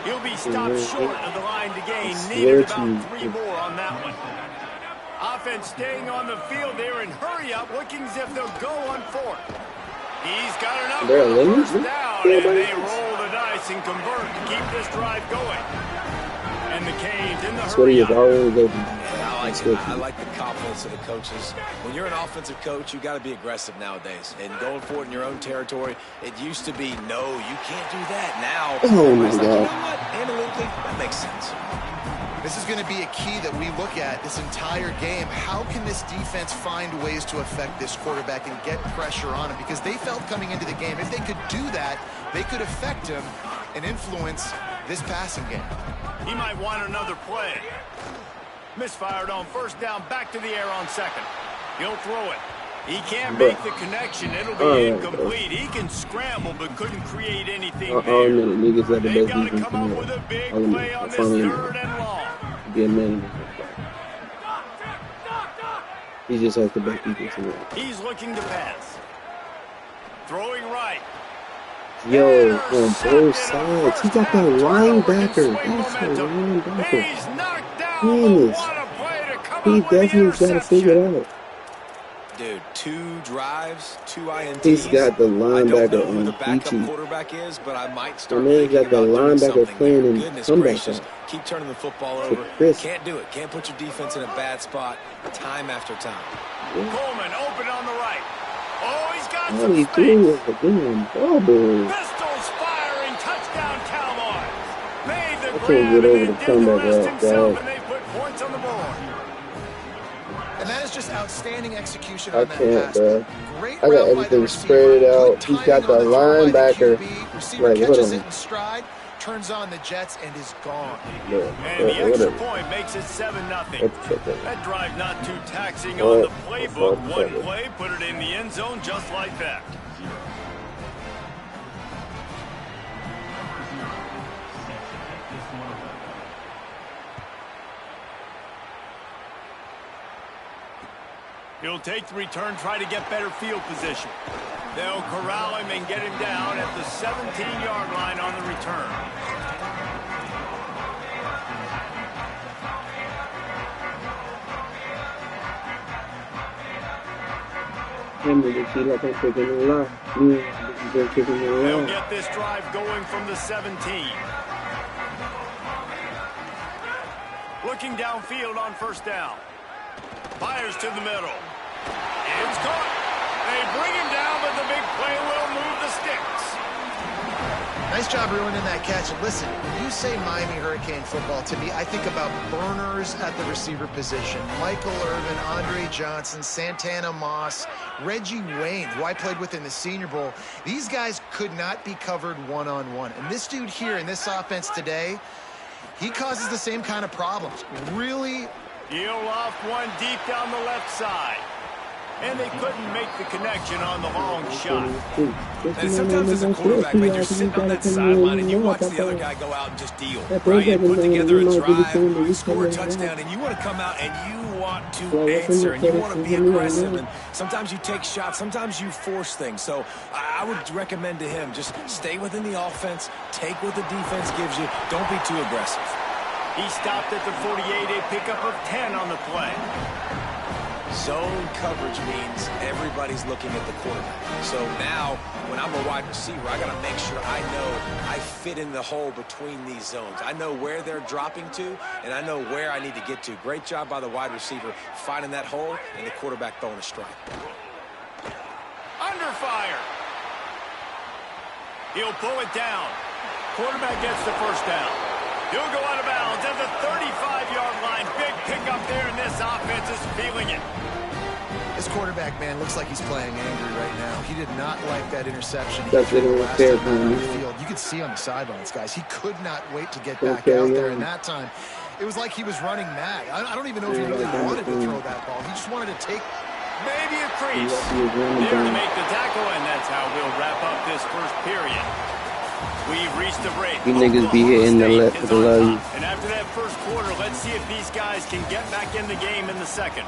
He'll be stopped short of the line to gain. Needed about 3 more on that one. Offense staying on the field there and hurry up, looking as if they'll go on 4th. He's got enough for the first down, and they roll the dice and convert to keep this drive going. And the Canes in the hurry up. I like the confidence of the coaches. When you're an offensive coach, you got to be aggressive nowadays. And going forward in your own territory, it used to be, no, you can't do that. Now, everybody's like, you know what? Analytically, that makes sense. This is going to be a key that we look at this entire game. How can this defense find ways to affect this quarterback and get pressure on him? Because they felt coming into the game, if they could do that, they could affect him and influence this passing game. He might want another play. Misfired on first down, back to the air on 2nd. He'll throw it. He can't make the connection. It'll be incomplete. He can scramble, but couldn't create anything there. They've got to come up with a big play on this 3rd and long. Be a man. He just has the best defense. He's looking to pass. Throwing right. Yo, on both sides. He got that linebacker. That's the linebacker. He's knocked down, but what a play to come He with the definitely got to figure interception. it out. Dude, 2 drives, 2 INTs. He's got the I don't know linebacker who the on backup DT. quarterback is, but I might And start then he's thinking got the about doing linebacker something playing here. in Goodness comeback gracious, route. keep turning the football To over. Chris. Can't do it. Can't put your defense in a bad spot time after time. Coleman open on the right. Oh, he's got All some he threw was space. the damn bubble. Pistols firing. Touchdown, Cowboys. Made the I can't grab get and over then the did the comeback rest route, himself, dog. and they put points on the board. And that is just outstanding execution I on that can't, pass. bro. Great I got route by the everything receiver. spread out. Good He's got timing the on the throw by the linebacker. QB. Receiver Like, hold catches on. it in stride, turns on the jets, and is gone. Yeah, And the extra whatever. point makes it 7-0. Let's check that. That drive not too taxing on Oh, the playbook. fuck, One fuck it. play, put it in the end zone just like that. He'll take the return, try to get better field position. They'll corral him and get him down at the 17-yard line on the return. They'll get this drive going from the 17. Looking downfield on first down. Fires to the middle. It's caught. They bring him down, but the big play will move the sticks. Nice job ruining that catch. And listen, when you say Miami Hurricane football, to me, I think about burners at the receiver position. Michael Irvin, Andre Johnson, Santana Moss, Reggie Wayne, who I played with in the Senior Bowl. These guys could not be covered one-on-one. And this dude here in this offense today, he causes the same kind of problems. Really. He'll loft one deep down the left side. And they couldn't make the connection on the long shot. And sometimes as a quarterback, man, you're sitting on that sideline and you watch the other guy go out and just deal, right? And put together a drive, score a touchdown, and you want to come out and you want to answer and you want to be aggressive. And sometimes you take shots, sometimes you force things. So I would recommend to him, just stay within the offense, take what the defense gives you, don't be too aggressive. He stopped at the 48, a pickup of 10 on the play. Zone coverage means everybody's looking at the quarterback. So now, when I'm a wide receiver, I got to make sure I know I fit in the hole between these zones. I know where they're dropping to, and I know where I need to get to. Great job by the wide receiver finding that hole, and the quarterback throwing a strike. Under fire. He'll pull it down. Quarterback gets the first down. He'll go out of bounds at the 35-yard line. Big pickup there, and this offense is feeling it. This quarterback, man, looks like he's playing angry right now. He did not like that interception. That's He threw it, the last fair time on the play. field. You could see on the sidelines, guys. He could not wait to get back out there. And that time, it was like he was running mad. I don't even know if he really wanted to throw that ball. He just wanted to take Maybe a crease. There to make the tackle, and that's how we'll wrap up this first period. We've reached the break. You niggas be hitting the left for the love. And after that first quarter, let's see if these guys can get back in the game in the second.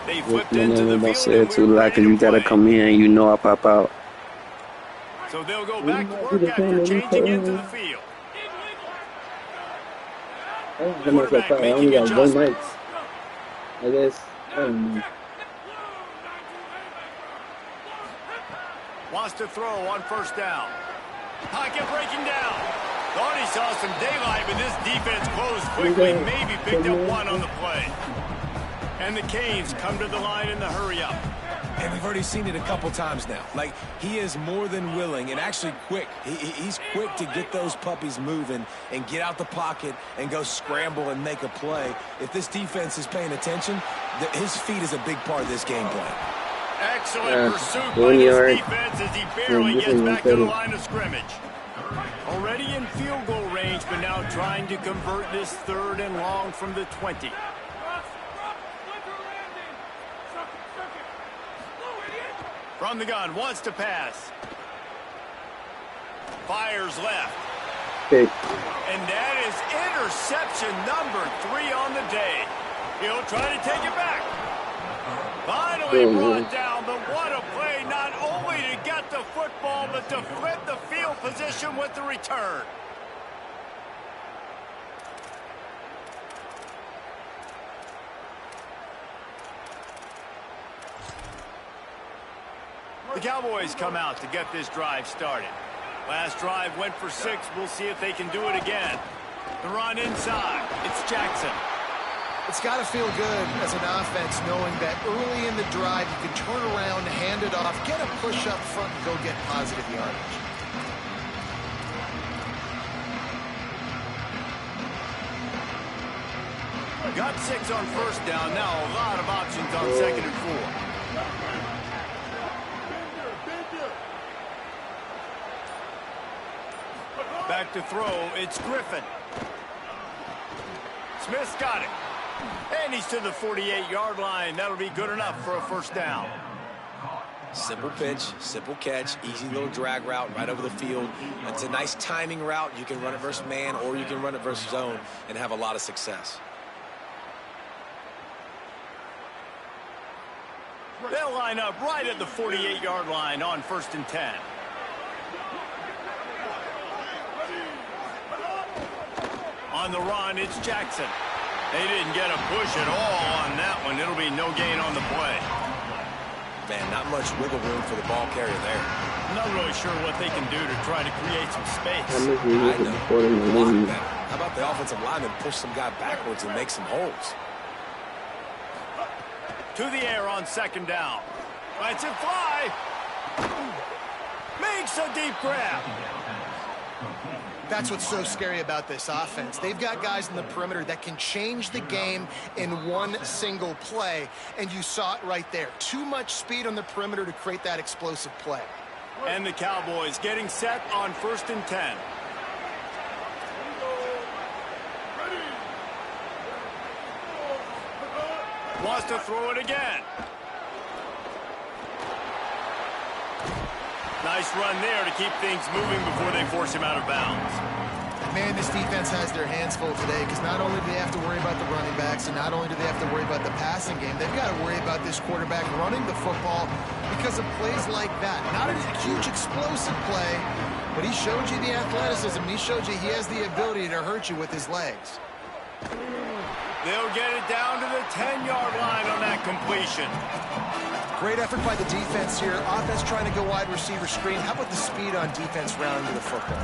They flipped into the field, and too, we're like, ready you to gotta play. come in, you know I pop out. So they'll go back to work after changing into the field. I only got one night. I guess. I don't know. Wants to throw on first down. Pocket breaking down. Thought he saw some daylight, but this defense closed quickly. Maybe picked up one on the play. And the Canes come to the line in the hurry-up. And we've already seen it a couple times now. Like, he is more than willing and actually quick. He's quick to get those puppies moving and get out the pocket and go scramble and make a play. If this defense is paying attention, his feet is a big part of this game plan. Excellent pursuit by this defense as he barely gets back to the line of scrimmage. Already in field goal range, but now trying to convert this 3rd and long from the 20. From the gun, wants to pass. Fires left. Okay. And that is interception number 3 on the day. He'll try to take it back. Finally brought down, but what a play, not only to get the football, but to flip the field position with the return. Cowboys come out to get this drive started. Last drive went for 6. We'll see if they can do it again. The run inside. It's Jackson. It's got to feel good as an offense knowing that early in the drive you can turn around, hand it off, get a push up front, and go get positive yardage. Got 6 on first down. Now a lot of options on 2nd and 4. Back to throw. It's Griffin. Smith's got it. And he's to the 48-yard line. That'll be good enough for a first down. Simple pitch, simple catch, easy little drag route right over the field. It's a nice timing route. You can run it versus man or you can run it versus zone and have a lot of success. They'll line up right at the 48-yard line on 1st and 10. On the run, it's Jackson. They didn't get a push at all on that one. It'll be no gain on the play. Man, not much wiggle room for the ball carrier there. I'm not really sure what they can do to try to create some space. I know. How about the offensive lineman push some guy backwards and make some holes? To the air on 2nd down. Lets it fly. Makes a deep grab. That's what's so scary about this offense. They've got guys in the perimeter that can change the game in one single play, and you saw it right there. Too much speed on the perimeter to create that explosive play. And the Cowboys getting set on 1st and 10. Wants to throw it again. Nice run there to keep things moving before they force him out of bounds. Man, this defense has their hands full today because not only do they have to worry about the running backs and not only do they have to worry about the passing game, they've got to worry about this quarterback running the football because of plays like that. Not a huge explosive play, but he showed you the athleticism. He showed you he has the ability to hurt you with his legs. They'll get it down to the 10-yard line on that completion. Great effort by the defense here. Offense trying to go wide receiver screen. How about the speed on defense rounding to the football?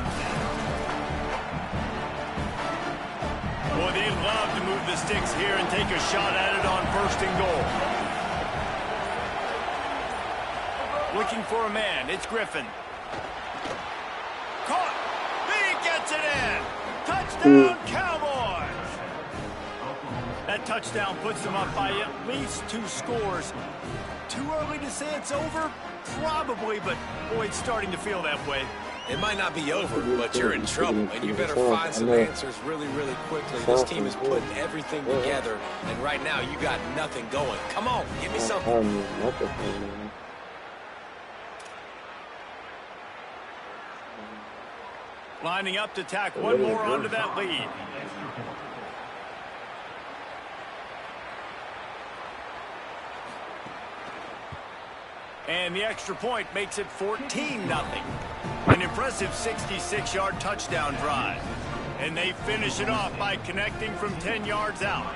Boy, they'd love to move the sticks here and take a shot at it on 1st and goal. Looking for a man. It's Griffin. Caught. He gets it in. Touchdown, Cowboys. That touchdown puts them up by at least 2 scores. Too early to say it's over? Probably, but boy, it's starting to feel that way. It might not be over, but you're in trouble, and you better find some answers really, really quickly. This team is putting everything together, and right now you got nothing going. Come on, give me something. Lining up to tack one more onto that lead. And the extra point makes it 14-0. An impressive 66-yard touchdown drive. And they finish it off by connecting from 10 yards out.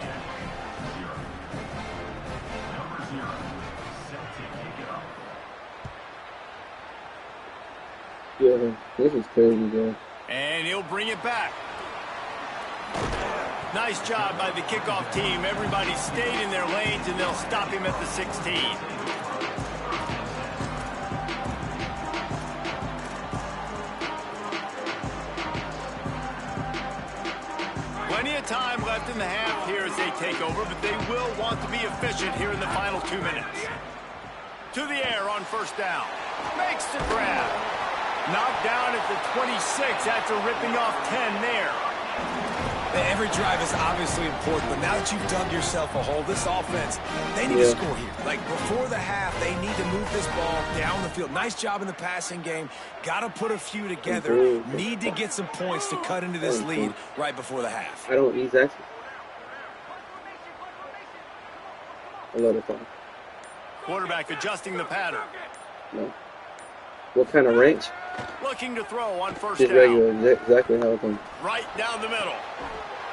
Yeah, this is crazy, bro. And he'll bring it back. Nice job by the kickoff team. Everybody stayed in their lanes, and they'll stop him at the 16. Plenty of time left in the half here as they take over, but they will want to be efficient here in the final 2 minutes. To the air on 1st down. Makes the grab. Knocked down at the 26 after ripping off 10 there. Every drive is obviously important, but now that you've dug yourself a hole, this offense, they need to score here. Like, before the half, they need to move this ball down the field. Nice job in the passing game. Got to put a few together. Need to get some points to cut into this lead right before the half. I don't ease actually. I love it. Quarterback adjusting the pattern. No. What kind of range? Looking to throw on 1st Just down. regular, exactly how it comes. Right down the middle.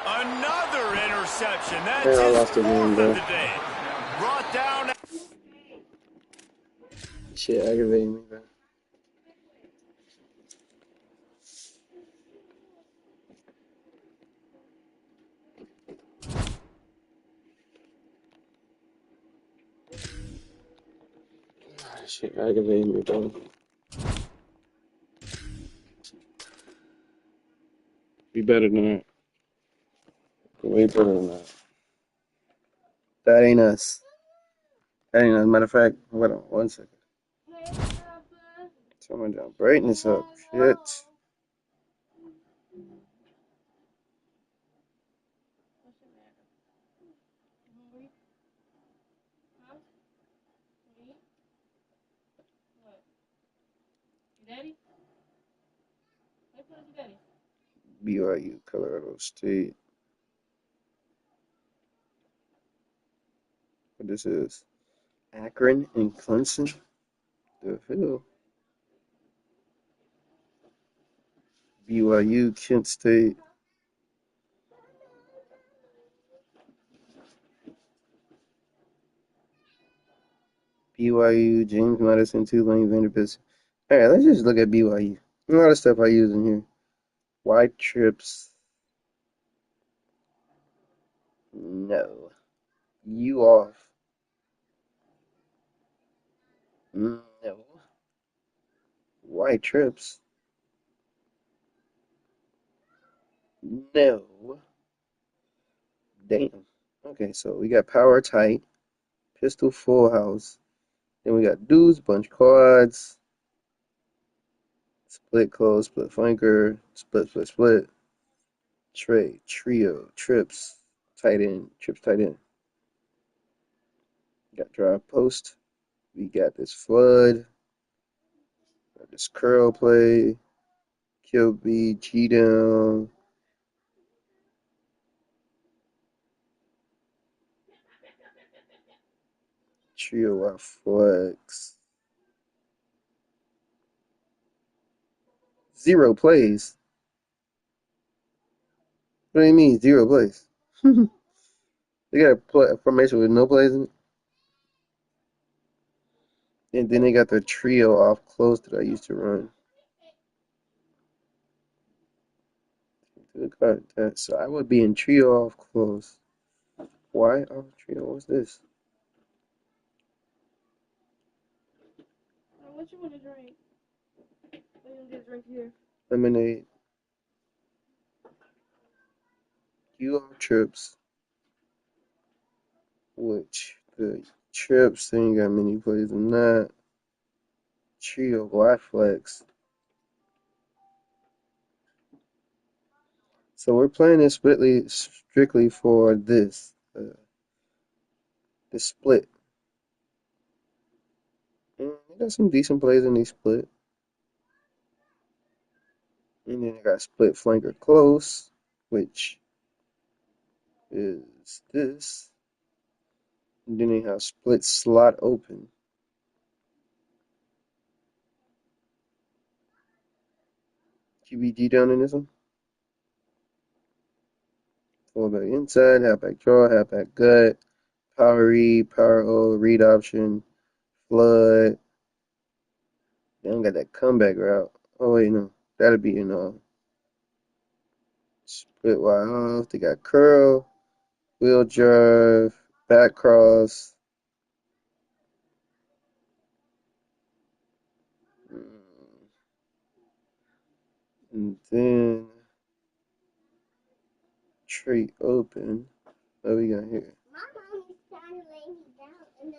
Another interception. That's I his lost the game, 4th bro. of the day. Brought down. Shit aggravating me, bro. Shit aggravating me, bro. Be better than that. Way better than that. That ain't us. That ain't us. Matter of fact, hold on 1 second. Turn my down brightness up. Shit. Daddy? Daddy? BYU, Colorado State. What this is? Akron and Clemson? The hell? BYU, Kent State. BYU, James Madison, Tulane, Vanderbilt. Alright, let's just look at BYU. A lot of stuff I use in here. Wide trips. No. You off. No. Wide trips. No. Damn. Okay, so we got power tight, pistol full house. Then we got dudes, bunch quads, split close, split flanker, split. Tray, trio, trips, tight end, trips tight end. Got drive post. We got this flood. Got this curl play. Kill B, G down. Trio out flex. 0 plays. What do you mean 0 plays? They got a formation with no plays in it. And then they got the trio off close that I used to run. So I would be in trio off close. Why off trio? What's this? What you want to drink? What you want to get a drink here? Lemonade. You off trips. Which the trips, then you got many plays in that. Trio Y flex. So we're playing this strictly for this. The split. And they got some decent plays in these split. And then they got split flanker close, which is this. And then they have split slot open. QBG down in this one. Fullback inside, halfback draw, halfback gut, power read, power O, read option, flood. They don't got that comeback route. Oh wait, no, that'll be in split wide off. They got curl, wheel drive, back cross. And then tree open. What we got here? My mom is trying to lay me down in the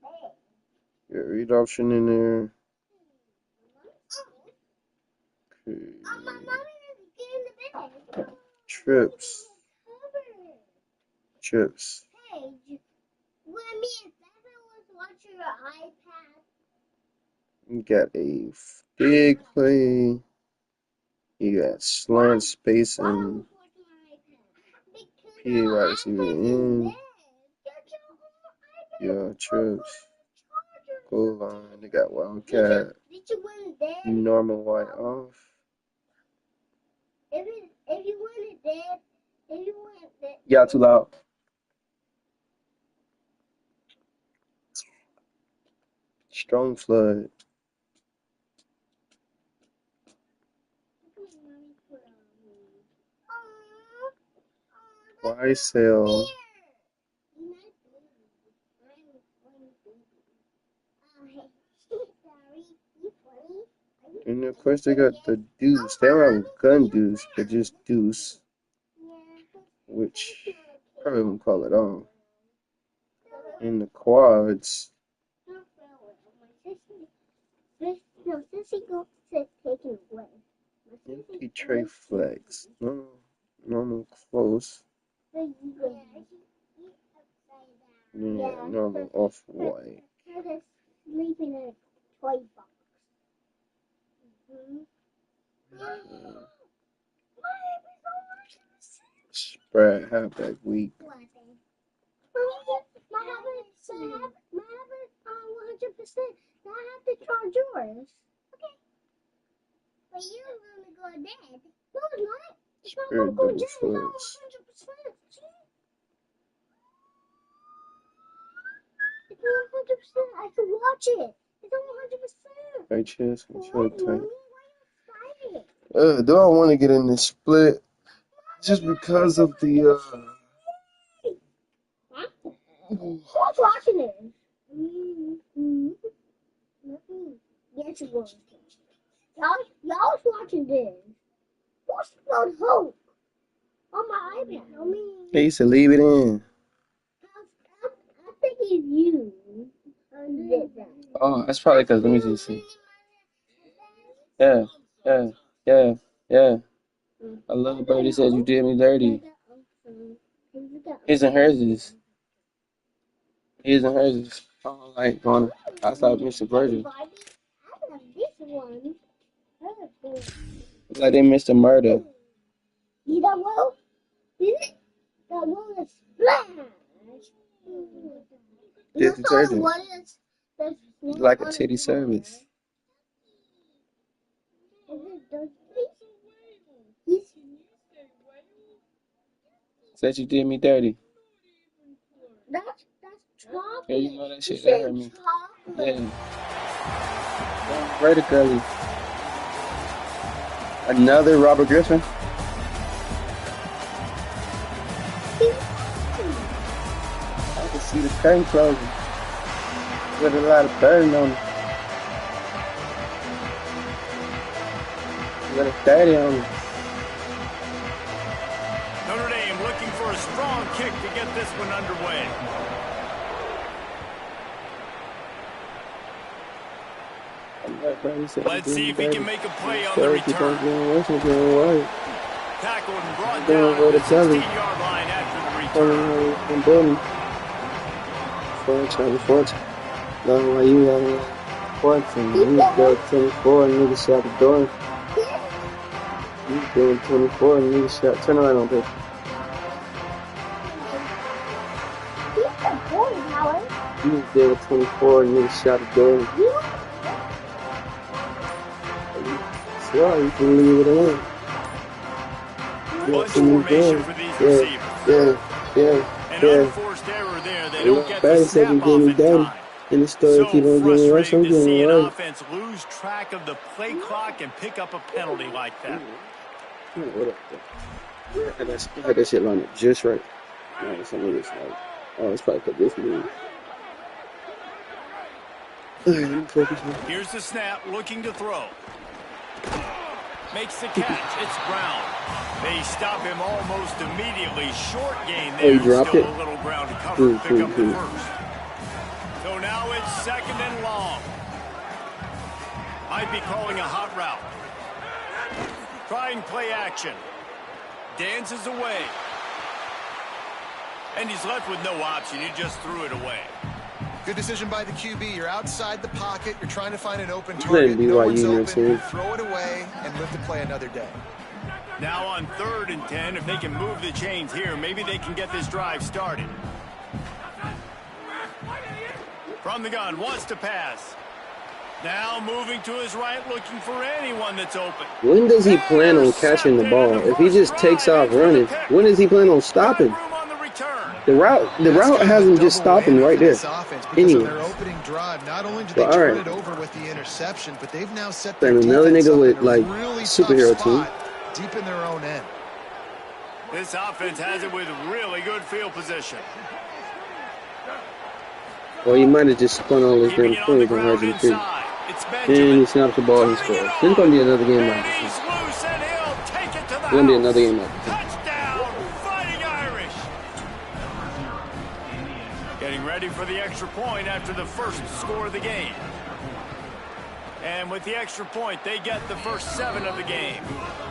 bed. Got read option in there. Okay. Oh, my mom is getting the bed. Trips. Trips. Hey, when me and Seven was watching your iPad. You got a big play. You got slant spacing. PA wide receiver in. Yo, trips. Goal line. They got wildcat. Normal wide off. If you want it dead, if you want it. Yeah, too loud. Strong flood. YSL. And of course they got the deuce. They don't have a gun deuce, but just deuce. Which probably won't call it all. In the quads. Empty tray flex. Normal close. Yeah, normal off-white. Sleeping in a toy box. Spread halfback weak. My habit 100%. I have to charge yours. Okay. But you're going to go dead. No, it's not. It's not going to go dead. It's not 100%. It's not 100%. I can watch it. It's not 100%. Right chest, tight. Do I want to get in this split? Just because of the Who's watching it? Yes, it was. Y'all was watching this. What's about Hope? On my iPad. They used to leave it in. I think it's you. Oh, that's probably because, let me see. Yeah. I love Birdie said you did me dirty. His and hers is. Oh, like going outside Mr. Virgil. It's like they missed a murder. You know what? That one is splash. It's detergent. Like a titty service. Said you did me dirty. That's chocolate. Yeah, you know that shit that hurt me. Yeah. Right, girly. Another Robert Griffin. I can see the curtain closing. With a lot of burn on it. Got a 30 on it. Notre Dame looking for a strong kick to get this one underway. Let's see if he can make a play on the return. Tackled and brought down at the 16-yard line after the return. 14. No, why you got 14? You got 24 and nigga shot the door. You doing 24 and nigga shot. Turn around on this. You was there with 24 and nigga shot the door. Sure, you can leave it in. Bunch formation for these receivers. An unforced error there. They don't get the snap off in time. In the story, So keep on getting rush. I'm frustrating to see getting an right. offense lose track of the play clock and pick up a penalty like that. What up, though? I had that shit lined up just right. No, some of this, like, oh, it's probably because this move. Let me focus now. Here's the snap, looking to throw. Makes the catch. It's Brown. They stop him almost immediately. Short gain there. Oh, he dropped Still it? a little ground to cover. Pick up the first. So now it's second and long. Might be calling a hot route. Trying play action. Dances away. And he's left with no option. He just threw it away. Good decision by the QB. You're outside the pocket. You're trying to find an open target. No one's open. Throw it away and live to play another day. Now on 3rd and 10, if they can move the chains here, maybe they can get this drive started. From the gun, wants to pass. Now moving to his right, looking for anyone that's open. When does he plan on catching the ball? If he just takes off running, when does he plan on stopping? Room on the return. The route has him just stopping right there. Anyway. Their opening drive, not only did But, they turn right. it over with the interception, but they've now set their And another defense nigga up with in a like really superhero tough team. spot, deep in their own end. This offense has it with really good field position. Well, he might have just spun all his damn points on Argentina. And he snaps the ball and scores. This is going to be another game like this. It's going to be another game like this. Touchdown, Fighting Irish. Getting ready for the extra point after the first score of the game. And with the extra point, they get the first 7 of the game.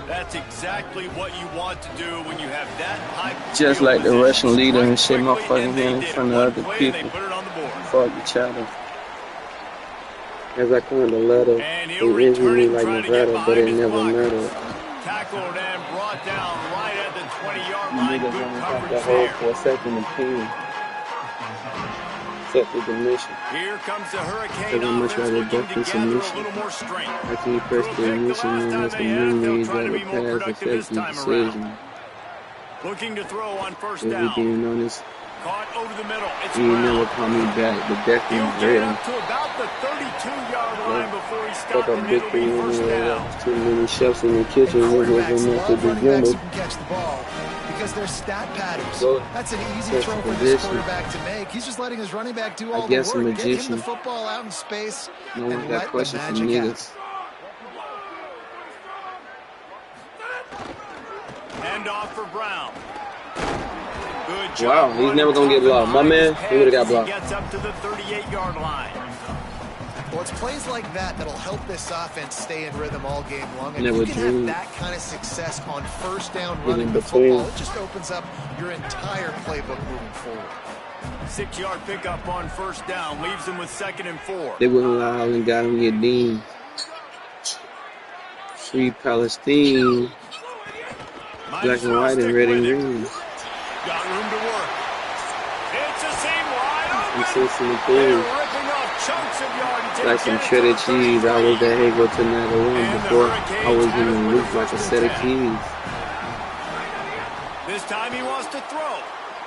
That's exactly what you want to do when you have that high. Just like the Russian leader and shit my fucking hand in front of other people. Fuck each other. As I climbed the ladder, they injured me like Nevada, but it never mattered. Tackled and brought down right at the 20-yard line. Niggas Good only got coverage the hole there. for a second opinion. Set the ignition. Here comes the Hurricane Because how much I offense would looking buck to this gather a ignition. little more strength. After you press the ignition, man, that's the memories of the past affect your decision. Looking to throw on first Everything down. on this, Caught over the middle. It's you never Brown. call me back, but death He'll is get it real. up to about the 32-yard line before he Fuck stopped, a and big it'll be thing first anyway. down. Too many chefs in the kitchen. It wasn't Quarterbacks enough to love running begin backs with. who can catch the ball because they're stat patterns. Go. That's an easy Catch throw the for this position. quarterback to make. He's just letting his running back do I all the guess a work. Get him magician. the football out in space No and one got let the questions for magic happen. niggas. Hand off for Brown. Good job. Wow, he's never gonna get blocked. My man, he would've got blocked. He gets up to the 38-yard line. Well, it's plays like that that'll help this offense stay in rhythm all game long. And Never if you can have dreamed. that kind of success on first down Get running in the between. football, it just opens up your entire playbook moving forward. 6-yard pickup on first down. Leaves him with 2nd and 4. They wouldn't allow and got him get deemed. Free Palestine. Black and white and red and green. Got room to work. It's a seam wide I'm open. sensing They're the ripping off chunks of yardage. like some shredded cheese. I was that Hago to another one before I was in the roof like a set of keys. This time he wants to throw.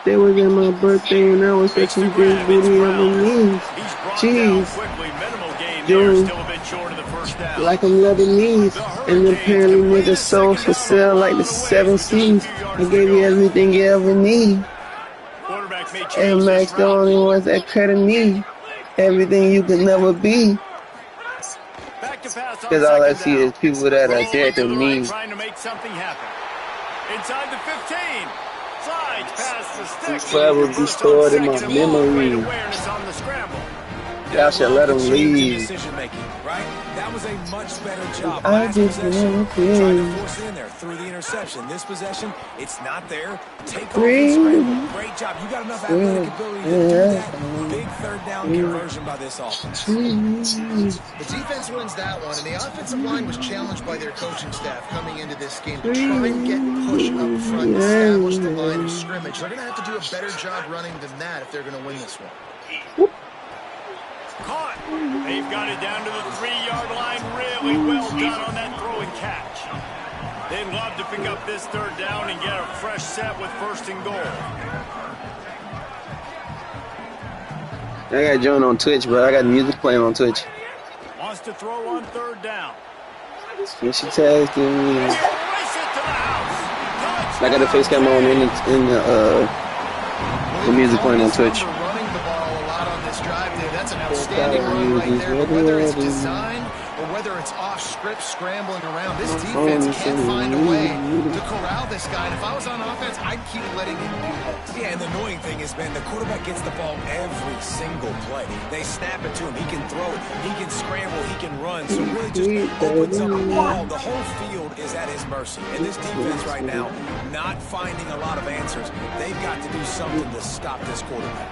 They was in my birthday and I was such a big booty on my knees. He's brought down Jeez. quickly. Minimal gain Joe. there. Still a bit short of the first down. Like I'm Lebanese, and apparently niggas sold for sale like the 7 C's. I gave you everything you ever need. Quarterback may change And this Max the route. only ones that credit me. Everything you could never be. Back to pass on Because all I second see down. is people that are Rolling dead to to the me. right, trying to make something happen. Inside the 15. Slides past the sticks. Forever be stored in my memory. Awareness on the scramble. Y'all should let them leave. Decision making, right? That was a much better job. I Last just possession, wanna trying to play. force it in there through the interception. This possession, it's not there. Take off Green. and scramble. Great job. You got enough athletic ability to do that. Big third down conversion by this offense. The defense wins that one, and the offensive line was challenged by their coaching staff coming into this game to try and get push up front and establish the line of scrimmage. They're going to have to do a better job running than that if they're going to win this one. Caught. They've got it down to the 3-yard line. Really well done on that throw and catch. They'd love to pick up this third down and get a fresh set with 1st and goal. I got Joan on Twitch, bro. I got music playing on Twitch. Wants to throw on 3rd down. And she tagged me. Race it to the house. I got the face cam on in the music playing on Twitch. Running the ball a lot on this drive there. That's an outstanding run right there. But whether it's designed or whether it's off script scrambling around, this defense can't find a way to corral this guy. And if I was on offense, I'd keep letting him do that. Yeah, and the annoying thing is, man, the quarterback gets the ball every single play. They snap it to him. He can throw it. He can scramble. He can run. So it really just opens up the ball. The whole field is at his mercy. And this defense right now, not finding a lot of answers. They've got to do something to stop this quarterback.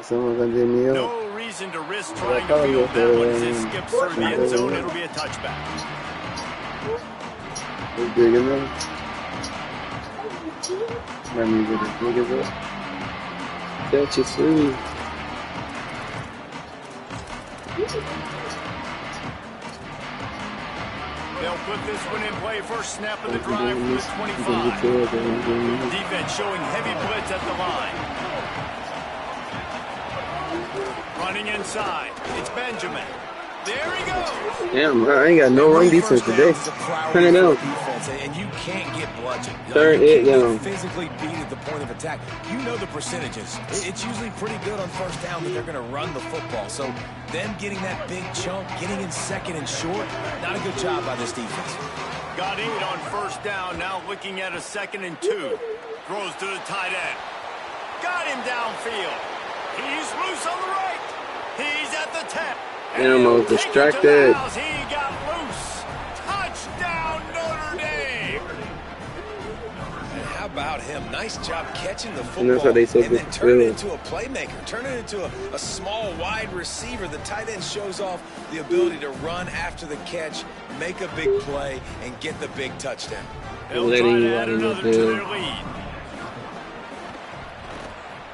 Someone gonna get me up. No reason to risk trying to field that one as it skips through the end zone. It'll be a touchback. It's big enough. My music is big as well. Catch it free. They'll put this one in play. First snap of the drive from the 25. Defense showing heavy blitz at the line. Running inside. It's Benjamin. There he goes. Damn, I ain't got no run defense today. Turn it out. And you can't get bludgeoned. Third it down. Physically beat at the point of attack. You know the percentages. It's usually pretty good on first down that they're going to run the football. So them getting that big chunk, getting in second and short, not a good job by this defense. Got 8 on first down. Now looking at a 2nd and 2. Throws to the tight end. Got him downfield. He's loose on the right. He's at the 10. And I'm almost distracted. He got loose. Touchdown, Notre Dame. And how about him? Nice job catching the football And that's how they and then turn it into a playmaker. Turn it into a small wide receiver. The tight end shows off the ability to run after the catch, make a big play, and get the big touchdown. They'll try to add another to their lead.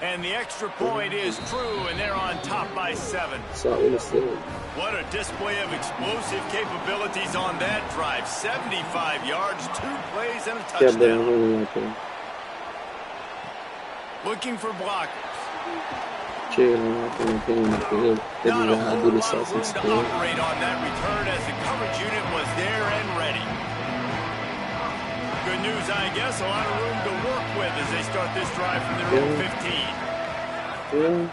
And the extra point is true, and they're on top by 7. What a display of explosive capabilities on that drive. 75 yards, 2 plays, and a touchdown. Looking for blockers. Not a whole lot of room to operate on that return as the coverage unit was there and ready. Good news, I guess. A lot of room to work with as they start this drive from their own 15.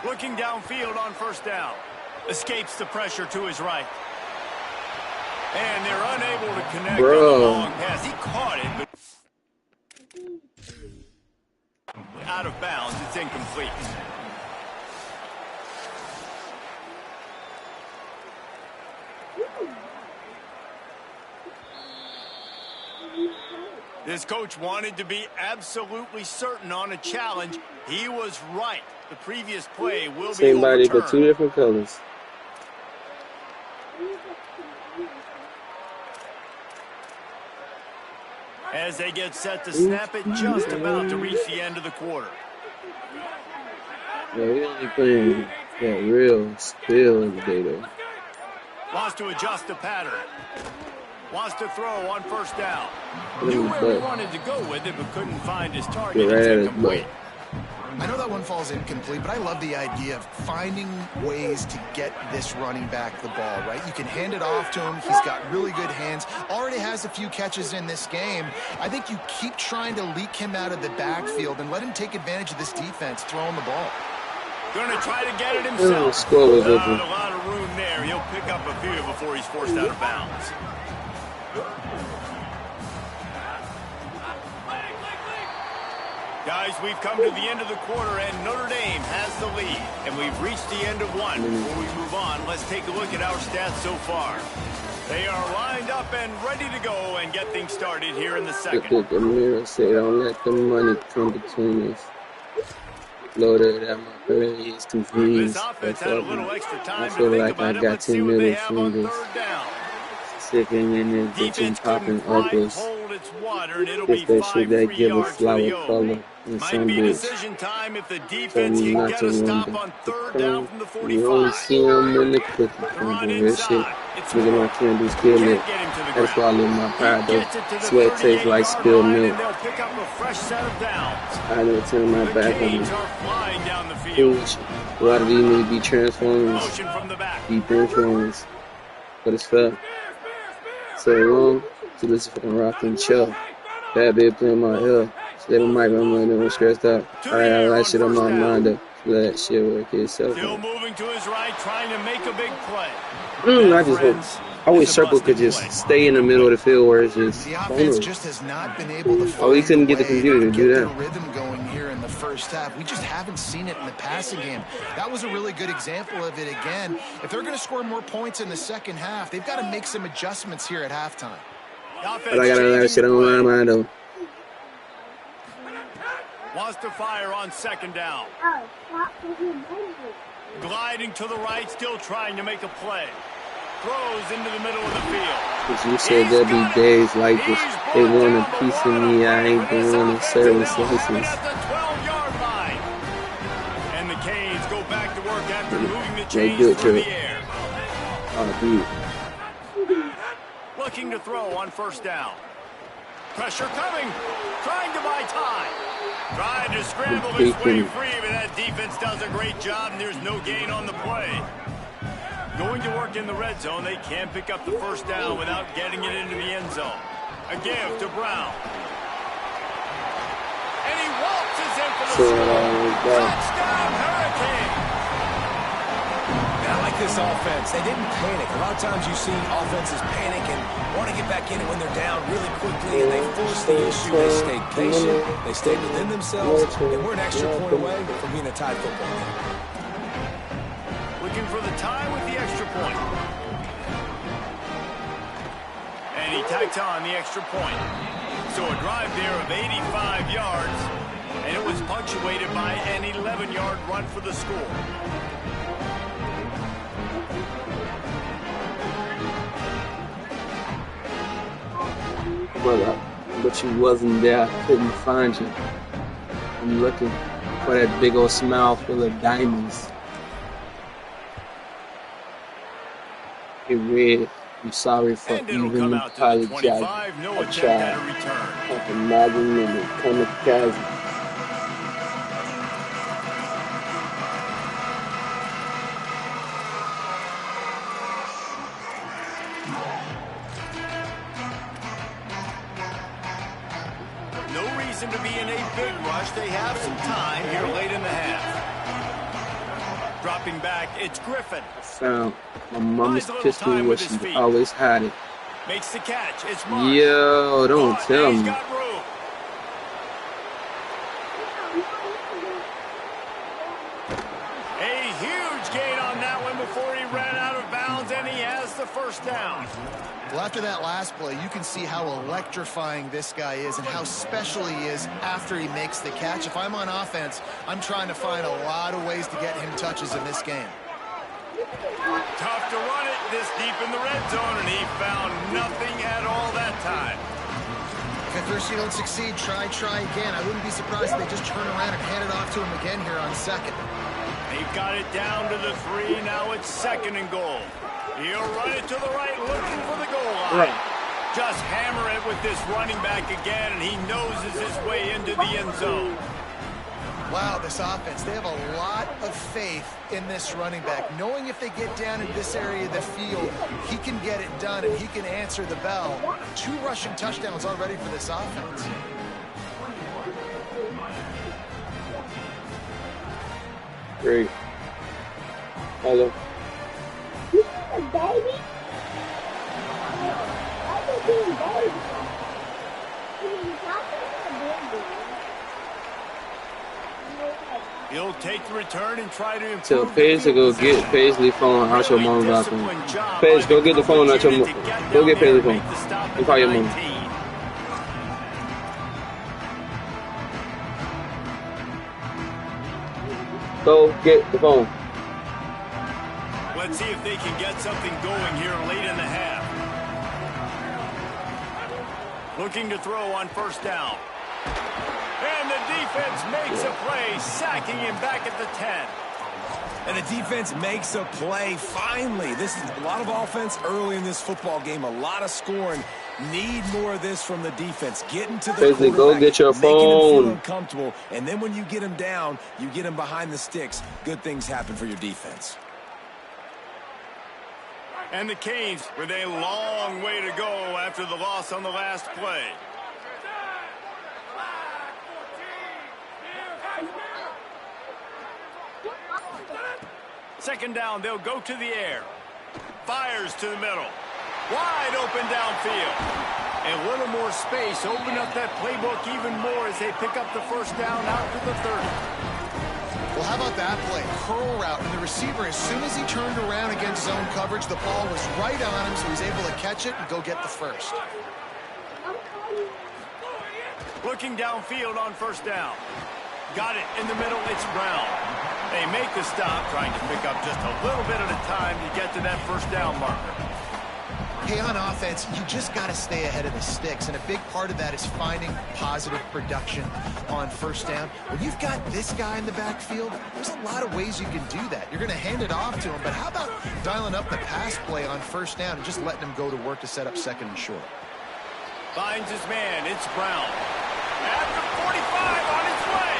Looking downfield on first down. Escapes the pressure to his right. And they're unable to connect on the long pass. He caught it, but out of bounds. It's incomplete. This coach wanted to be absolutely certain on a challenge. He was right. The previous play will be same body, overturned. but 2 different colors. As they get set to snap it, just about to reach the end of the quarter. Yeah, we only playing that real skill in the day, though. Wants to adjust the pattern. Wants to throw on first down. Knew where he wanted to go with it, but couldn't find his target. It's incomplete. I know that one falls incomplete, but I love the idea of finding ways to get this running back the ball, right? You can hand it off to him. He's got really good hands. Already has a few catches in this game. I think you keep trying to leak him out of the backfield and let him take advantage of this defense throwing the ball. Going to try to get it himself. Not a lot of room there. He'll pick up a few before he's forced out of bounds. Guys, we've come to the end of the quarter, and Notre Dame has the lead. And we've reached the end of one. Before we move on, let's take a look at our stats so far. They are lined up and ready to go and get things started here in the second. Look at the mirror, say, don't let the money come between us. Loaded at my parents' convenience. This offense had a little extra time I feel to think like about I it. got Let's see 10 what they million have on fingers. third down. Sitting in there, bitching, popping uppers. Hold its water, and it'll It's be that 5 shit that free give a yards for flower the color and Might some be bitch. decision time if the defense Tell me can not get to a stop wonder. on third down from the You only 45. see them in the cookie crumble. That shit, look at my candles still lit. That's why I live my pride though. Sweat tastes like spilled milk. They'll pick up a fresh set of downs. I never turn my The back on Canes them. are flying down the field. Foolish. A lot of these need to be transformers, Motion from the back. be transformers. But it's fair. So long to this fucking rockin' chill. Bad bitch playing my hill. Stable mic, I'm running stressed out. I got that shit on my mind up. Let that shit work itself. Still moving to his right, trying to make a big play. I just hope. I wish Circle could just stay in the middle of the field where it's just The offense just has not been able to we find couldn't a get the way computer to do their that. rhythm going here in the first half. We just haven't seen it in the passing game. That was a really good example of it again. If they're going to score more points in the second half, they've got to make some adjustments here at halftime. But I got a lot of shit on my mind though. Wants to fire on second down. Gliding to the right, still trying to make a play. Throws into the middle of the field. Cause you said there'd be days like this. They want a piece of me, I ain't the one to serve slices. At the 12-yard line. And the Canes go back to work after moving the chains through the air. Oh, dude. Looking to throw on first down. Pressure coming. Trying to buy time. Trying to scramble his way free, but that defense does a great job, and there's no gain on the play. Going to work in the red zone. They can't pick up the first down without getting it into the end zone. A give to Brown. And he waltzes in for the score. Touchdown, Hurricane. I like this offense. They didn't panic. A lot of times you've seen offenses panic and want to get back in it when they're down really quickly, and they force the issue. They stayed patient. They stayed within themselves, and we're an extra point away from being a tied football game. Looking for the tie with the extra point. And he tacked on the extra point. So a drive there of 85 yards, and it was punctuated by an 11-yard run for the score. Brother, but you wasn't there. I couldn't find you. I'm looking for that big old smile full of diamonds. Hey, Red, I'm sorry for even apologizing. I tried. I can imagine in the kamikaze. To be in a big rush. They have some time here late in the half. Dropping back, it's Griffin. Found my mama's pistol where she always had it. Makes the catch. It's Mark. Yo, don't tell me. Got room. A huge gain on that one before he ran out of bounds, and he has the first down. Well, after that last play, you can see how electrifying this guy is and how special he is after he makes the catch. If I'm on offense, I'm trying to find a lot of ways to get him touches in this game. Tough to run it this deep in the red zone, and he found nothing at all that time. If at first you don't succeed, try again. I wouldn't be surprised if they just turn around and hand it off to him again here on second. They've got it down to the 3. Now it's second and goal. He'll run it to the right, looking for the goal line. Just hammer it with this running back again, and he noses his way into the end zone. Wow, this offense, they have a lot of faith in this running back, knowing if they get down in this area of the field, he can get it done and he can answer the bell. 2 rushing touchdowns already for this offense. Great. Hello. Baby? He'll take the return and try to improve. Tell Paige to go get Paisley's phone out your mom's bathroom. Paige, go get the phone out your mom. Go get Paisley's phone and call your mom. Go get the phone. Let's see if they can get something going here late in the half. Looking to throw on first down. And the defense makes a play, sacking him back at the 10. And the defense makes a play, finally. This is a lot of offense early in this football game, a lot of scoring. Need more of this from the defense. Getting to the Basically, go get your phone. Making him feel uncomfortable. And then when you get him down, you get him behind the sticks. Good things happen for your defense. And the Canes with a long way to go after the loss on the last play. Second down, they'll go to the air. Fires to the middle. Wide open downfield. And a little more space. Open up that playbook even more as they pick up the first down out to the 30. Well, how about that play? Curl route. And the receiver, as soon as he turned around against zone coverage, the ball was right on him, so he's able to catch it and go get the first. Looking downfield on first down. Got it in the middle. It's Brown. They make the stop, trying to pick up just a little bit at a time to get to that first down marker. Hey, on offense, you just got to stay ahead of the sticks, and a big part of that is finding positive production on first down. When you've got this guy in the backfield, there's a lot of ways you can do that. You're going to hand it off to him, but how about dialing up the pass play on first down and just letting him go to work to set up second and short? Finds his man. It's Brown. At the 45 on its way.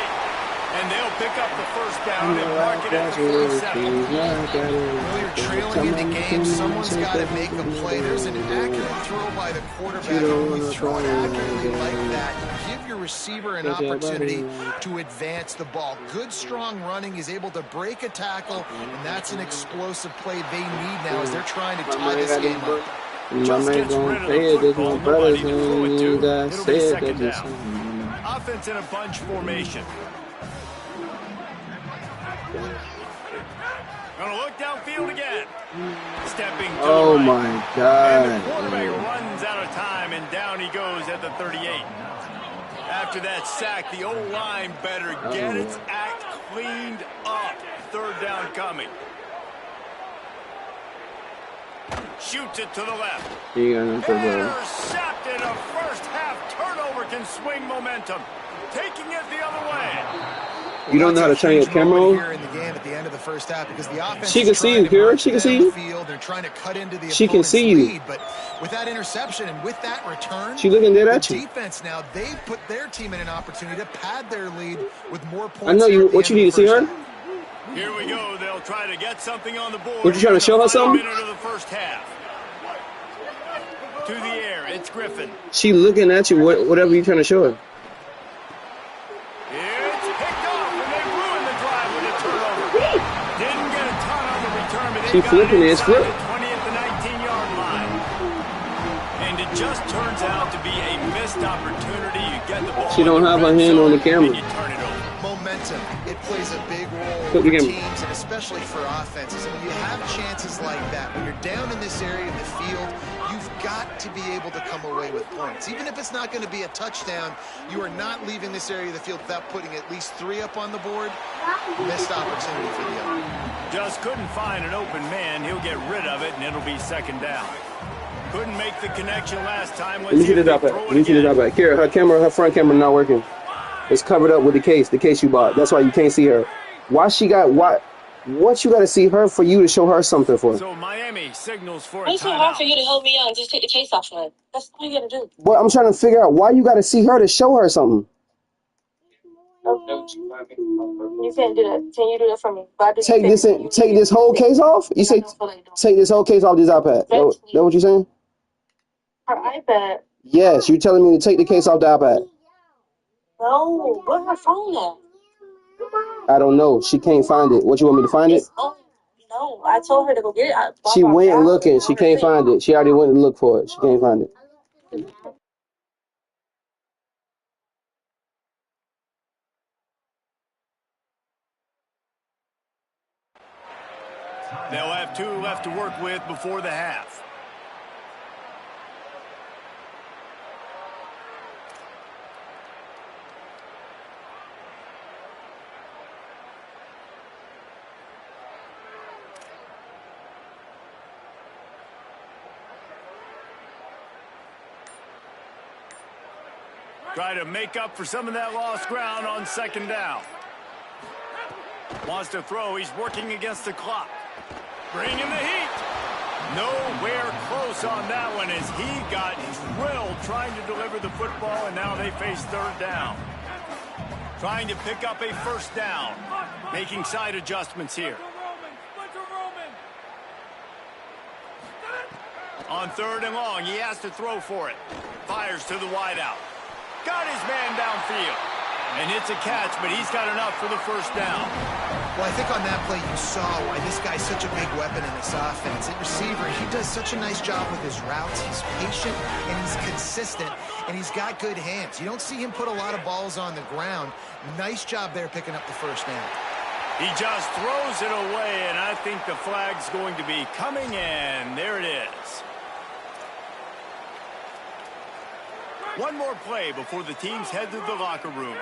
And they'll pick up the first down and mark it at the 47. Well, you're trailing into games. Someone's got to make the play. There's an accurate throw by the quarterback. When you throw it accurately like that, you give your receiver an opportunity to advance the ball. Good, strong running. He's able to break a tackle, and that's an explosive play they need now as they're trying to tie this game up. Just gets rid of the football. Nobody to throw it to. It'll be second down. Offense in a bunch formation. Gonna look downfield again. Stepping to oh the right. My God. And the quarterback runs out of time, and down he goes at the 38. After that sack, the O-line better get its act cleaned up. Third down coming. Shoots it to the left. Intercepted. A first half turnover can swing momentum. Taking it the other way. You don't know how to turn your camera on? Here in the game at the end of the first half because the offense she can see you, Kira. She can see you. They're trying to cut into the she can see you. Lead, but with that interception and with that return, she looking dead at you. Defense now, they've put their team in an opportunity to pad their lead with more points. I know you. What you need to see her? Here we go. They'll try to get something on the board. What you trying to show her something? Minute of the first half. To the air. It's Griffin. She looking at you. Whatever you trying to show her. She flipping it, it's flip. 20 at the 19-yard line. And it just turns out to be a missed opportunity. You get the ball. She don't have her hand on the camera. And you turn it over. Momentum. It plays a big role for teams and especially for offenses. And when you have chances like that, when you're down in this area of the field, you've got to be able to come away with points. Even if it's not going to be a touchdown, you are not leaving this area of the field without putting at least 3 up on the board. Missed opportunity for the other. Just couldn't find an open man. He'll get rid of it, and it'll be second down. Couldn't make the connection last time. Let me see the drop back. Let me see the drop back. Kira, her front camera not working. It's covered up with the case you bought. That's why you can't see her. What you got to see her for you to show her something for? So Miami signals for a timeout. It's so hard for you to help me out and just take the case off of it. That's all you got to do. Well, I'm trying to figure out why you got to see her to show her something. Okay. You can't do that. Can you do that for me? Take this whole case off? You say take this whole case off this iPad. That what you're saying? Her iPad? Yes, you're telling me to take the case off the iPad. No, where's her phone at? I don't know. She can't find it. What, you want me to find it? No, I told her to go get it. She went looking. She can't find it. She already went to look for it. She can't find it. They'll have 2 left to work with before the half. Try to make up for some of that lost ground on second down. Wants to throw. He's working against the clock. Bringing the heat. Nowhere close on that one as he got drilled trying to deliver the football, and now they face third down. Trying to pick up a first down. Making side adjustments here. On third and long, he has to throw for it. Fires to the wideout. Got his man downfield. And it's a catch, but he's got enough for the first down. Well, I think on that play you saw why this guy's such a big weapon in this offense. At receiver, he does such a nice job with his routes. He's patient, and he's consistent, and he's got good hands. You don't see him put a lot of balls on the ground. Nice job there picking up the first down. He just throws it away, and I think the flag's going to be coming in. There it is. One more play before the teams head to the locker rooms.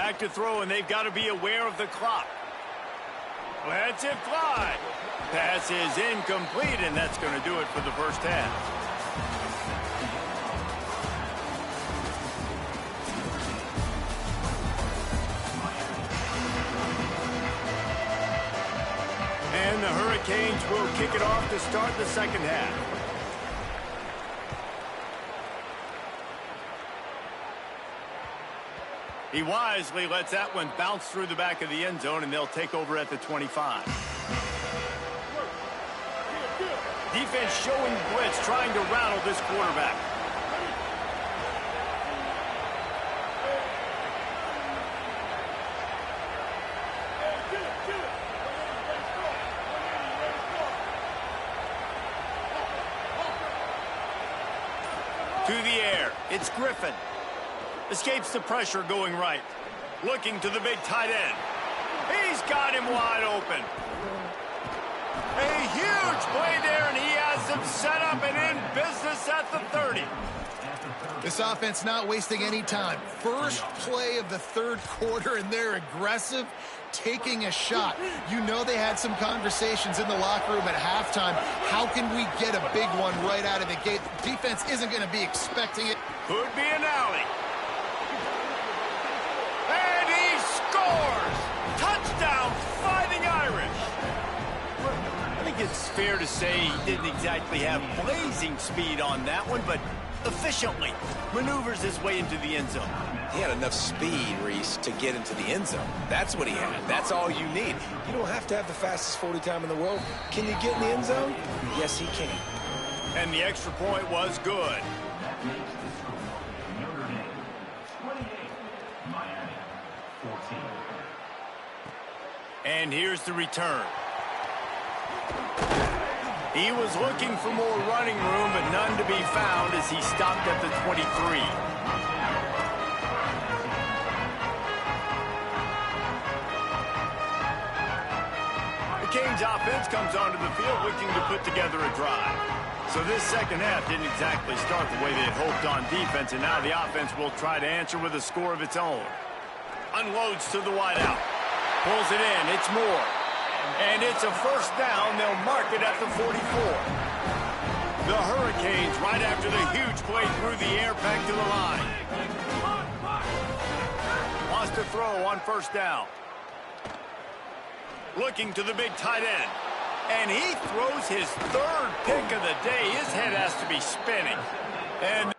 Back to throw, and they've got to be aware of the clock. Lets it fly. Pass is incomplete, and that's going to do it for the first half. And the Hurricanes will kick it off to start the second half. He wisely lets that one bounce through the back of the end zone, and they'll take over at the 25. Defense showing blitz, trying to rattle this quarterback. To the air, it's Griffin. Escapes the pressure going right. Looking to the big tight end. He's got him wide open. A huge play there, and he has them set up and in business at the 30. This offense not wasting any time. First play of the third quarter, and they're aggressive, taking a shot. You know they had some conversations in the locker room at halftime. How can we get a big one right out of the gate? Defense isn't going to be expecting it. Could be an alley. And he scores! Touchdown, Fighting Irish! I think it's fair to say he didn't exactly have blazing speed on that one, but efficiently maneuvers his way into the end zone. He had enough speed, Reese, to get into the end zone. That's what he had. That's all you need. You don't have to have the fastest 40 time in the world. Can you get in the end zone? Yes, he can. And the extra point was good. And here's the return. He was looking for more running room, but none to be found as he stopped at the 23. The Canes offense comes onto the field looking to put together a drive. So this second half didn't exactly start the way they had hoped on defense, and now the offense will try to answer with a score of its own. Unloads to the wideout. Pulls it in. It's Moore. And it's a first down. They'll mark it at the 44. The Hurricanes, right after the huge play through the air, back to the line. Wants to throw on first down. Looking to the big tight end. And he throws his third pick of the day. His head has to be spinning. And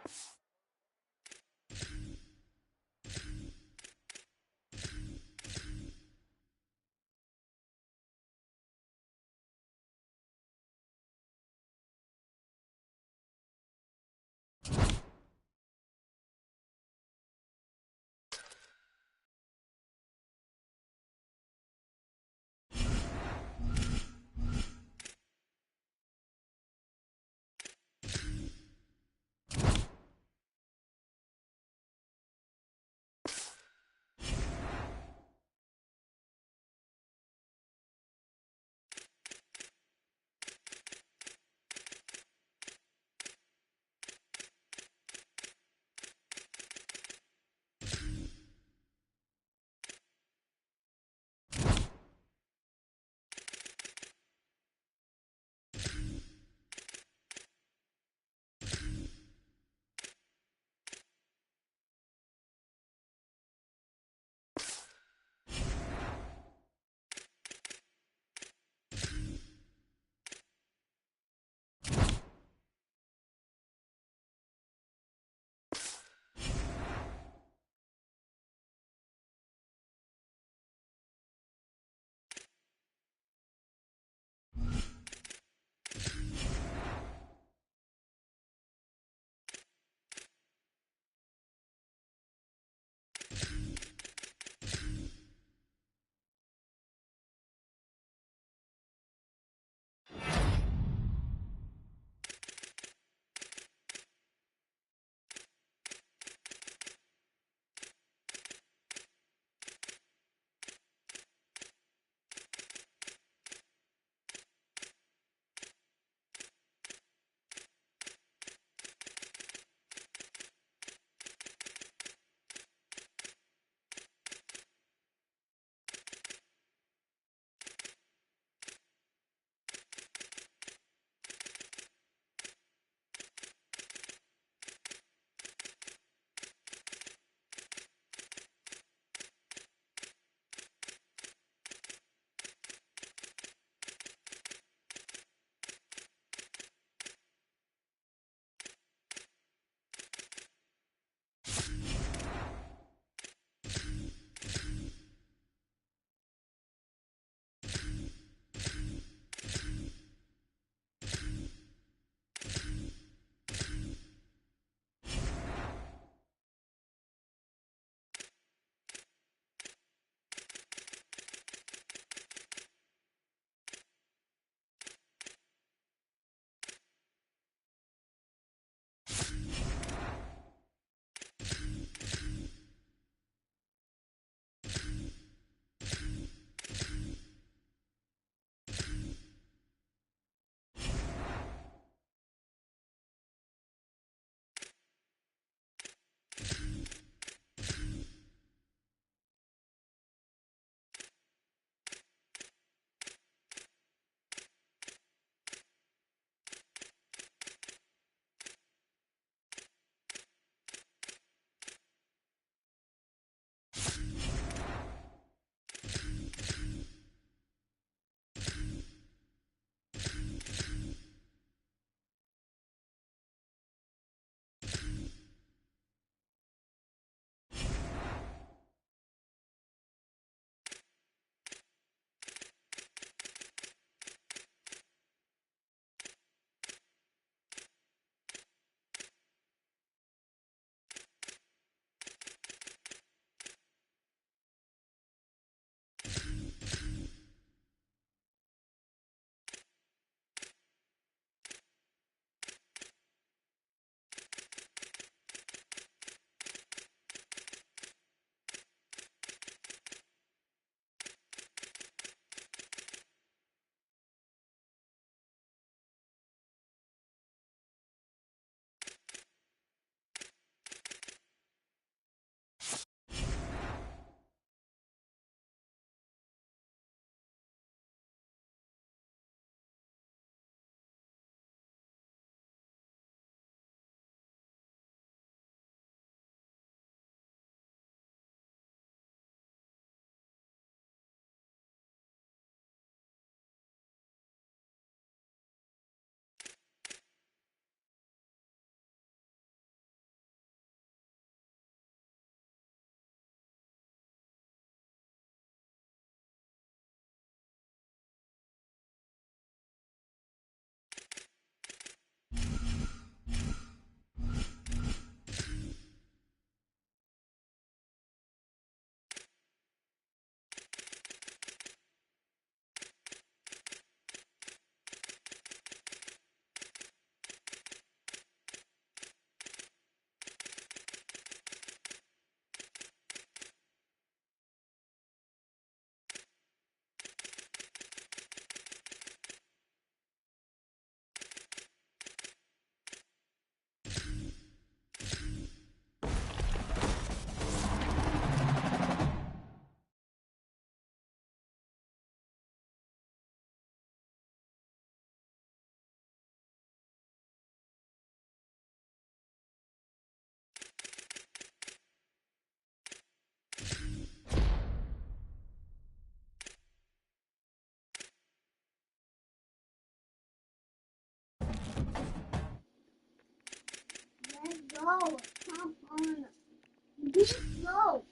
Let's go.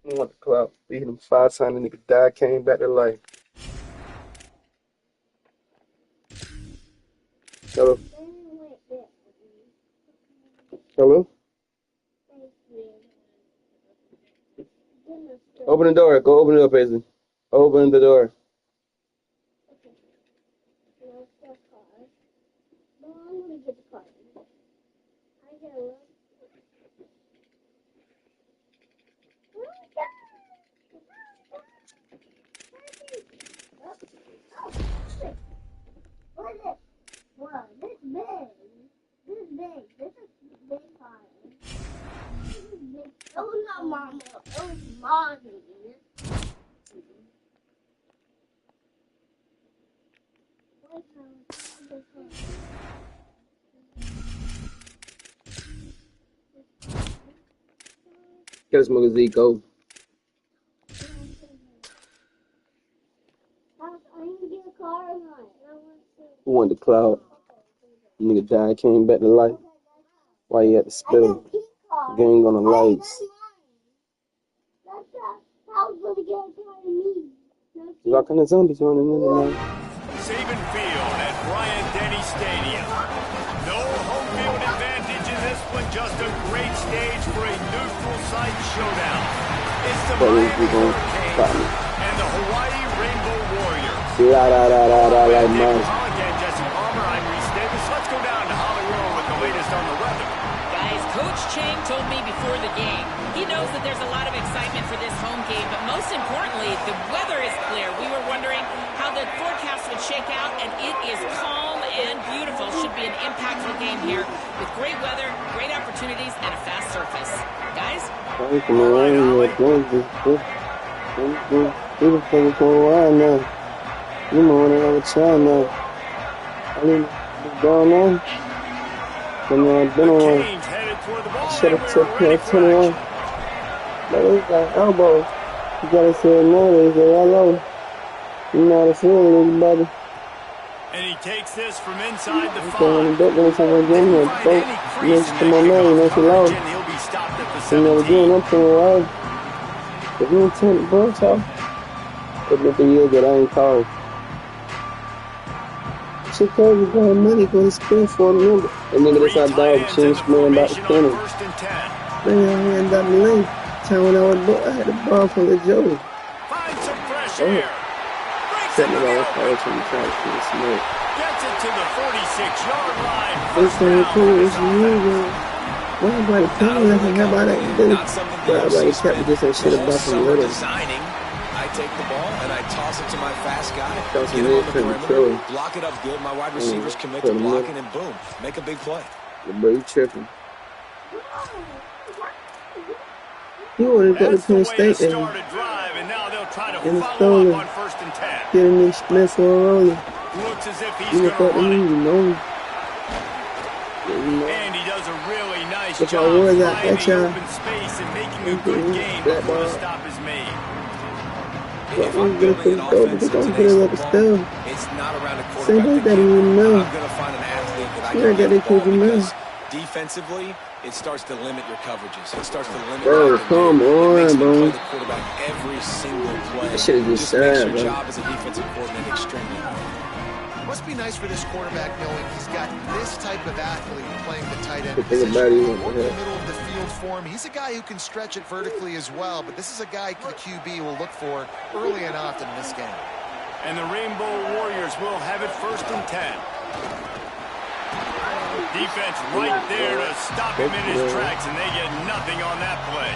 I want the clout. We hit him 5 times, the nigga died, came back to life. Hello? Hello? Open the door. Go open it up, Paisley. Open the door. Oh, not Mama. Oh, Mommy. Get us Mugazee, go. Who wanted the clout? The nigga died, came back to life. Why you had to spill? Gang on the lights. Locking the zombies on him in the night. Saban Field at Bryant-Denny Stadium. No home field advantage in this one, just a great stage for a neutral site showdown. It's the Miami Hurricanes and the Hawaii Rainbow Warriors. Like mine. Again, Jesse Palmer, I'm Reese Davis. Let's go down to Hollywood with the latest on the weather. Guys, Coach Chang told me before the game, he knows that there's a lot of excitement for this home game, but most importantly, the weather is clear. We were wondering how the forecast would shake out, and it is calm and beautiful. Should be an impactful game here with great weather, great opportunities, and a fast surface. Guys? You know what I was trying now. I mean, going on. And I've been on. I should have took care of 21. But it's like elbow. You gotta say no, they say hello. You know how to feel, everybody. And he takes this from inside the 5. Come on, man, you know she loud. You never doing up to the right. If you ain't turn the brakes off, it been years that I ain't called. She told you go money, go to spin for a minute. And nigga, this our dog, she was smelling about the corner. Bring your hand down the lane. Time when I had the ball from the Joe. Find some fresh air. Setting it all apart from the trying to feel smoke. Gets it to the 46-yard line. This thing cool is you, why everybody playing like how about that? Everybody kept just that shit about some little. I take the ball and I toss it to my fast guy. Get him on the perimeter. Block it up good. My wide receivers commit to blocking and boom, make a big play. The boy tripping. He wanted to go to Penn State and the stolen. Get a new Smith for a roller. Looks as if he's going to run it. You know. And he does a really nice if job I was out finding that time, open space and making a good game before the stop is made. If I'm building an offense in today's football, it's not around a quarterback that I'm going to find an athlete that I can get the ball because defensively, it starts to limit your coverages. It starts to limit bro, come on, bro. play the quarterback every single play. That shit is just sad, makes your bro. job as a defensive coordinator extremely hard. Must be nice for this quarterback knowing he's got this type of athlete playing the tight end position. Working the middle of the field for him. He's a guy who can stretch it vertically as well, but this is a guy the QB will look for early and often in this game. And the Rainbow Warriors will have it 1st and 10. Defense right there to stop him in his tracks, and they get nothing on that play.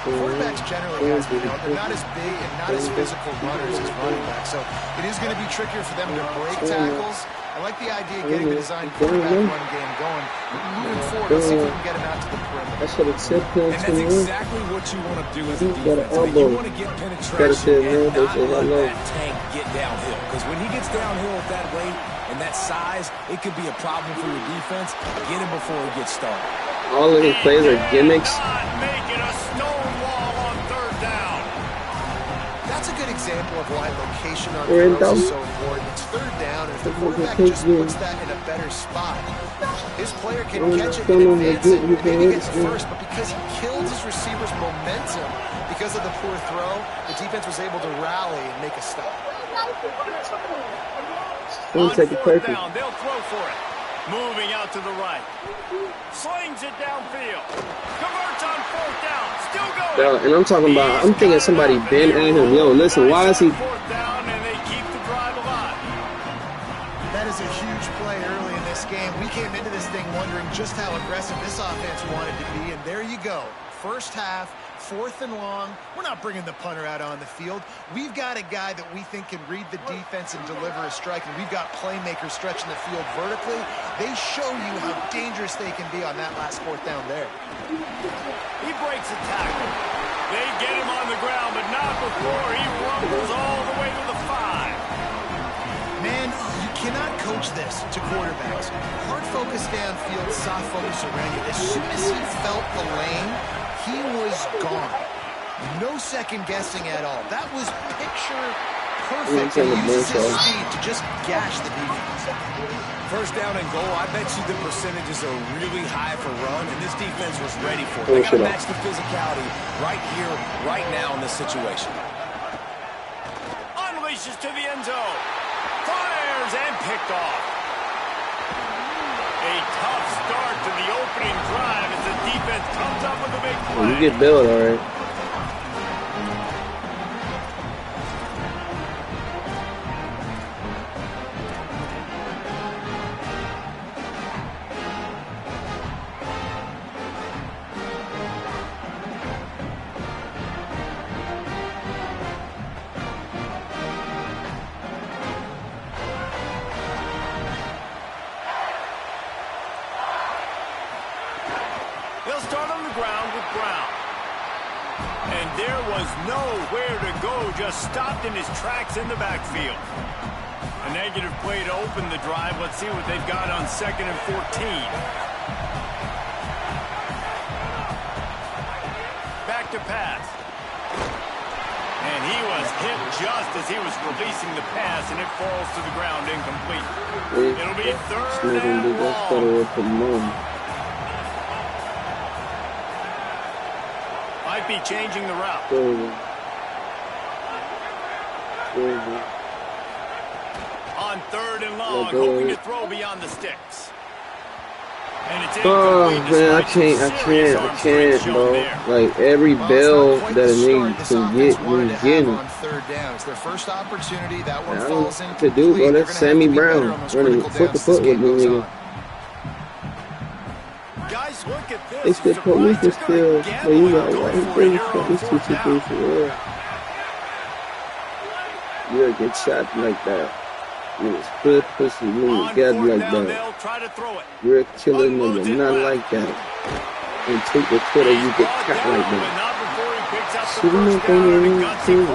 Quarterbacks generally, as we know, they're not as big and not as physical runners as running backs, so it is going to be trickier for them to break tackles. I like the idea of getting the design quarterback run game going. Moving forward, let's see if we can get him out to the perimeter. I should have said And that's exactly what you want to do as a defense. You want to get penetration and not let that tank get downhill. Because when he gets downhill at that rate and that size, it could be a problem for your defense. Get him before he gets started. All of his plays are gimmicks. Make it a stone wall on 3rd down. That's a good example example of why location on We're in throws is doubt. so important. It's third down, and if the quarterback just puts that in a better spot, his player can catch it and advance it, maybe get to first, but because he killed his receiver's momentum because of the poor throw, the defense was able to rally and make a stop. On fourth down, they'll throw for it. Moving out to the right. Slings it downfield. Converts on fourth down. Still going. Yeah, and I'm talking about, I'm thinking somebody been at him. Yo, listen, why is he? Fourth down, and they keep the drive alive. That is a huge play early in this game. We came into this thing wondering just how aggressive this offense wanted to be, and there you go. First half, 4th and long. We're not bringing the punter out on the field. We've got a guy that we think can read the defense and deliver a strike, and we've got playmakers stretching the field vertically. They show you how dangerous they can be on that last 4th down there. He breaks a tackle. They get him on the ground, but not before he rumbles all the way to the 5. Man, you cannot coach this to quarterbacks. Hard focus downfield, soft focus around you. As soon as he felt the lane, he was gone. No second guessing at all. That was picture perfect. He uses his speed to just gash the defense. First down and goal, I bet you the percentages are really high for run, and this defense was ready for it. They got to match the physicality right here, right now in this situation. Unleashes to the end zone. Fires and picked off. A tough start to the opening drive as the defense comes up with a big play. You get Bill, all right. They'll start on the ground with Brown. And there was nowhere to go, just stopped in his tracks in the backfield. A negative play to open the drive. Let's see what they've got on 2nd and 14. Back to pass. And he was hit just as he was releasing the pass, and it falls to the ground incomplete. It'll be 3rd and long. Might be changing the route. On 3rd and long, hoping to throw beyond the sticks. And it's man, I can't, bro. Like, every bell that a nigga can get, you get him. On 3rd down. It's their first opportunity. That one falls in. To do, bro, that's Sammy Brown running foot to foot with me, nigga. Guys, look at this. It's the police is still, but you got white things for this situation. You gotta get shot like that. Niggas split pussy, niggas got like that. You're a killer nigga, not like that. And take the Twitter, you get cut like that. Shoot him up on your own team.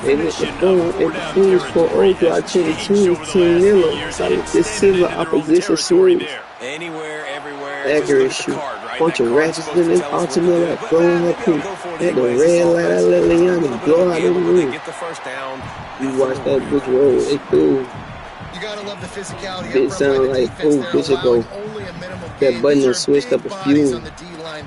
They hit the phone, if teams for over, I change teams, Team Miller. Sorry, this silver opposition swings. Anywhere, everywhere. Accuracy. Bunch of ratchets in this ultimate, like blowing up here. At the red light, I let Leon blow out of the room. You watch that bitch roll, it through. You gotta love the physicality. It sound like, oh, bitch, it go. That button is switched up a few.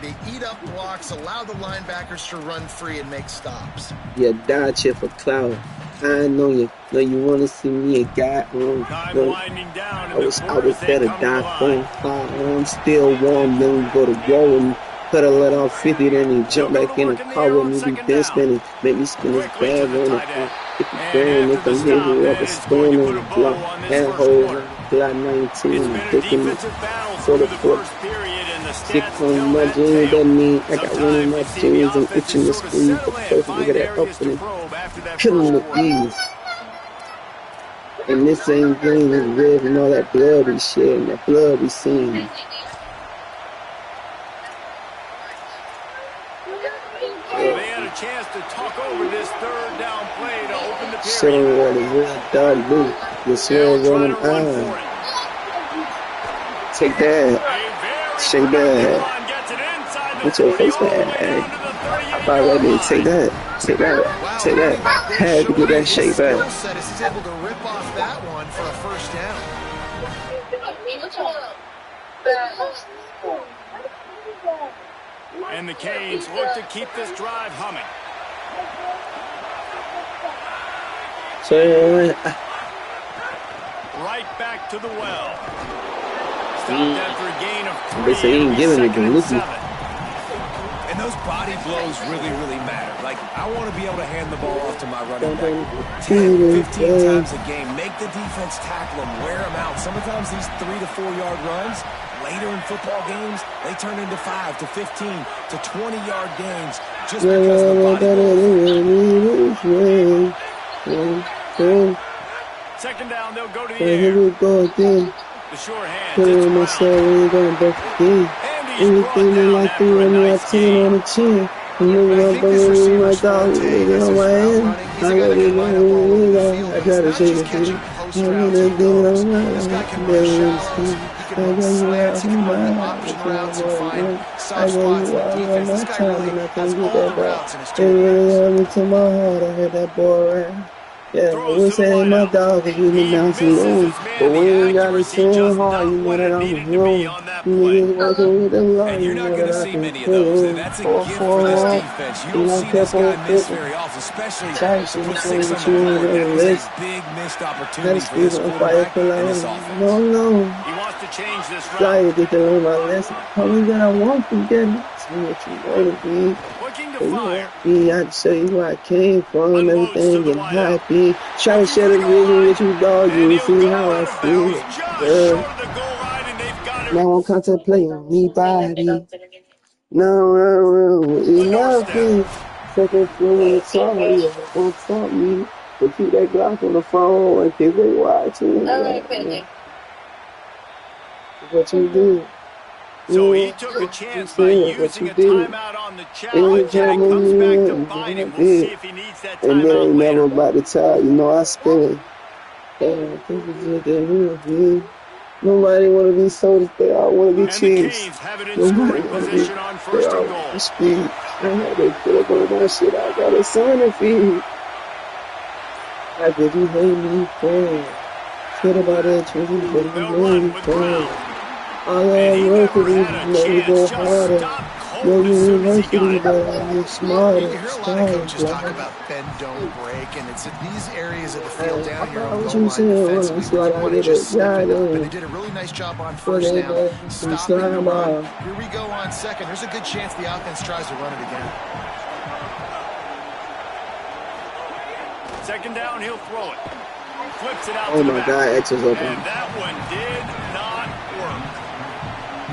They eat up blocks, allow the linebackers to run free and make stops. Yeah, dodge here for cloud. I know you. Know you want to see me a guy on. I was there to die for. I'm still warm. Then we go to war and cut a let off 50. Then he jump back in the car with me. Be been spinning. Make me spin his bag on it. 50 grand. Make him hit me up a storm on the block. That hole. Block 19. Taking me for the foot. 6 on my jeans, that mean I got one of my jeans and itching the squeeze. The first nigga that opening, killing the ease. And this same green is red and all that blood we shed and that blood we seen. They had a chance to talk over this 3rd down play to open the period. Sitting where the red dot blue, the swirl on them eyes. Take that. Shake that. What's your face that? I probably gotta be take that. Take that. Wow, Take that. running back there Had to get showing that his shape skill back. set as he's able to rip off that one for a first down. And the Canes look to keep this drive humming. So, Right back to the well. Stopped after a gain of 3. they say he ain't giving it to Lucky. And those body blows really, really matter. Like, I want to be able to hand the ball off to my running back 10, 15 times a game. Make the defense tackle them, wear them out. Sometimes these 3 to 4 yard runs, later in football games, they turn into 5 to 15 to 20-yard gains just because of the body blows. Second down, they'll go to the Here air. we go again. The sure hand. Put it on myself, we ain't gonna break again. Anything they like to run me out 10 on the chin. And look at my brother, my dog, nigga on my hand. I let it go, I try to shake it for you. I want to get it on my This guy can run shallows. He can run slants. He can run option routes and find soft spots in the defense. This guy really has all the routes in his It really toolbox. hurt me to my heart, I heard that boy rap. Yeah, I wish that ain't my dog, cause we been down too long. But we ain't got it so hard, you know that I'm wrong. Niggas working with the law, And you you're not know going to that I see can many of put those. on. And that's a gift for this defense. You don't see this guy miss very often, especially to put 6 on the board. That was a big missed opportunity for this quarterback and this offense. No. He wants to change this Try route. to get to learn my lesson. Tell me that I want to get it. See what you want to be. Looking to fire. I can show you where I came from, Unloads to everything the get wideout. happy. Try to share the vision with you, dog. And You he'll see go how I out of see bounds it. just Yeah. short of the goal line, and they've got it. Now I'm contemplating me body. Now A enough doorstep. is second feeling sorry. Don't stop me. But keep that Glock on the phone and keep it watching. Yeah. What you do? So he took a chance by using a timeout on the challenge, and it comes back to bite him. We'll see if he needs that And they timeout ain't never later. about to tell, you know, I spin. And this is just that real good. Nobody want to be sold, they all want to be And the cheese. Canes have it in Nobody scoring want to be, position on they first all and goal. want to speed. I had to put up on my shit, I got a son to feed. How could you hate me for? Shit about that children, but I'm They'll ready run with for. Brown. All And that he work never is had a never go chance. Just harder. stopped No cold as soon as he university, got it. but I get smarter. You hear a lot of coaches talk about bend, don't break, and it's at these areas of the field down here on goal line defensively where you want to just slip it up. And they did a really nice job on first down, stopping the run. Here we go on second. There's a good chance the offense tries to run it again. Second down, he'll throw it. Flips it out Oh to the my back. God, X is open. And that one did not work.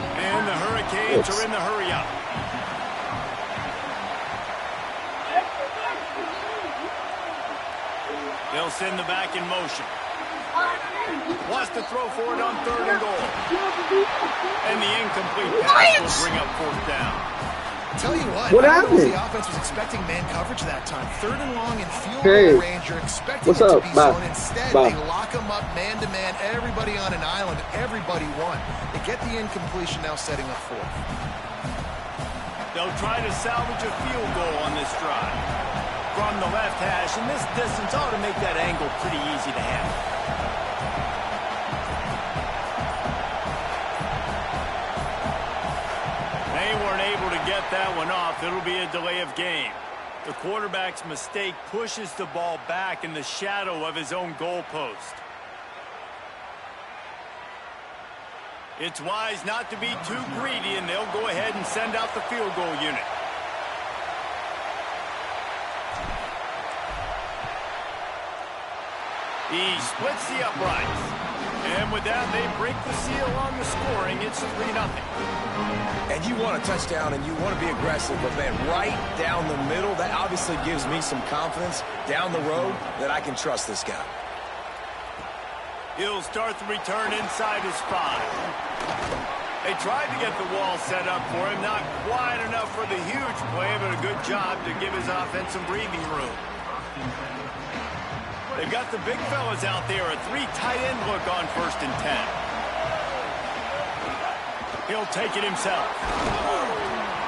And the Hurricanes are in the hurry up. They'll send the back in motion. Wants to throw for it on third and goal. And the incomplete pass will bring up fourth down. Tell you what What I don't know if happened? the offense was expecting man coverage that time. Third and long and field Hey. goal range. You're expecting What's it to up? be Bye. zone. Instead, Bye. they lock them up man to man. Everybody on an island. Everybody won. They get the incompletion, now setting up fourth. They'll try to salvage a field goal on this drive. From the left hash, and this distance ought to make that angle pretty easy to handle. They weren't able to get that one off. It'll be a delay of game. The quarterback's mistake pushes the ball back in the shadow of his own goalpost. It's wise not to be too greedy, and they'll go ahead and send out the field goal unit. He splits the uprights. And with that, they break the seal on the scoring. It's 3-0. And you want a touchdown and you want to be aggressive, but man, right down the middle, that obviously gives me some confidence down the road that I can trust this guy. He'll start the return inside his 5. They tried to get the wall set up for him. Not quite enough for the huge play, but a good job to give his offense some breathing room. They've got the big fellas out there. A 3 tight end look on 1st and 10. He'll take it himself.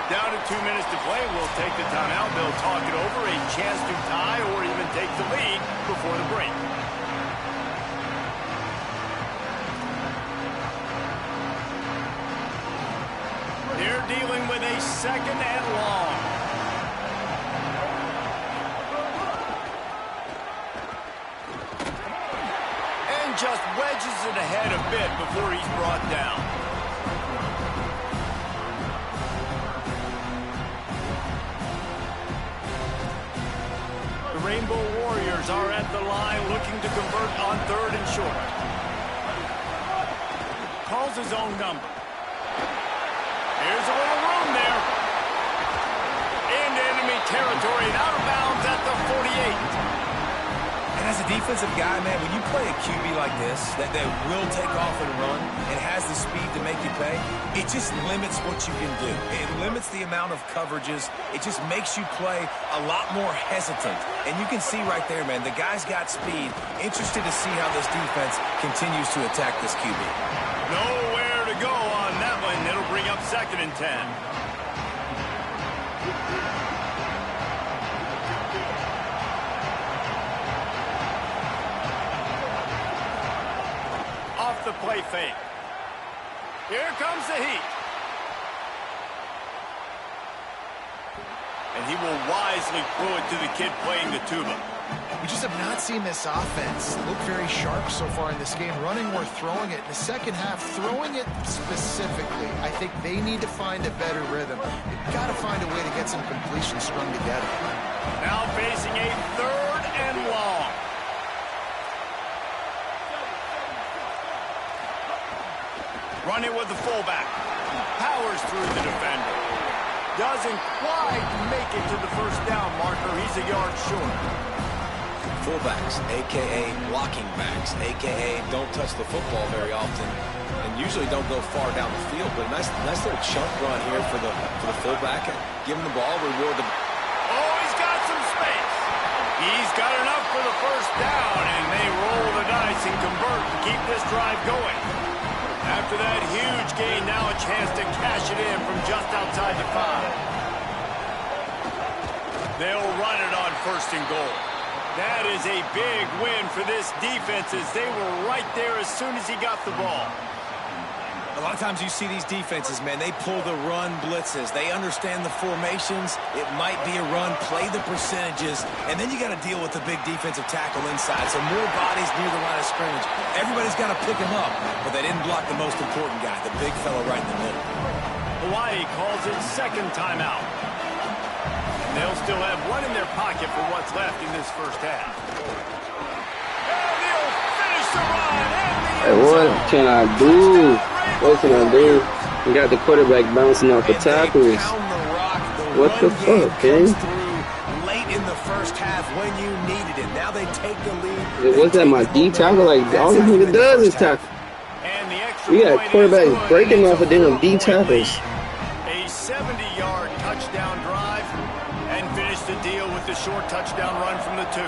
Down to 2 minutes to play. We'll take the timeout. They'll talk it over. A chance to tie or even take the lead before the break. They're dealing with a 2nd and long. And just wedges it ahead a bit before he's brought down. The Rainbow Warriors are at the line looking to convert on 3rd and short. Calls his own number. Here's a little room there. Into enemy territory and out of bounds at the 48. And as a defensive guy, man, when you play a QB like this, that will take off and run and has the speed to make you pay, it just limits what you can do. It limits the amount of coverages. It just makes you play a lot more hesitant. And you can see right there, man, the guy's got speed. Interested to see how this defense continues to attack this QB. Nowhere to go on that one. It'll bring up 2nd and 10. Off the play fake. Here comes the heat. And he will wisely throw it to the kid playing the tuba. We just have not seen this offense look very sharp so far in this game, running or throwing it. In the second half, throwing it specifically, I think they need to find a better rhythm. They've got to find a way to get some completions strung together. Now facing a 3rd and long. Run it with the fullback. Powers through the defender. Doesn't quite make it to the 1st down marker. He's a yard short. Fullbacks, a.k.a. blocking backs, a.k.a. don't touch the football very often and usually don't go far down the field. But a nice little chunk run here for the fullback. Give him the ball, reward the... Oh, he's got some space. He's got enough for the 1st down, and they roll the dice and convert to keep this drive going. After that huge gain, now a chance to cash it in from just outside the 5. They'll run it on 1st and goal. That is a big win for this defense as they were right there as soon as he got the ball. A lot of times you see these defenses, man, they pull the run blitzes. They understand the formations. It might be a run, play the percentages, and then you got to deal with the big defensive tackle inside. So more bodies near the line of scrimmage. Everybody's got to pick him up, but they didn't block the most important guy, the big fellow right in the middle. Hawaii calls it 2nd timeout. They'll still have one in their pocket for what's left in this 1st half. And they'll finish the run. Hey, what can I do? What can I do? We got the quarterback bouncing off the tackles. What the fuck, man? Late in the 1st half when you needed it. Now they take the lead. What's that, my D tackle? Like, all this nigga does is tackle. We got quarterbacks breaking off of damn D tackles. A 70-yard touchdown drive and finish the deal with the short touchdown run from the 2.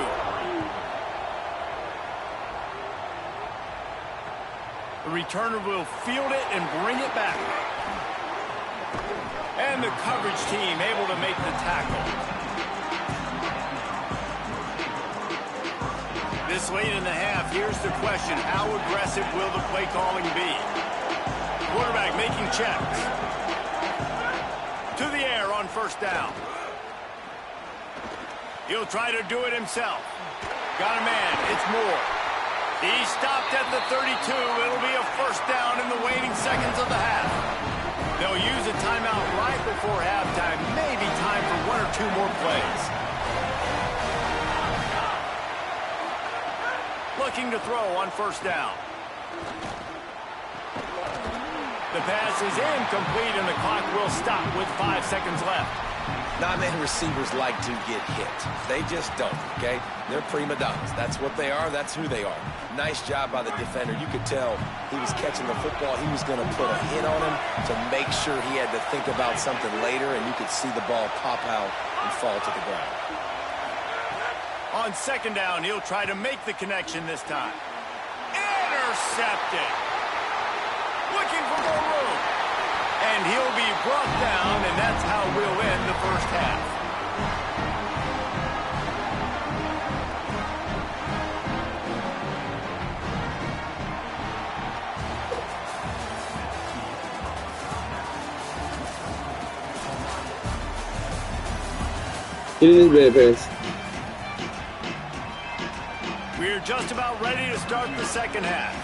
The returner will field it and bring it back. And the coverage team able to make the tackle. This late in the half, here's the question. How aggressive will the play calling be? Quarterback making checks. To the air on 1st down. He'll try to do it himself. Got a man. It's Moore. He stopped at the 32. It'll be a 1st down in the waning seconds of the half. They'll use a timeout right before halftime. Maybe time for 1 or 2 more plays. Looking to throw on 1st down. The pass is incomplete and the clock will stop with 5 seconds left. Not many receivers like to get hit. They just don't, okay? They're prima donnas. That's what they are. That's who they are. Nice job by the defender. You could tell he was catching the football. He was going to put a hit on him to make sure he had to think about something later, and you could see the ball pop out and fall to the ground. On 2nd down, he'll try to make the connection this time. Intercepted. Looking for more room. And he'll be brought down, and that's how we'll end first half. Get in this bed, pass. We're just about ready to start the second half.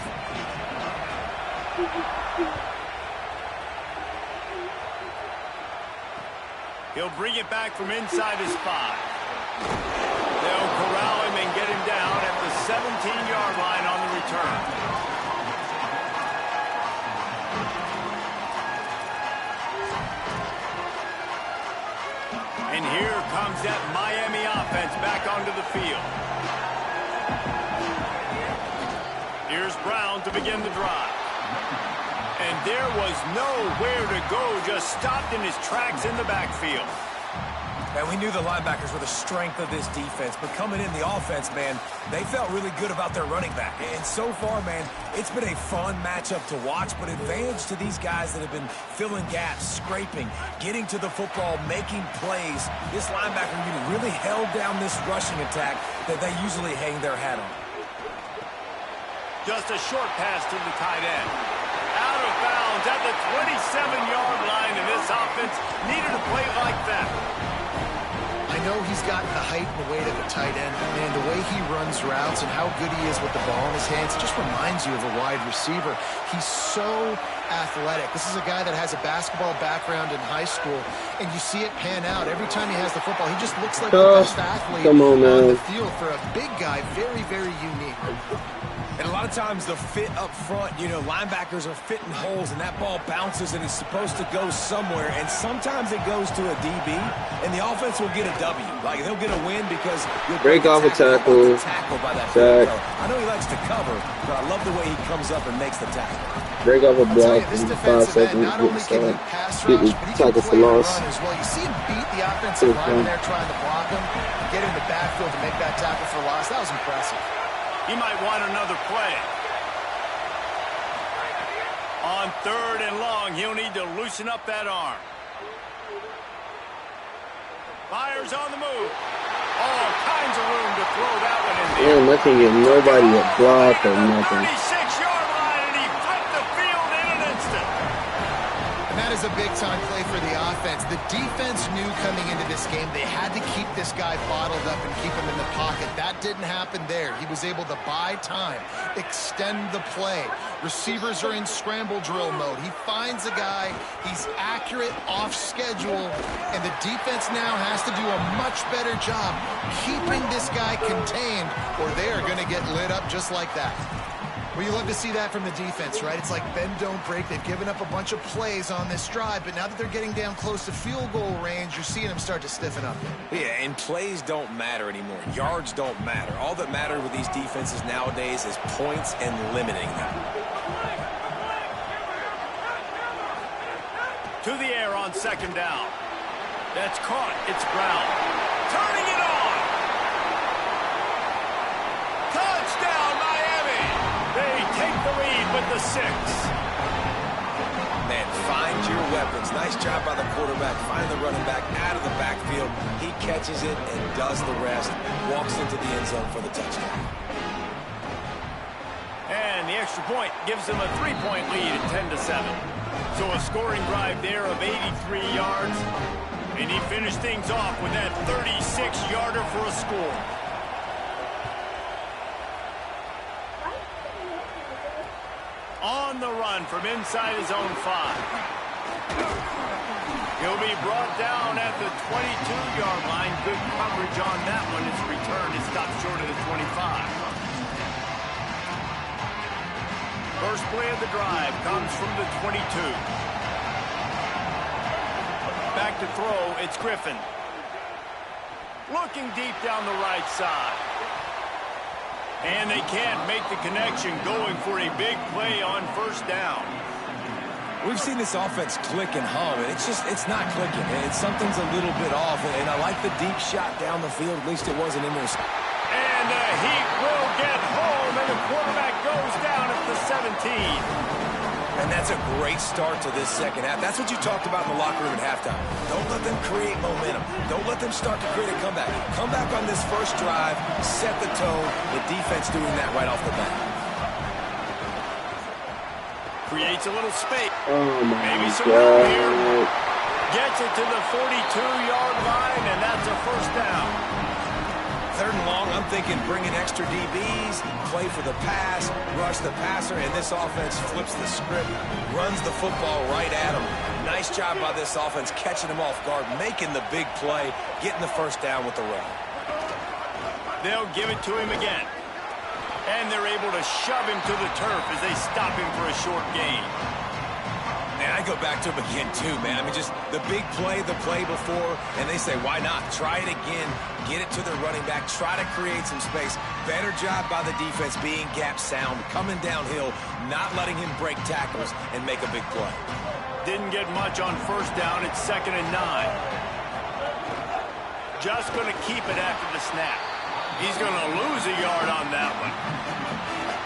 He'll bring it back from inside his 5. They'll corral him and get him down at the 17-yard line on the return. And here comes that Miami offense back onto the field. Here's Brown to begin the drive. And there was nowhere to go, just stopped in his tracks in the backfield. Man, we knew the linebackers were the strength of this defense, but coming in the offense, man, they felt really good about their running back. And so far, man, it's been a fun matchup to watch, but advantage to these guys that have been filling gaps, scraping, getting to the football, making plays. This linebacker unit really held down this rushing attack that they usually hang their hat on. Just a short pass to the tight end. Out of bounds at the 27-yard line, and this offense needed a play like that. I know he's got the height and the weight of a tight end, but man, the way he runs routes and how good he is with the ball in his hands, it just reminds you of a wide receiver. He's so athletic. This is a guy that has a basketball background in high school, and you see it pan out. Every time he has the football, he just looks like the best athlete on the field. For a big guy, very, very unique. And a lot of times the fit up front, you know, linebackers are fitting holes and that ball bounces and it's supposed to go somewhere. And sometimes it goes to a DB and the offense will get a W. Like they'll get a win because you'll break off a tackle. By that sack. I know he likes to cover, but I love the way he comes up and makes the tackle. Break off a block in 5 seconds. Not only can he pass rush, but he can play the run as well. You see him beat the offensive lineman there trying to block him, get in the backfield to make that tackle for loss. That was impressive. He might want another play. On 3rd and long, he'll need to loosen up that arm. Fires on the move. All kinds of room to throw that one in there. Damn, I can't get nobody a block or nothing. 36-yard line, and he flipped the field in an instant. And that is a big-time play for the offense. The defense knew coming into this game they had to keep this guy bottled up and keep him in the pocket. That didn't happen there. He was able to buy time, extend the play. Receivers are in scramble drill mode. He finds a guy, he's accurate, off schedule, and the defense now has to do a much better job keeping this guy contained, or they are going to get lit up just like that. Well, you love to see that from the defense, right? It's like bend, don't break. They've given up a bunch of plays on this drive, but now that they're getting down close to field goal range, you're seeing them start to stiffen up. Yeah, and plays don't matter anymore. Yards don't matter. All that matters with these defenses nowadays is points and limiting them. To the air on 2nd down. That's caught. It's Brown. Turning it on. Touchdown, Miami. They take the lead with the 6. Man, find your weapons. Nice job by the quarterback. Find the running back out of the backfield. He catches it and does the rest. Walks into the end zone for the touchdown. And the extra point gives them a 3-point lead at 10-7. So a scoring drive there of 83 yards. And he finished things off with that 36-yarder for a score. On the run from inside his own 5. He'll be brought down at the 22-yard line. Good coverage on that one. His return is stopped short of the 25. First play of the drive comes from the 22. Back to throw, it's Griffin. Looking deep down the right side. And they can't make the connection, going for a big play on 1st down. We've seen this offense click and hum, and it's not clicking. Something's a little bit off, and I like the deep shot down the field. At least it wasn't in there. And he will get home, and the quarterback goes down at the 17. And that's a great start to this second half. That's what you talked about in the locker room at halftime. Don't let them create momentum. Don't let them start to create a comeback. Come back on this first drive, set the tone. The defense doing that right off the bat. Creates a little space. Oh my Maybe some God. room here. Gets it to the 42-yard line, and that's a first down. 3rd and long, I'm thinking bring in extra DBs, play for the pass, rush the passer, and this offense flips the script, runs the football right at them. Nice job by this offense catching them off guard, making the big play, getting the first down with the run. They'll give it to him again. And they're able to shove him to the turf as they stop him for a short gain. Man, I go back to him again, too, man. I mean, just the big play, the play before, and they say, why not? Try it again. Get it to their running back. Try to create some space. Better job by the defense being gap sound, coming downhill, not letting him break tackles and make a big play. Didn't get much on first down. It's 2nd and 9. Just going to keep it after the snap. He's going to lose a yard on that one.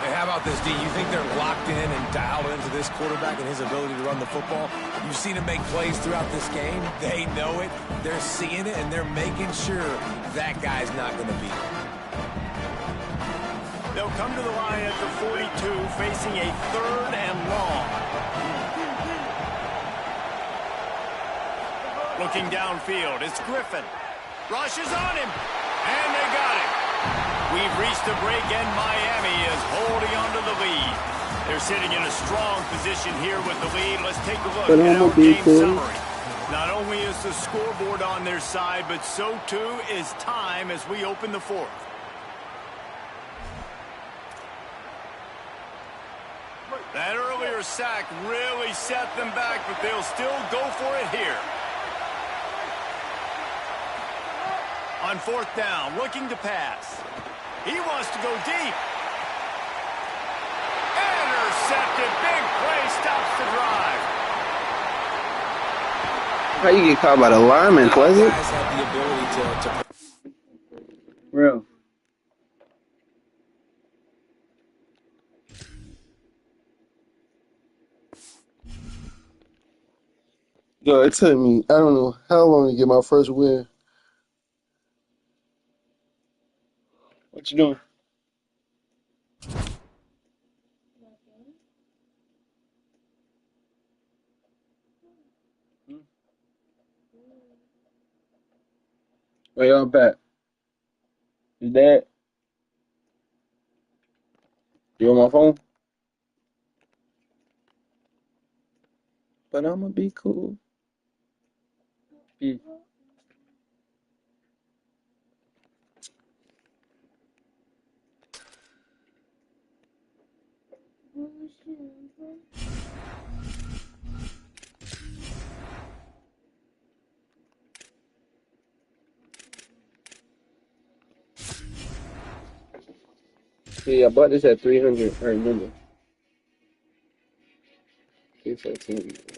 Hey, how about this, D? You think they're locked in and dialed into this quarterback and his ability to run the football? You've seen him make plays throughout this game. They know it. They're seeing it, and they're making sure that guy's not going to beat him. They'll come to the line at the 42, facing a 3rd and long. Looking downfield, it's Griffin. Rushes on him, and they got him. We've reached the break, and Miami is holding on to the lead. They're sitting in a strong position here with the lead. Let's take a look at our game summary. Not only is the scoreboard on their side, but so too is time as we open the 4th. That earlier sack really set them back, but they'll still go for it here. On 4th down, looking to pass. He wants to go deep. Intercepted. Big play stops the drive. How you get caught by the lineman, Pleasant? Guys have the ability to... Real. Yo, it took me, I don't know how long to get my first win. What you doing? Where y'all back? Is that you on my phone? But I'ma be cool. Yeah. Yeah, I bought this at 300. I remember. 314.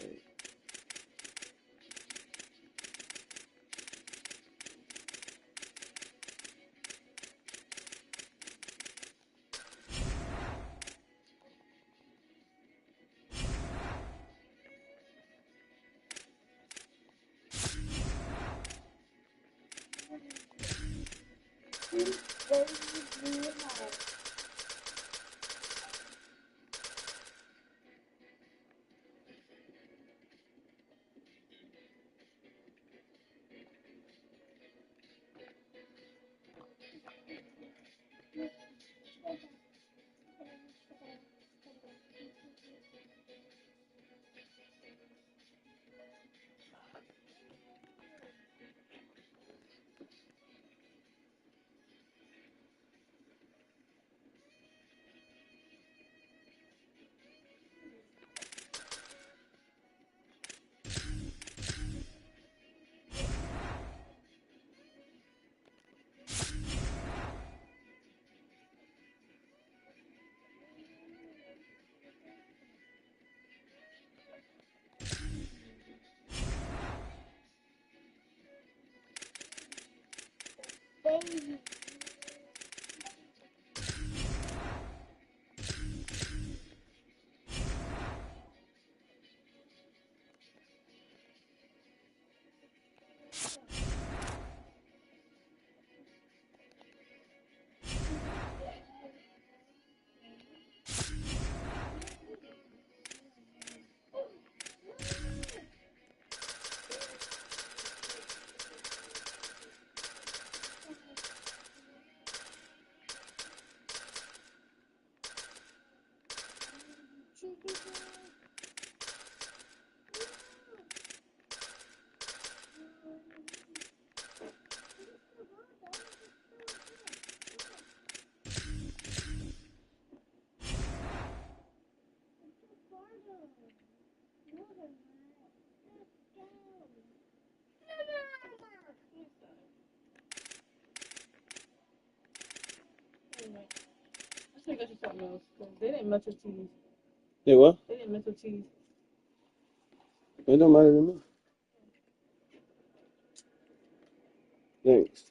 I think I should something else. They didn't mess with cheese. They what? They didn't mess with cheese. It don't matter to me. Thanks.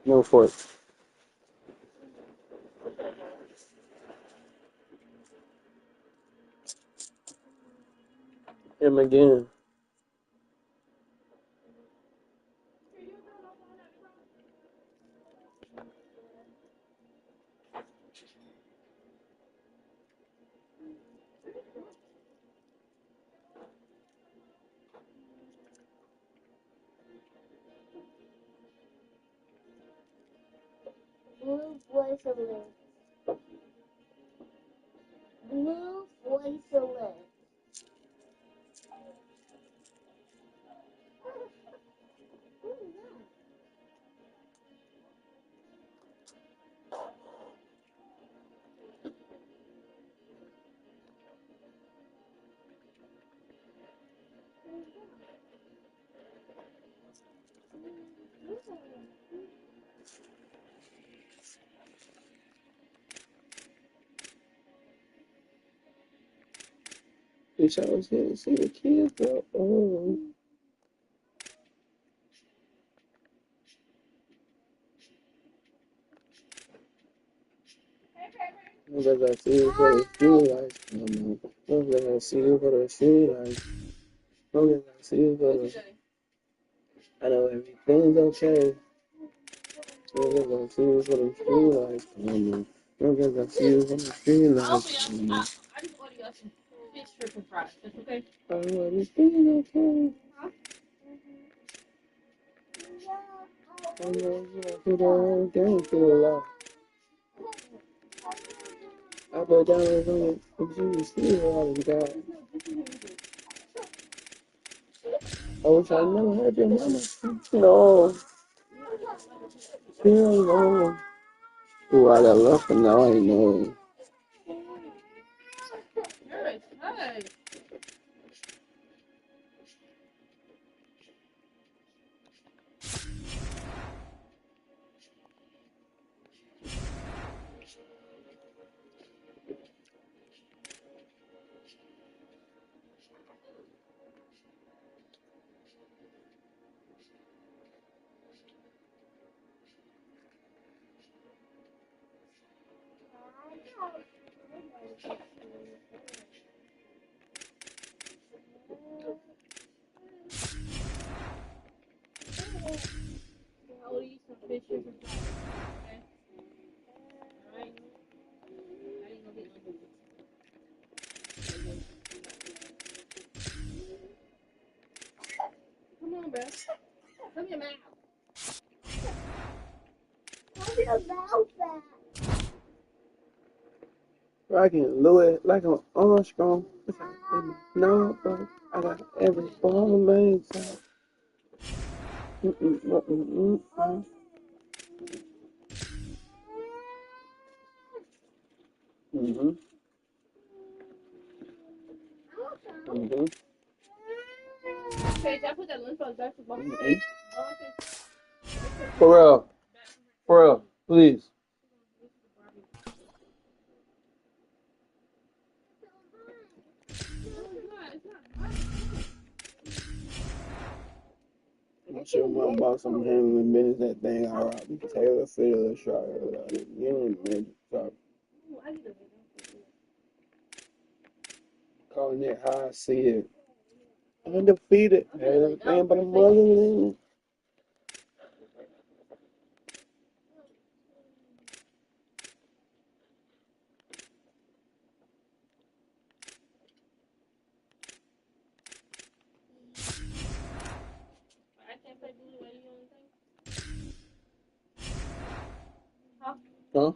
No fork. Him again. Blue voice of live. Blue voice of live. Wish I was here to see the kids go. Oh. Because I see you for the street lights. Because I see you for the street lights. Because I see you for the. I know everything's okay. Because I see you for the street lights. Because I see you for the street lights. I just ordered y'all some fish strip and fries. That's okay? I know everything's okay. I know you know game feel alive. I put down on it. You see all of God. I wish I never had your mama. No. Feel no. Ooh, I got love for now. I ain't know. Yes, hey. I will eat some fish strip and fries. Okay? Alright? I ain't gonna get no noodles. Come on, bro. Come here, man. How's your mouth at? Rockin' Louis like I'm Armstrong. No, but I got every ball man. Paige, I put that lunch on basketball. For real, please. I'm sure my boss, I'm handling business. That thing, I rock. Taylor Fiddler shot. You know, man. Calling it how I see it. Undefeated. Everything but a mother. Huh?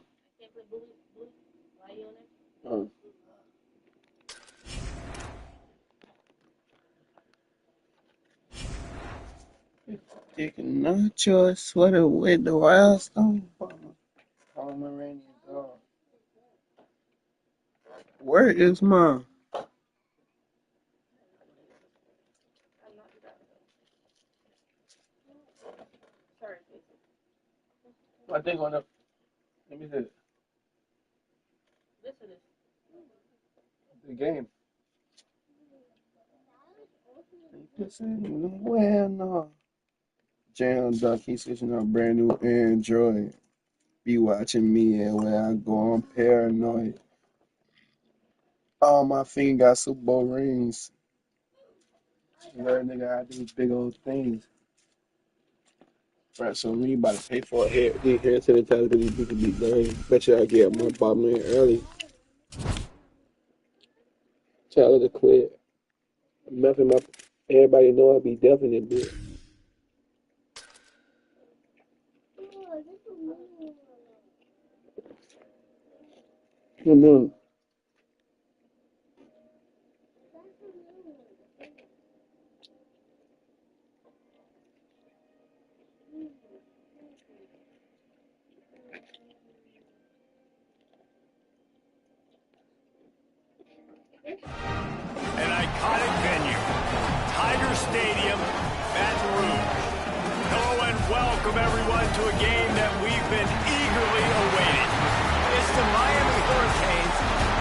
Taking nacho sweater with the wild stone. Pomeranian dog. Where is mine? I think on the. Let me see. The game. Well, no. Jam Duck, he's switching on a brand new Android. Be watching me and where I go, I'm paranoid. All my finger got Super Bowl rings. That nigga, I do big old things. Right, so we about to pay for a hair to the title because these people be done. Bet you I get my bottom in early. Tyler to quit. Nothing my everybody know I be definite bitch. Come on. An iconic venue, Tiger Stadium, Baton Rouge. Hello and welcome everyone to a game that we've been eagerly awaiting. It's the Miami Hurricanes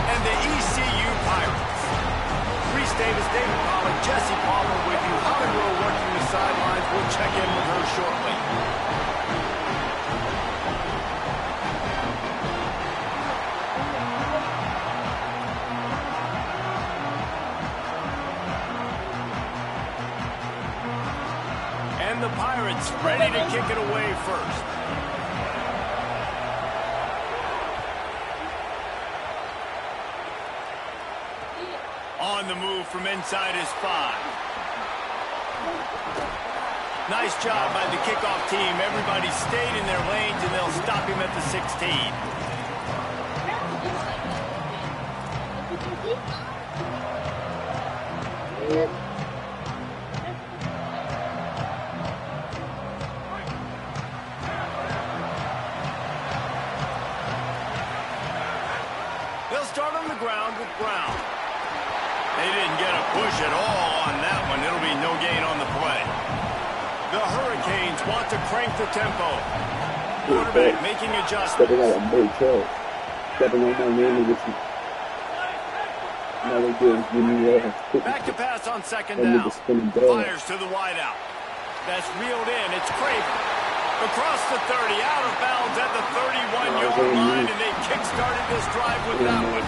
and the ECU Pirates. Reese Davis, David Pollard, Jesse Palmer with you. Holly Rowe working the sidelines. We'll check in with her shortly. And the Pirates ready to kick it away first. On the move from inside his 5. Nice job by the kickoff team. Everybody stayed in their lanes, and they'll stop him at the 16. They'll start on the ground with Brown. They didn't get a push at all on that one. It'll be no gain on the play. The Hurricanes want to crank the tempo. Quarterback making adjustments. Stepping out a big truck. Stepping on my name with you. Now they do is give me back to pass on second down. Fires to the wideout. That's reeled in. It's Craven. Across the 30, out of bounds at the 31-yard line, and they kick-started this drive with that one.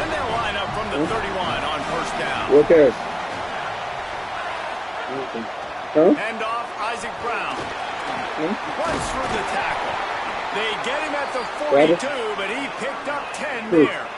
And they'll line up from the 31 on first down. What cares? Hand off, Isaac Brown. Runs through the tackle. They get him at the 42, but he picked up 10 there.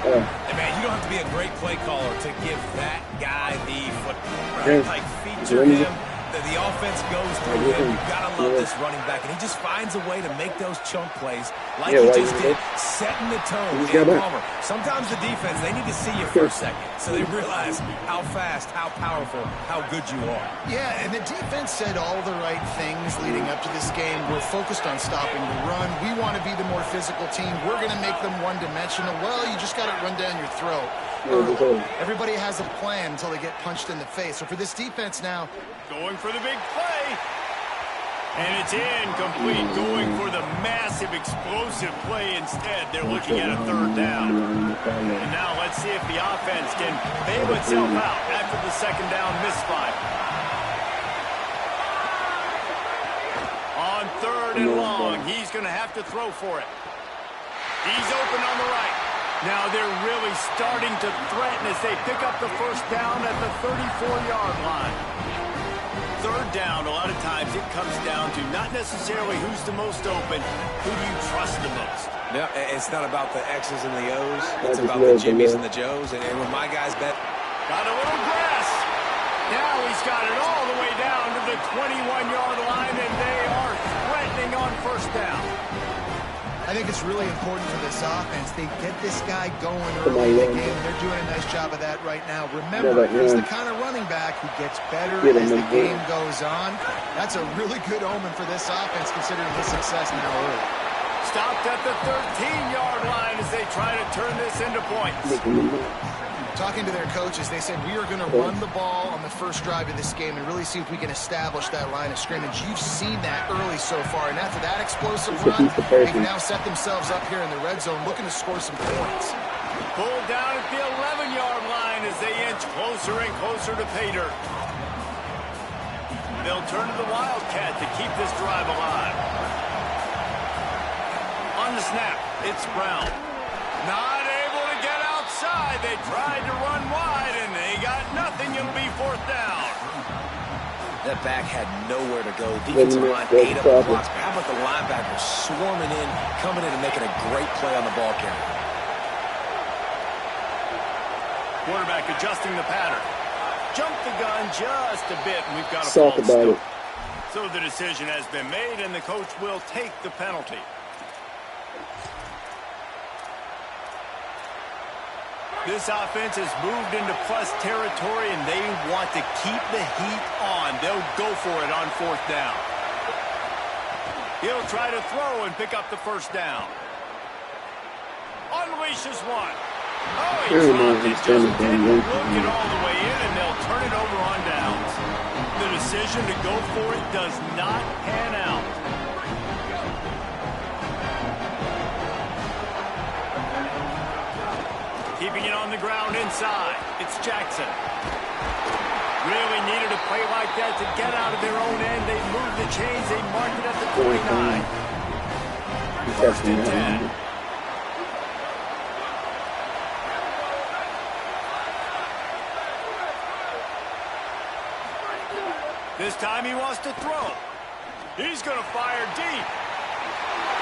Hey, man, you don't have to be a great play caller to give that guy the football, right? Like, feature him. The offense goes through him. You've got to love this running back. And he just finds a way to make those chunk plays like he just did, setting the tone. Palmer. Sometimes the defense, they need to see you for a second so they realize how fast, how powerful, how good you are. Yeah, and the defense said all the right things leading up to this game. We're focused on stopping the run. We want to be the more physical team. We're going to make them one-dimensional. Well, you just got to run down your throat. Everybody has a plan until they get punched in the face. So for this defense now, going for the big play. And it's incomplete. Going for the massive explosive play instead. They're looking at a third down. And now let's see if the offense can bail itself out after the second down misfire. 3rd and long. He's going to have to throw for it. He's open on the right. Now they're really starting to threaten as they pick up the first down at the 34-yard line. 3rd down, a lot of times it comes down to not necessarily who's the most open, who do you trust the most. Yeah, it's not about the X's and the O's. It's about the Jimmys and the Joes. And when my guys bet. Got a little grass. Now he's got it all the way down to the 21-yard line, and they are threatening on first down. I think it's really important for this offense. They get this guy going early in the game. They're doing a nice job of that right now. Remember, he's the kind of running back who gets better as the game goes on. That's a really good omen for this offense, considering his success now early. Stopped at the 13-yard line as they try to turn this into points. Talking to their coaches, they said, we are going to run the ball on the first drive of this game and really see if we can establish that line of scrimmage. You've seen that early so far, and after that explosive run, they can now set themselves up here in the red zone looking to score some points. Pulled down at the 11-yard line as they inch closer and closer to pay dirt. They'll turn to the Wildcat to keep this drive alive. On the snap, it's Brown. Not able to get outside. They tried to run wide, and they got nothing. It'll be 4th down. That back had nowhere to go. Defensive line ate up the blocks. But how about the linebackers swarming in, coming in and making a great play on the ball carrier? Quarterback adjusting the pattern. Jumped the gun just a bit, and we've got a false start. So the decision has been made, and the coach will take the penalty. This offense has moved into plus territory, and they want to keep the heat on. They'll go for it on 4th down. He'll try to throw and pick up the first down. Unleashes one. Oh, he dropped it. Just didn't look it all the way in, and they'll turn it over on downs. The decision to go for it does not pan out. Keeping it on the ground inside. It's Jackson. Really needed a play like that to get out of their own end. They moved the chains. They marked it at the 29. 1st and 10. This time he wants to throw. He's going to fire deep.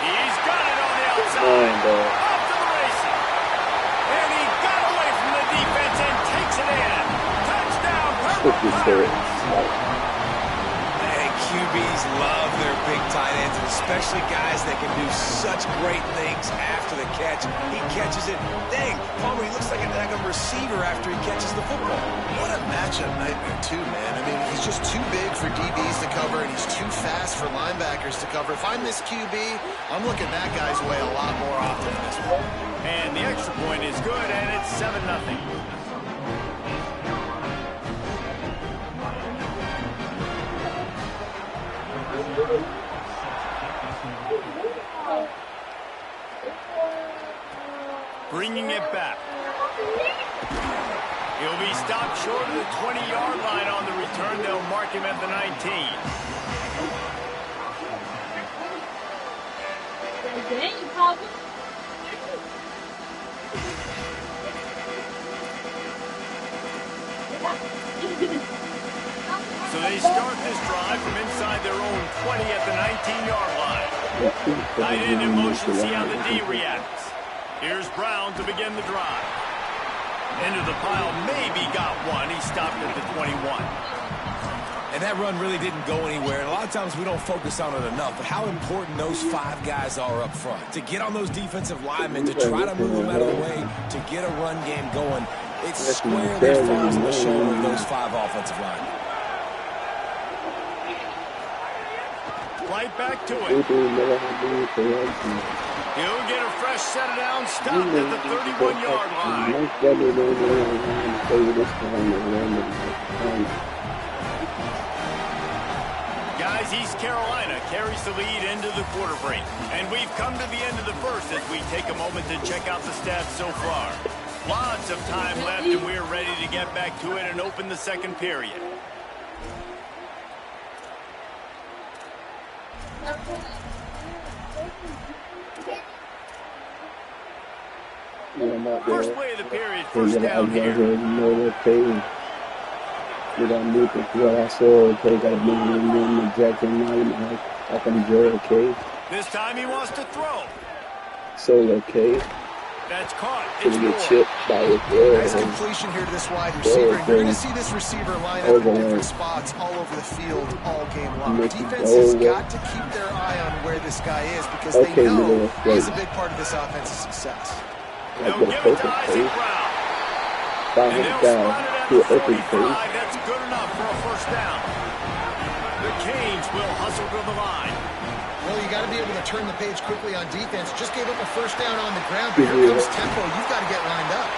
He's got it on the outside. Off to the races. And he got away from the defense and takes it in. Touchdown, Purple Pirates. And QBs love their big tight ends, and especially guys that can do such great things after the catch. He catches it. Dang, Palmer, he looks like a receiver after he catches the football. What a matchup nightmare, too, man. I mean, he's just too big for DBs to cover, and he's too fast for linebackers to cover. If I'm this QB, I'm looking that guy's way a lot more often than this one. And the extra point is good, and it's 7-0. Bringing it back. He'll be stopped short of the 20-yard line on the return. They'll mark him at the 19. So they start this drive from inside their own 20 at the 19-yard line. Tight end in motion, see how the D reacts. Here's Brown to begin the drive. Into the pile, maybe got one. He stopped at the 21. And that run really didn't go anywhere. And a lot of times we don't focus on it enough. But how important those 5 guys are up front. To get on those defensive linemen, to try to move them out of the way, to get a run game going. It's squarely falls on the shoulder of those 5 offensive linemen. Right back to it. He'll get a fresh set down, stopped at the 31-yard line. Guys, East Carolina carries the lead into the quarter break. And we've come to the end of the first as we take a moment to check out the stats so far. Lots of time left, and we're ready to get back to it and open the second period. First play of the period, first down here. We got Luke and what I saw, okay, got a big one in the jacket and I can enjoy, okay. This time he wants to throw. So, okay. That's caught. It's get chipped by it. Nice completion here to this wide receiver. And you're going to see this receiver line up in different spots all over the field all game long. Defense has got to keep their eye on where this guy is because they know he's a big part of this offense's success. They'll give it to Isaac Brown. And they'll spot it at the 45. That's good enough for a first down. The Canes will hustle to the line. Well, you got to be able to turn the page quickly on defense. Just gave up a first down on the ground, but here comes tempo. You've got to get lined up.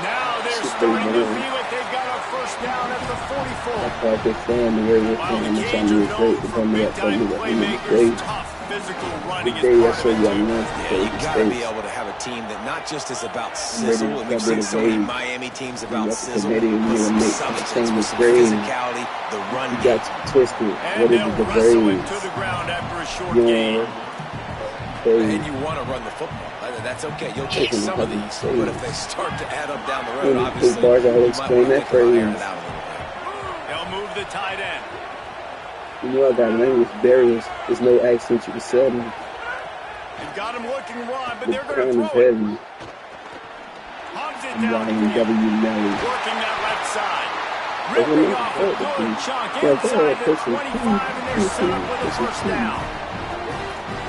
Now they're starting to feel it. They've got a first down at the 44. While the Canes are known for big-time playmakers, tough physical running is part of it, too. You got to be able to have a team that not just is about sizzle, and we've seen so many Miami teams about sizzle, but some substance with some physicality, the run game. Twisted. And they'll wrestle him to the ground after a short game. And you want to run the football. That's okay. You'll take some of these, but if they start to add up down the road, obviously, you might want to think about airing it out a little bit. They'll move the tight end. You know I got language barriers. There's no accent you can sell me. They've got him looking wide, but they're going to throw it. Hogs it down the field. Working that left side. Ripping off a good chunk inside the 25, and they're set up with a first down.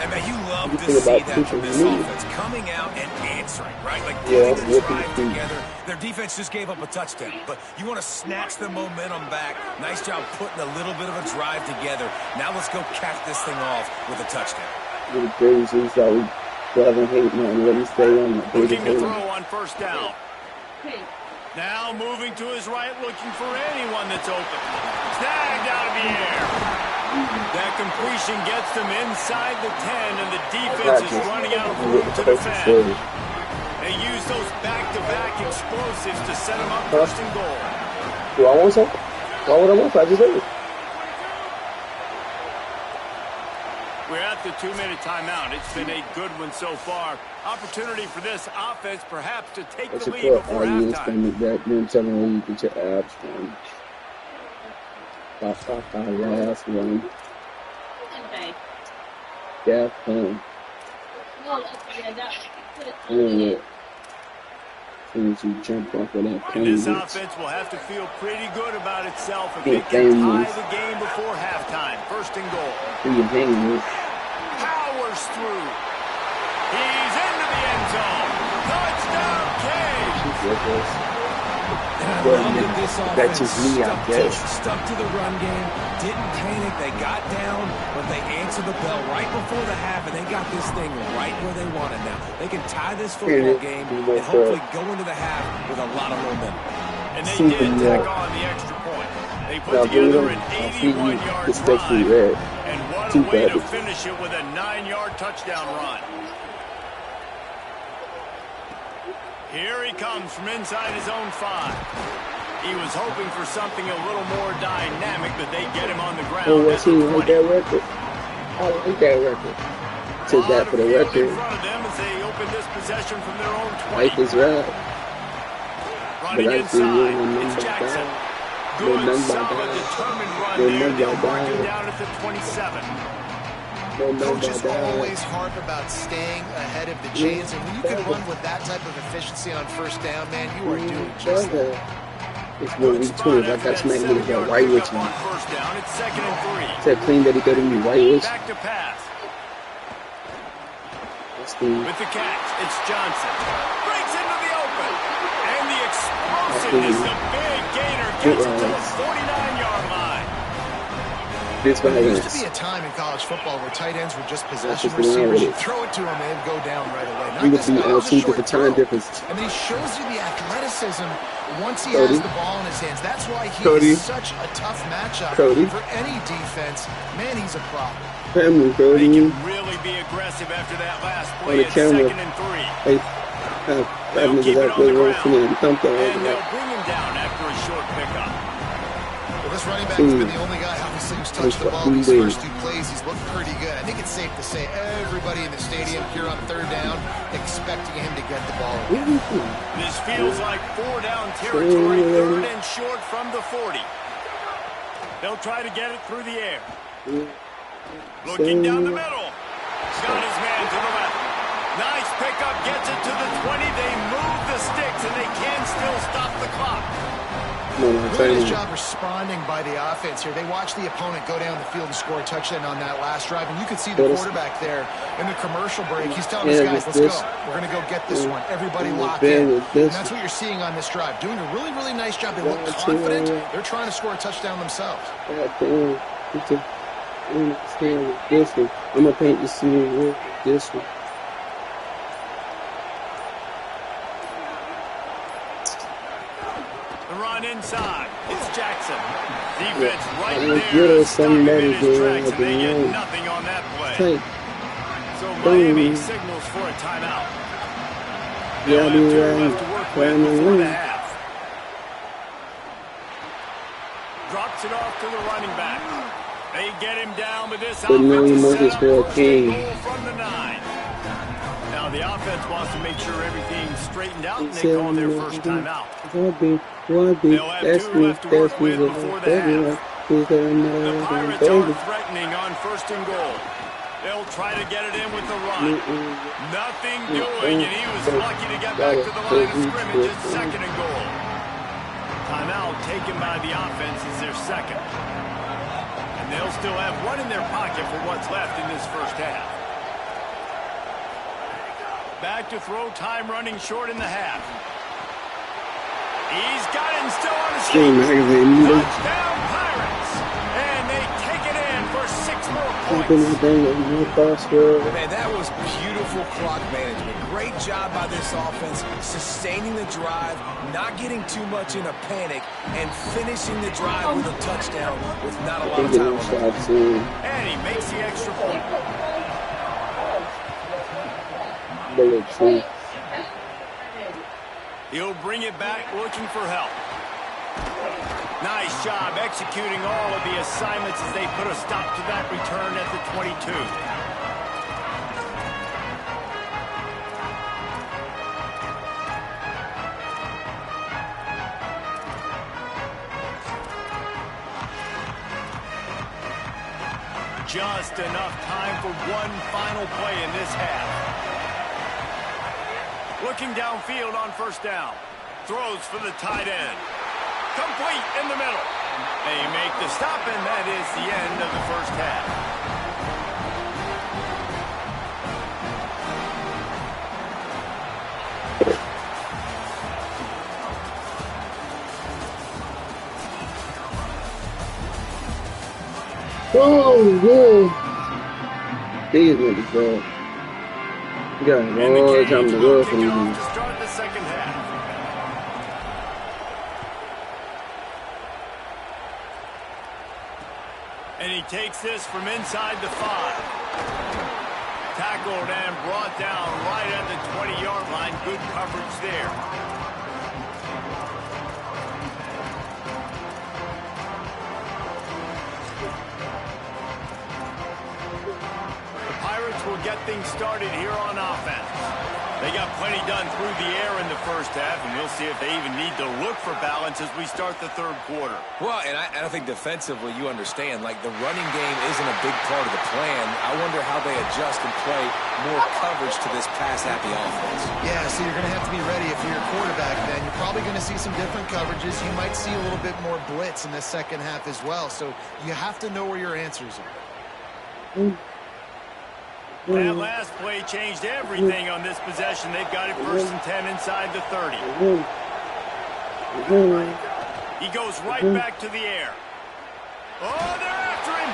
And man, you love to see that from this offense, coming out and answering, right? Like getting the drive together. Their defense just gave up a touchdown, but you want to snatch the momentum back. Nice job putting a little bit of a drive together. Now let's go cap this thing off with a touchdown. The crazy is that we rather hate man. Let me stay on the looking to throw on first down. Now moving to his right, looking for anyone that's open. Snagged out of the air. That completion gets them inside the 10, and the defense is running out of room to defend. They use those back-to-back explosives to set them up first and goal. Do I want something? Why would I want that? I just heard it. We're at the 2-minute timeout. It's been a good one so far. Opportunity for this offense perhaps to take the lead before halftime. Then tell me where you get your abs from. Last one. Yeah, fun. You jump off of that and this offense will have to feel pretty good about itself if they can tie the game before halftime. First and goal. Powers through. He's into the end zone. Touchdown, Canes. That's just me, I guess. Stuck to the run game, didn't panic, they got down, but they answered the bell right before the half, and they got this thing right where they want it now. They can tie this football game and hopefully go into the half with a lot of momentum. And they did tack on the extra point. They put together an 81-yard drive, and what a way to finish it with a 9-yard touchdown run. Here he comes from inside his own 5. He was hoping for something a little more dynamic, but they get him on the ground. Oh, what's he like that record? I like that record. Took that for the record. In front of them as they open this possession from their own 20. Life is right. Running inside, it's Jackson. Good, solid, determined run there. They'll mark him down at the 27. Coaches always harp about staying ahead of the chains, and when you can run with that type of efficiency on first down, man, you are doing just that. It's when we twins. I got smacked with that white witch. First down, it's 2nd and 3. It's that clean that he got to me, white witch. Back to pass. With the catch, it's Johnson. Breaks into the open. And the explosiveness, the big gainer, gets it to the 49-yard line. There used to be a time in college football where tight ends were just possession receivers. You throw it to him and they'd go down right away. He would be on two different time differences. I mean, he shows you the athleticism once he has the ball in his hands. That's why he is such a tough matchup for any defense. Man, he's a problem. They can really be aggressive after that last play. It's 2nd and 3. They'll keep it on the ground. And they'll bring him down after a short pickup. This running back has been the only guy, obviously, who's touched the ball these first 2 plays. He's offense looked pretty good. I think it's safe to say everybody in the stadium here on third down expecting him to get the ball again. This feels like 4-down territory, third and short from the 40. They'll try to get it through the air. Looking down the middle. Got his man to the left. Nice pickup, gets it to the 20. They move the sticks, and they can still stop the clock. Good job responding by the offense here. They watched the opponent go down the field and score a touchdown on that last drive, and you could see the quarterback there in the commercial break. He's telling his guys, let's go. We're going to go get this one. Everybody lock in. And that's what you're seeing on this drive. Doing a really, really nice job. They look confident. They're trying to score a touchdown themselves. I'm going to paint the scene with this one. The run inside. It's Jackson. Defense right there. Stuck in his tracks, and they get nothing on that play. So Miami signals for a timeout. They'll have 2 left to work with before the half. Drops it off to the running back. They get him down, but this offense is set up first and goal from the 9. Now the offense wants to make sure everything's straightened out, and they call their first timeout. They'll have 2 left to work with before the half. The Pirates are threatening on first and goal. They'll try to get it in with the run. Nothing doing, and he was lucky to get back to the line of scrimmage at second and goal. Timeout taken by the offense is their second. And they'll still have 1 in their pocket for what's left in this first half. Back to throw, time running short in the half. He's got it still on his feet. Touchdown Pirates! And they take it in for 6 more points. Man, that was beautiful clock management. Great job by this offense, sustaining the drive, not getting too much in a panic, and finishing the drive with a touchdown with not a lot of time on. And he makes the extra point. He'll bring it back looking for help. Nice job executing all of the assignments as they put a stop to that return at the 22. Just enough time for one final play in this half. Looking downfield on first down. Throws for the tight end. Complete in the middle. They make the stop, and that is the end of the first half. Oh, yeah. These niggas, bro. You got all the time in the world for me. To start the second half. And he takes this from inside the 5. Tackled and brought down right at the 20-yard line. Good coverage there. Will get things started here on offense. They got plenty done through the air in the first half, and we'll see if they even need to look for balance as we start the third quarter. Well, and I think defensively, you understand, like the running game isn't a big part of the plan. I wonder how they adjust and play more coverage to this pass-happy offense. Yeah, so you're going to have to be ready if you're a quarterback then. You're probably going to see some different coverages. You might see a little bit more blitz in the second half as well, so you have to know where your answers are. That last play changed everything on this possession. They've got it first and 10 inside the 30. He goes right back to the air. Oh, they're after him.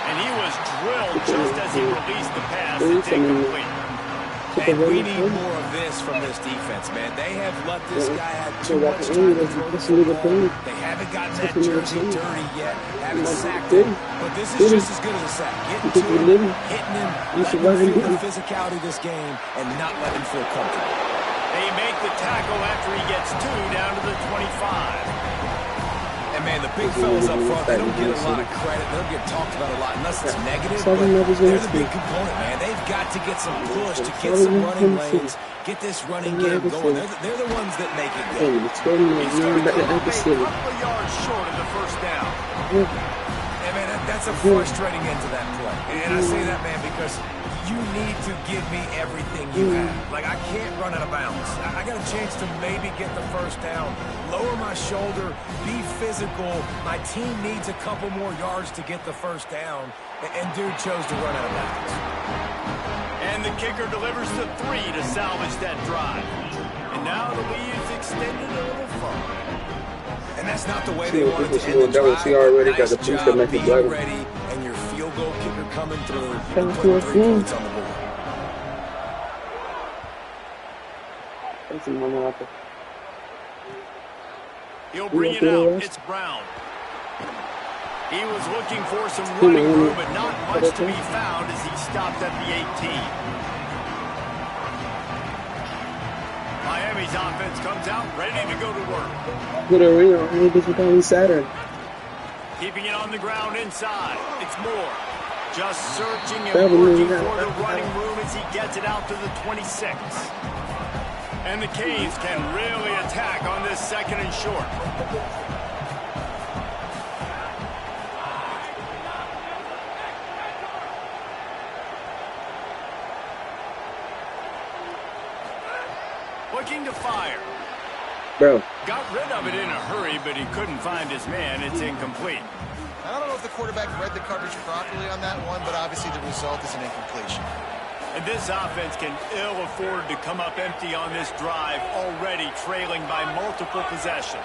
And he was drilled just as he released the pass. It's incomplete. And we need more of this from this defense, man. They have let this guy have too much time to throw the ball. They haven't gotten that jersey dirty yet. Haven't sacked him. But this is just as good as a sack. Getting to him, hitting him, letting him feel the physicality of this game, and not letting him feel comfortable. They make the tackle after he gets 2 down to the 25. And, man, the big fellas up front, they don't get a lot of credit. They don't get talked about a lot unless it's negative, but they're the big component, man. They've got to get some push, to get some running lanes, get this running game going. They're the ones that make it go. He's starting to come up a couple of yards short of the first down. And, man, that's a frustrating end to that play. And I say that, man, because you need to give me everything you have. Like, I can't run out of bounds. I got a chance to maybe get the first down, lower my shoulder, be physical. My team needs a couple more yards to get the first down, and dude chose to run out of bounds. And the kicker delivers the 3 to salvage that drive. And now the lead is extended a little further. And that's not the way they wanted to end the drive. Nice job being ready, and your field goal kicker coming through. And putting 3 points on the board. He'll bring it out. It's Brown. He was looking for some running room, but not much to be found as he stopped at the 18. Miami's offense comes out ready to go to work. Saturn. Keeping it on the ground inside. It's Moore. Just searching and working for the running room as he gets it out to the 26. And the Canes can really attack on this 2nd and short. Looking to fire. Bro. Got rid of it in a hurry, but he couldn't find his man. It's incomplete. I don't know if the quarterback read the coverage properly on that one, but obviously the result is an incompletion. And this offense can ill afford to come up empty on this drive, already trailing by multiple possessions.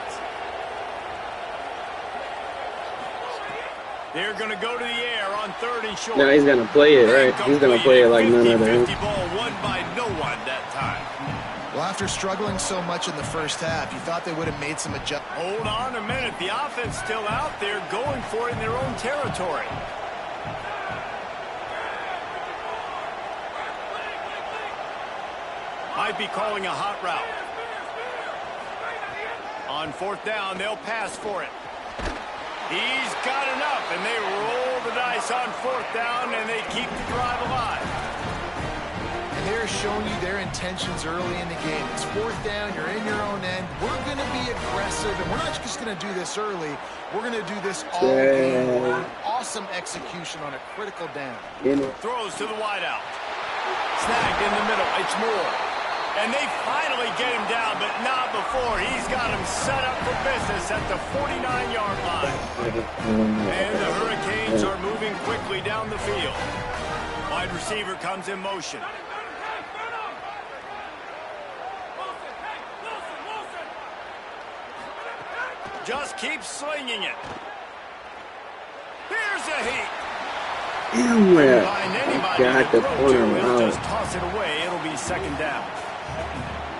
They're going to go to the air on 3rd and short. No, he's going to play it, right? He's going to play it like none other. 50 ball won by no one that time. Well, after struggling so much in the first half, you thought they would have made some adjustments. Hold on a minute. The offense still out there going for it in their own territory. Might be calling a hot route. On 4th down, they'll pass for it. He's got enough, and they roll the dice on 4th down, and they keep the drive alive. And they're showing you their intentions early in the game. It's 4th down, you're in your own end. We're going to be aggressive, and we're not just going to do this early. We're going to do this all game long. Awesome execution on a critical down. Throws to the wideout. Snagged in the middle. It's Moore. And they finally get him down, but not before. He's got him set up for business at the 49-yard line. And the Hurricanes are moving quickly down the field. Wide receiver comes in motion. Just keep slinging it. Here's a heat. Got the corner He'll out. just toss it away. It'll be 2nd down.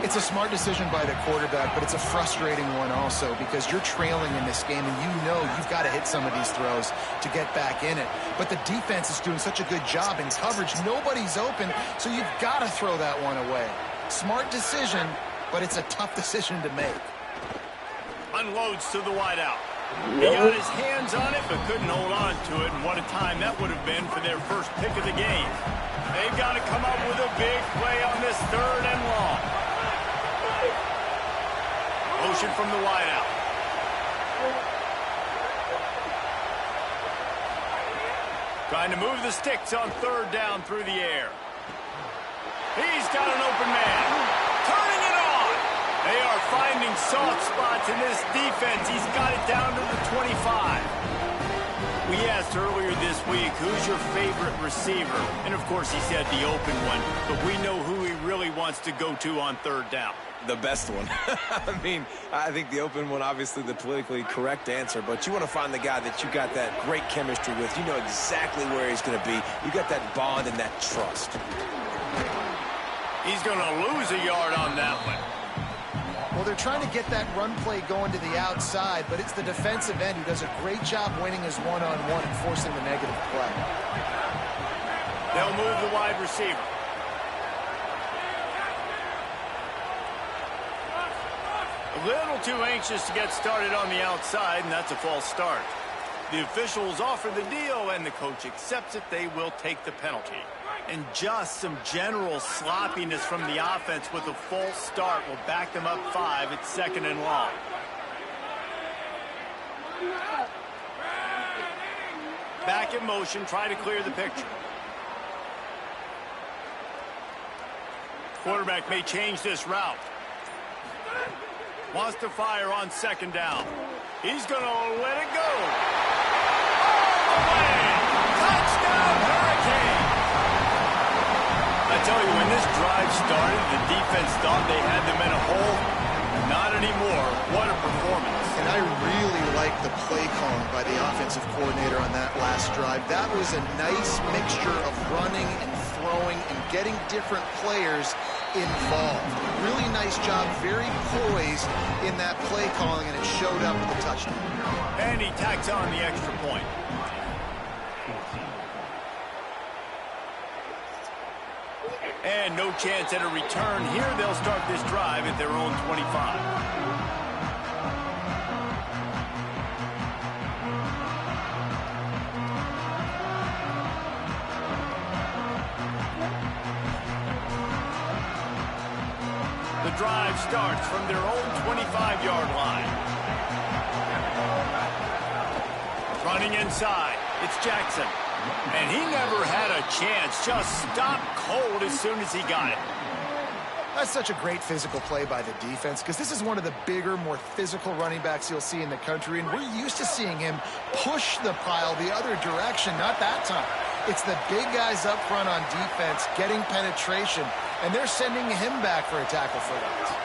It's a smart decision by the quarterback, but it's a frustrating one also because you're trailing in this game and you know you've got to hit some of these throws to get back in it. But the defense is doing such a good job in coverage. Nobody's open, so you've got to throw that one away. Smart decision, but it's a tough decision to make. Unloads to the wideout. He got his hands on it, but couldn't hold on to it, and what a time that would have been for their first pick of the game. They've got to come up with a big play on this 3rd and long. Motion from the wideout. Trying to move the sticks on 3rd down through the air. He's got an open man. Turning it on. They are finding soft spots in this defense. He's got it down to the 25. We asked earlier this week, who's your favorite receiver? And, of course, he said the open one. But we know who he really wants to go to on 3rd down. The best one. I mean, I think the open one, obviously the politically correct answer, but you want to find the guy that you got that great chemistry with. You know exactly where he's going to be. You got that bond and that trust. He's going to lose a yard on that one. Well, they're trying to get that run play going to the outside, but it's the defensive end who does a great job winning his one-on-one and forcing the negative play. They'll move the wide receiver. A little too anxious to get started on the outside, and that's a false start. The officials offer the deal, and the coach accepts it. They will take the penalty. And just some general sloppiness from the offense with a false start will back them up 5. It's 2nd and long. Back in motion, try to clear the picture. Quarterback may change this route. Wants to fire on 2nd down. He's going to let it go. All the way! Touchdown, Hurricane! I tell you, when this drive started, the defense thought they had them in a hole. Not anymore. What a performance. And I really like the play calling by the offensive coordinator on that last drive. That was a nice mixture of running and throwing and getting different players involved. Really nice job, very poised in that play calling, and it showed up with the touchdown. And he tacks on the extra point. And no chance at a return here. They'll start this drive at their own 25. The drive starts from their own 25-yard line. Running inside, it's Jackson. And he never had a chance, just stopped cold as soon as he got it. That's such a great physical play by the defense, because this is one of the bigger, more physical running backs you'll see in the country, and we're used to seeing him push the pile the other direction. Not that time. It's the big guys up front on defense getting penetration, and they're sending him back for a tackle for that.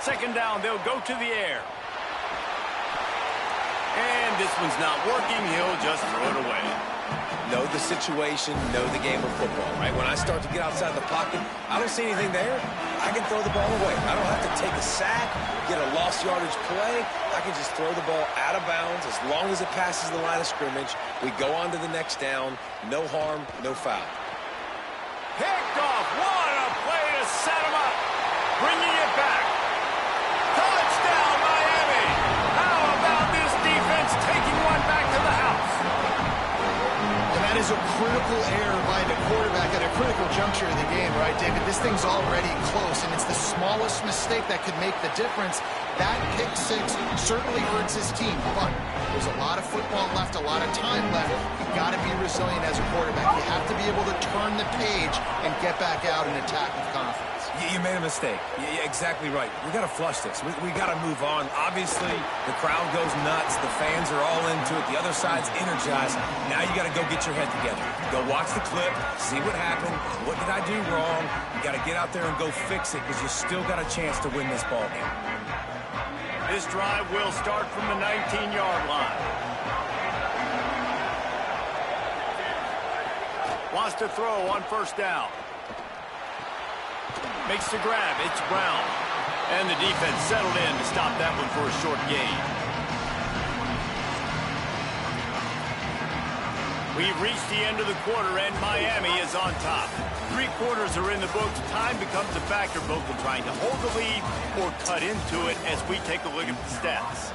2nd down, they'll go to the air. And this one's not working. He'll just throw it away. Know the situation, know the game of football, right? When I start to get outside the pocket, I don't see anything there. I can throw the ball away. I don't have to take a sack, get a lost yardage play. I can just throw the ball out of bounds as long as it passes the line of scrimmage. We go on to the next down. No harm, no foul. Picked off. What a play to set him up. Bringing it back. Touchdown, Miami. How about this defense taking one back to the house? And that is a critical error by the quarterback at a critical juncture of the game, right, David? This thing's already close, and it's the smallest mistake that could make the difference. That pick six certainly hurts his team, but there's a lot of football left, a lot of time left. You've got to be resilient as a quarterback. You have to be able to turn the page and get back out and attack with confidence. You made a mistake. Yeah, exactly right. We got to flush this. We got to move on. Obviously, the crowd goes nuts. The fans are all into it. The other side's energized. Now you got to go get your head together. Go watch the clip, see what happened. What did I do wrong? You got to get out there and go fix it, because you still got a chance to win this ball game. This drive will start from the 19-yard line. Wants to throw on 1st down. Makes the grab. It's Brown. And the defense settled in to stop that one for a short gain. We've reached the end of the quarter, and Miami is on top. 3 quarters are in the books. Time becomes a factor both in trying to hold the lead or cut into it as we take a look at the stats.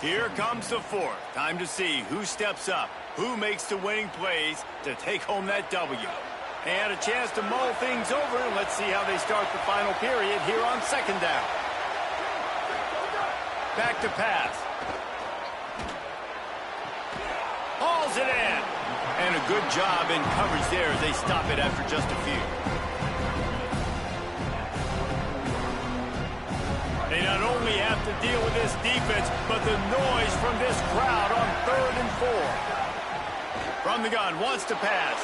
Here comes the 4th. Time to see who steps up, who makes the winning plays to take home that W. And a chance to mull things over. Let's see how they start the final period here on 2nd down. Back to pass. Hauls it in. And a good job in coverage there as they stop it after just a few. They not only have to deal with this defense, but the noise from this crowd on 3rd and 4. From the gun, wants to pass.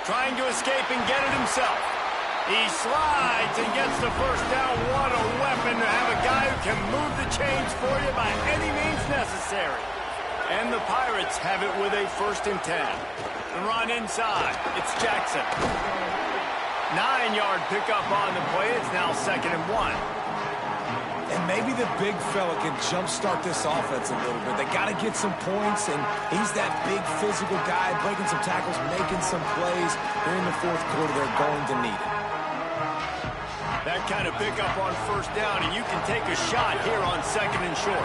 Trying to escape and get it himself. He slides and gets the 1st down. What a weapon to have a guy who can move the chains for you by any means necessary. And the Pirates have it with a 1st and 10. The run inside. It's Jackson. 9-yard pickup on the play. It's now 2nd and 1. And maybe the big fella can jumpstart this offense a little bit. They got to get some points, and he's that big physical guy, breaking some tackles, making some plays. Here in the 4th quarter, they're going to need it. That that kind of pickup on first down, and you can take a shot here on 2nd and short.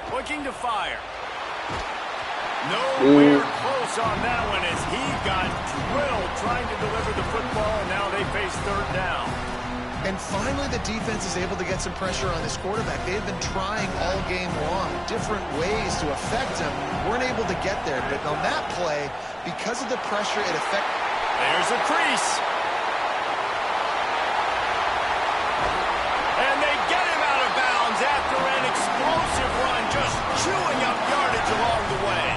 Looking to fire. Nowhere close on that one as he got drilled trying to deliver the football, and now they face 3rd down. And finally, the defense is able to get some pressure on this quarterback. They have been trying all game long, different ways to affect him. Weren't able to get there, but on that play, because of the pressure, it affected. There's a crease. And they get him out of bounds after an explosive run, just chewing up yardage along the way.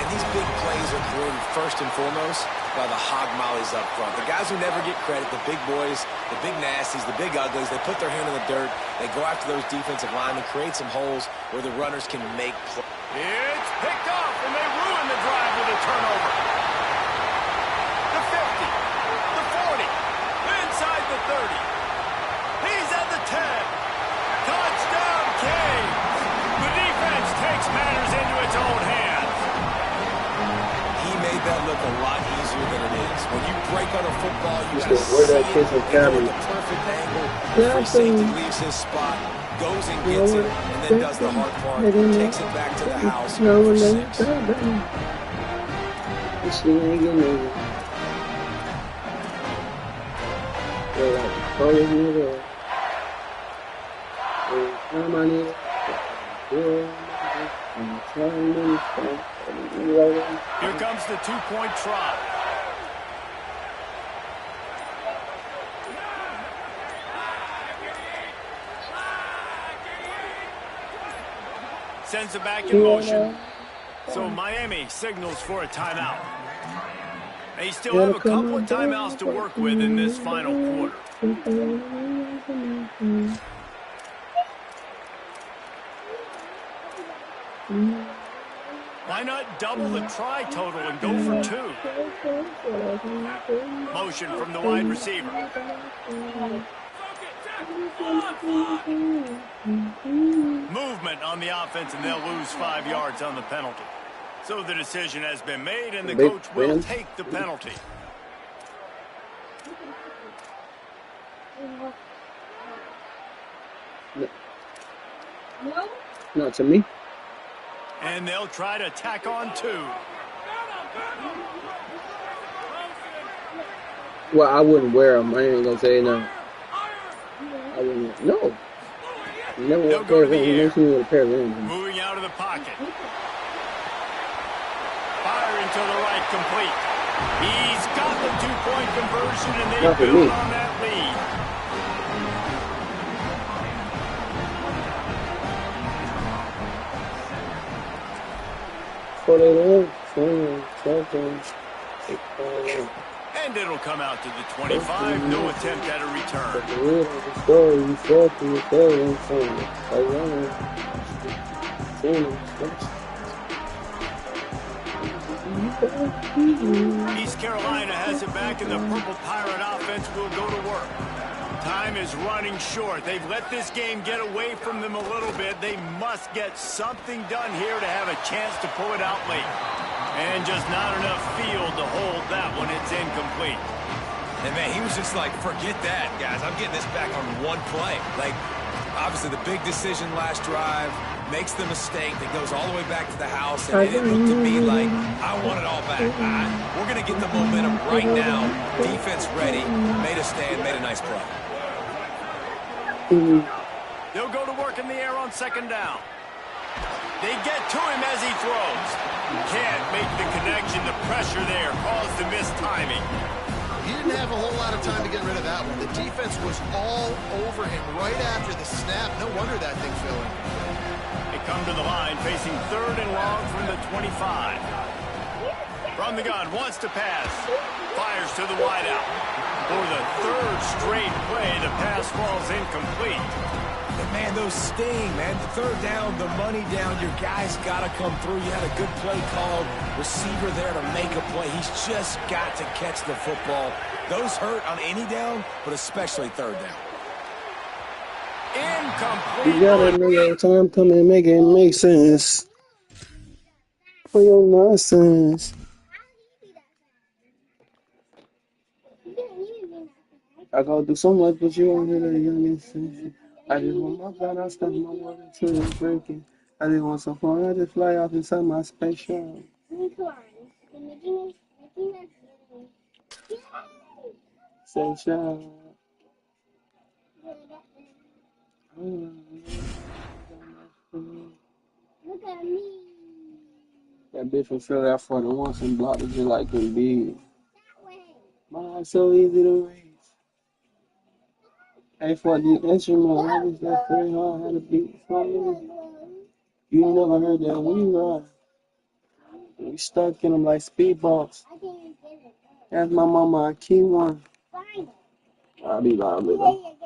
And these big plays are created first and foremost by the hog mollies up front. The guys who never get credit, the big boys, the big nasties, the big uglies, they put their hand in the dirt. They go after those defensive linemen, create some holes where the runners can make plays. It's picked off, and they ruin the drive with a turnover. The 50, the 40, inside the 30. He's at the 10. Touchdown, Canes. The defense takes matters into its own hands. He made that look a lot easier than it is. When you break on a football, you Just just where see that it, kid's they go academy. at the perfect angle. The free safety leaves his spot, goes and gets it, and then does the hard part, takes it back to the house for 6. Here comes the 2-point try. Sends it back in motion. So Miami signals for a timeout. They still have a couple of timeouts to work with in this final quarter. Why not double the try total and go for 2? Motion from the wide receiver. Movement on the offense, and they'll lose 5 yards on the penalty. So the decision has been made, and the coach will take the penalty. No? Not to me. And they'll try to tack on 2. Well, I wouldn't wear them. I ain't gonna say no. I wouldn't. No. You never wear a pair of rings. You never seen me with a pair of rings. Moving out of the pocket. Firing to the right, complete. He's got the 2-point conversion, and they build on that lead. And it'll come out to the 25. No attempt at a return. East Carolina has it back, and the Purple Pirate offense will go to work. Time is running short. They've let this game get away from them a little bit. They must get something done here to have a chance to pull it out late. And just not enough field to hold that one. It's incomplete. And, man, he was just like, forget that, guys. I'm getting this back on one play. Like, obviously the big decision last drive, makes the mistake that goes all the way back to the house, and it looked to me like, I want it all back. We're going to get the momentum right now. Defense ready, made a stand, made a nice play. They'll go to work in the air on 2nd down. They get to him as he throws. Can't make the connection. The pressure there caused the missed timing. He didn't have a whole lot of time to get rid of that one. The defense was all over him right after the snap. No wonder that thing fell in. They come to the line facing 3rd and long from the 25. From the gun, wants to pass. Fires to the wideout. For the 3rd straight play, the pass falls incomplete. But, man, those sting, man. The 3rd down, the money down. Your guys got to come through. You had a good play called. Receiver there to make a play. He's just got to catch the football. Those hurt on any down, but especially 3rd down. Incomplete. You gotta know your time coming and make it make sense. For your nonsense. I go through so much, but you won't hear the youngest sensation. I just want my flight, I stuff my water till it's breaking. I just want some fun, I just fly off inside my spaceship. Sunshine. Look at me. That bitch will fill that 41 and block it just like them big. My so easy to reach. Hey, for the instrument, I was that very hard, had a beat for me. You ain't never heard that we ride. We stuck in them like speed bumps. Ask my mama, I keep one. I'll be lying with her.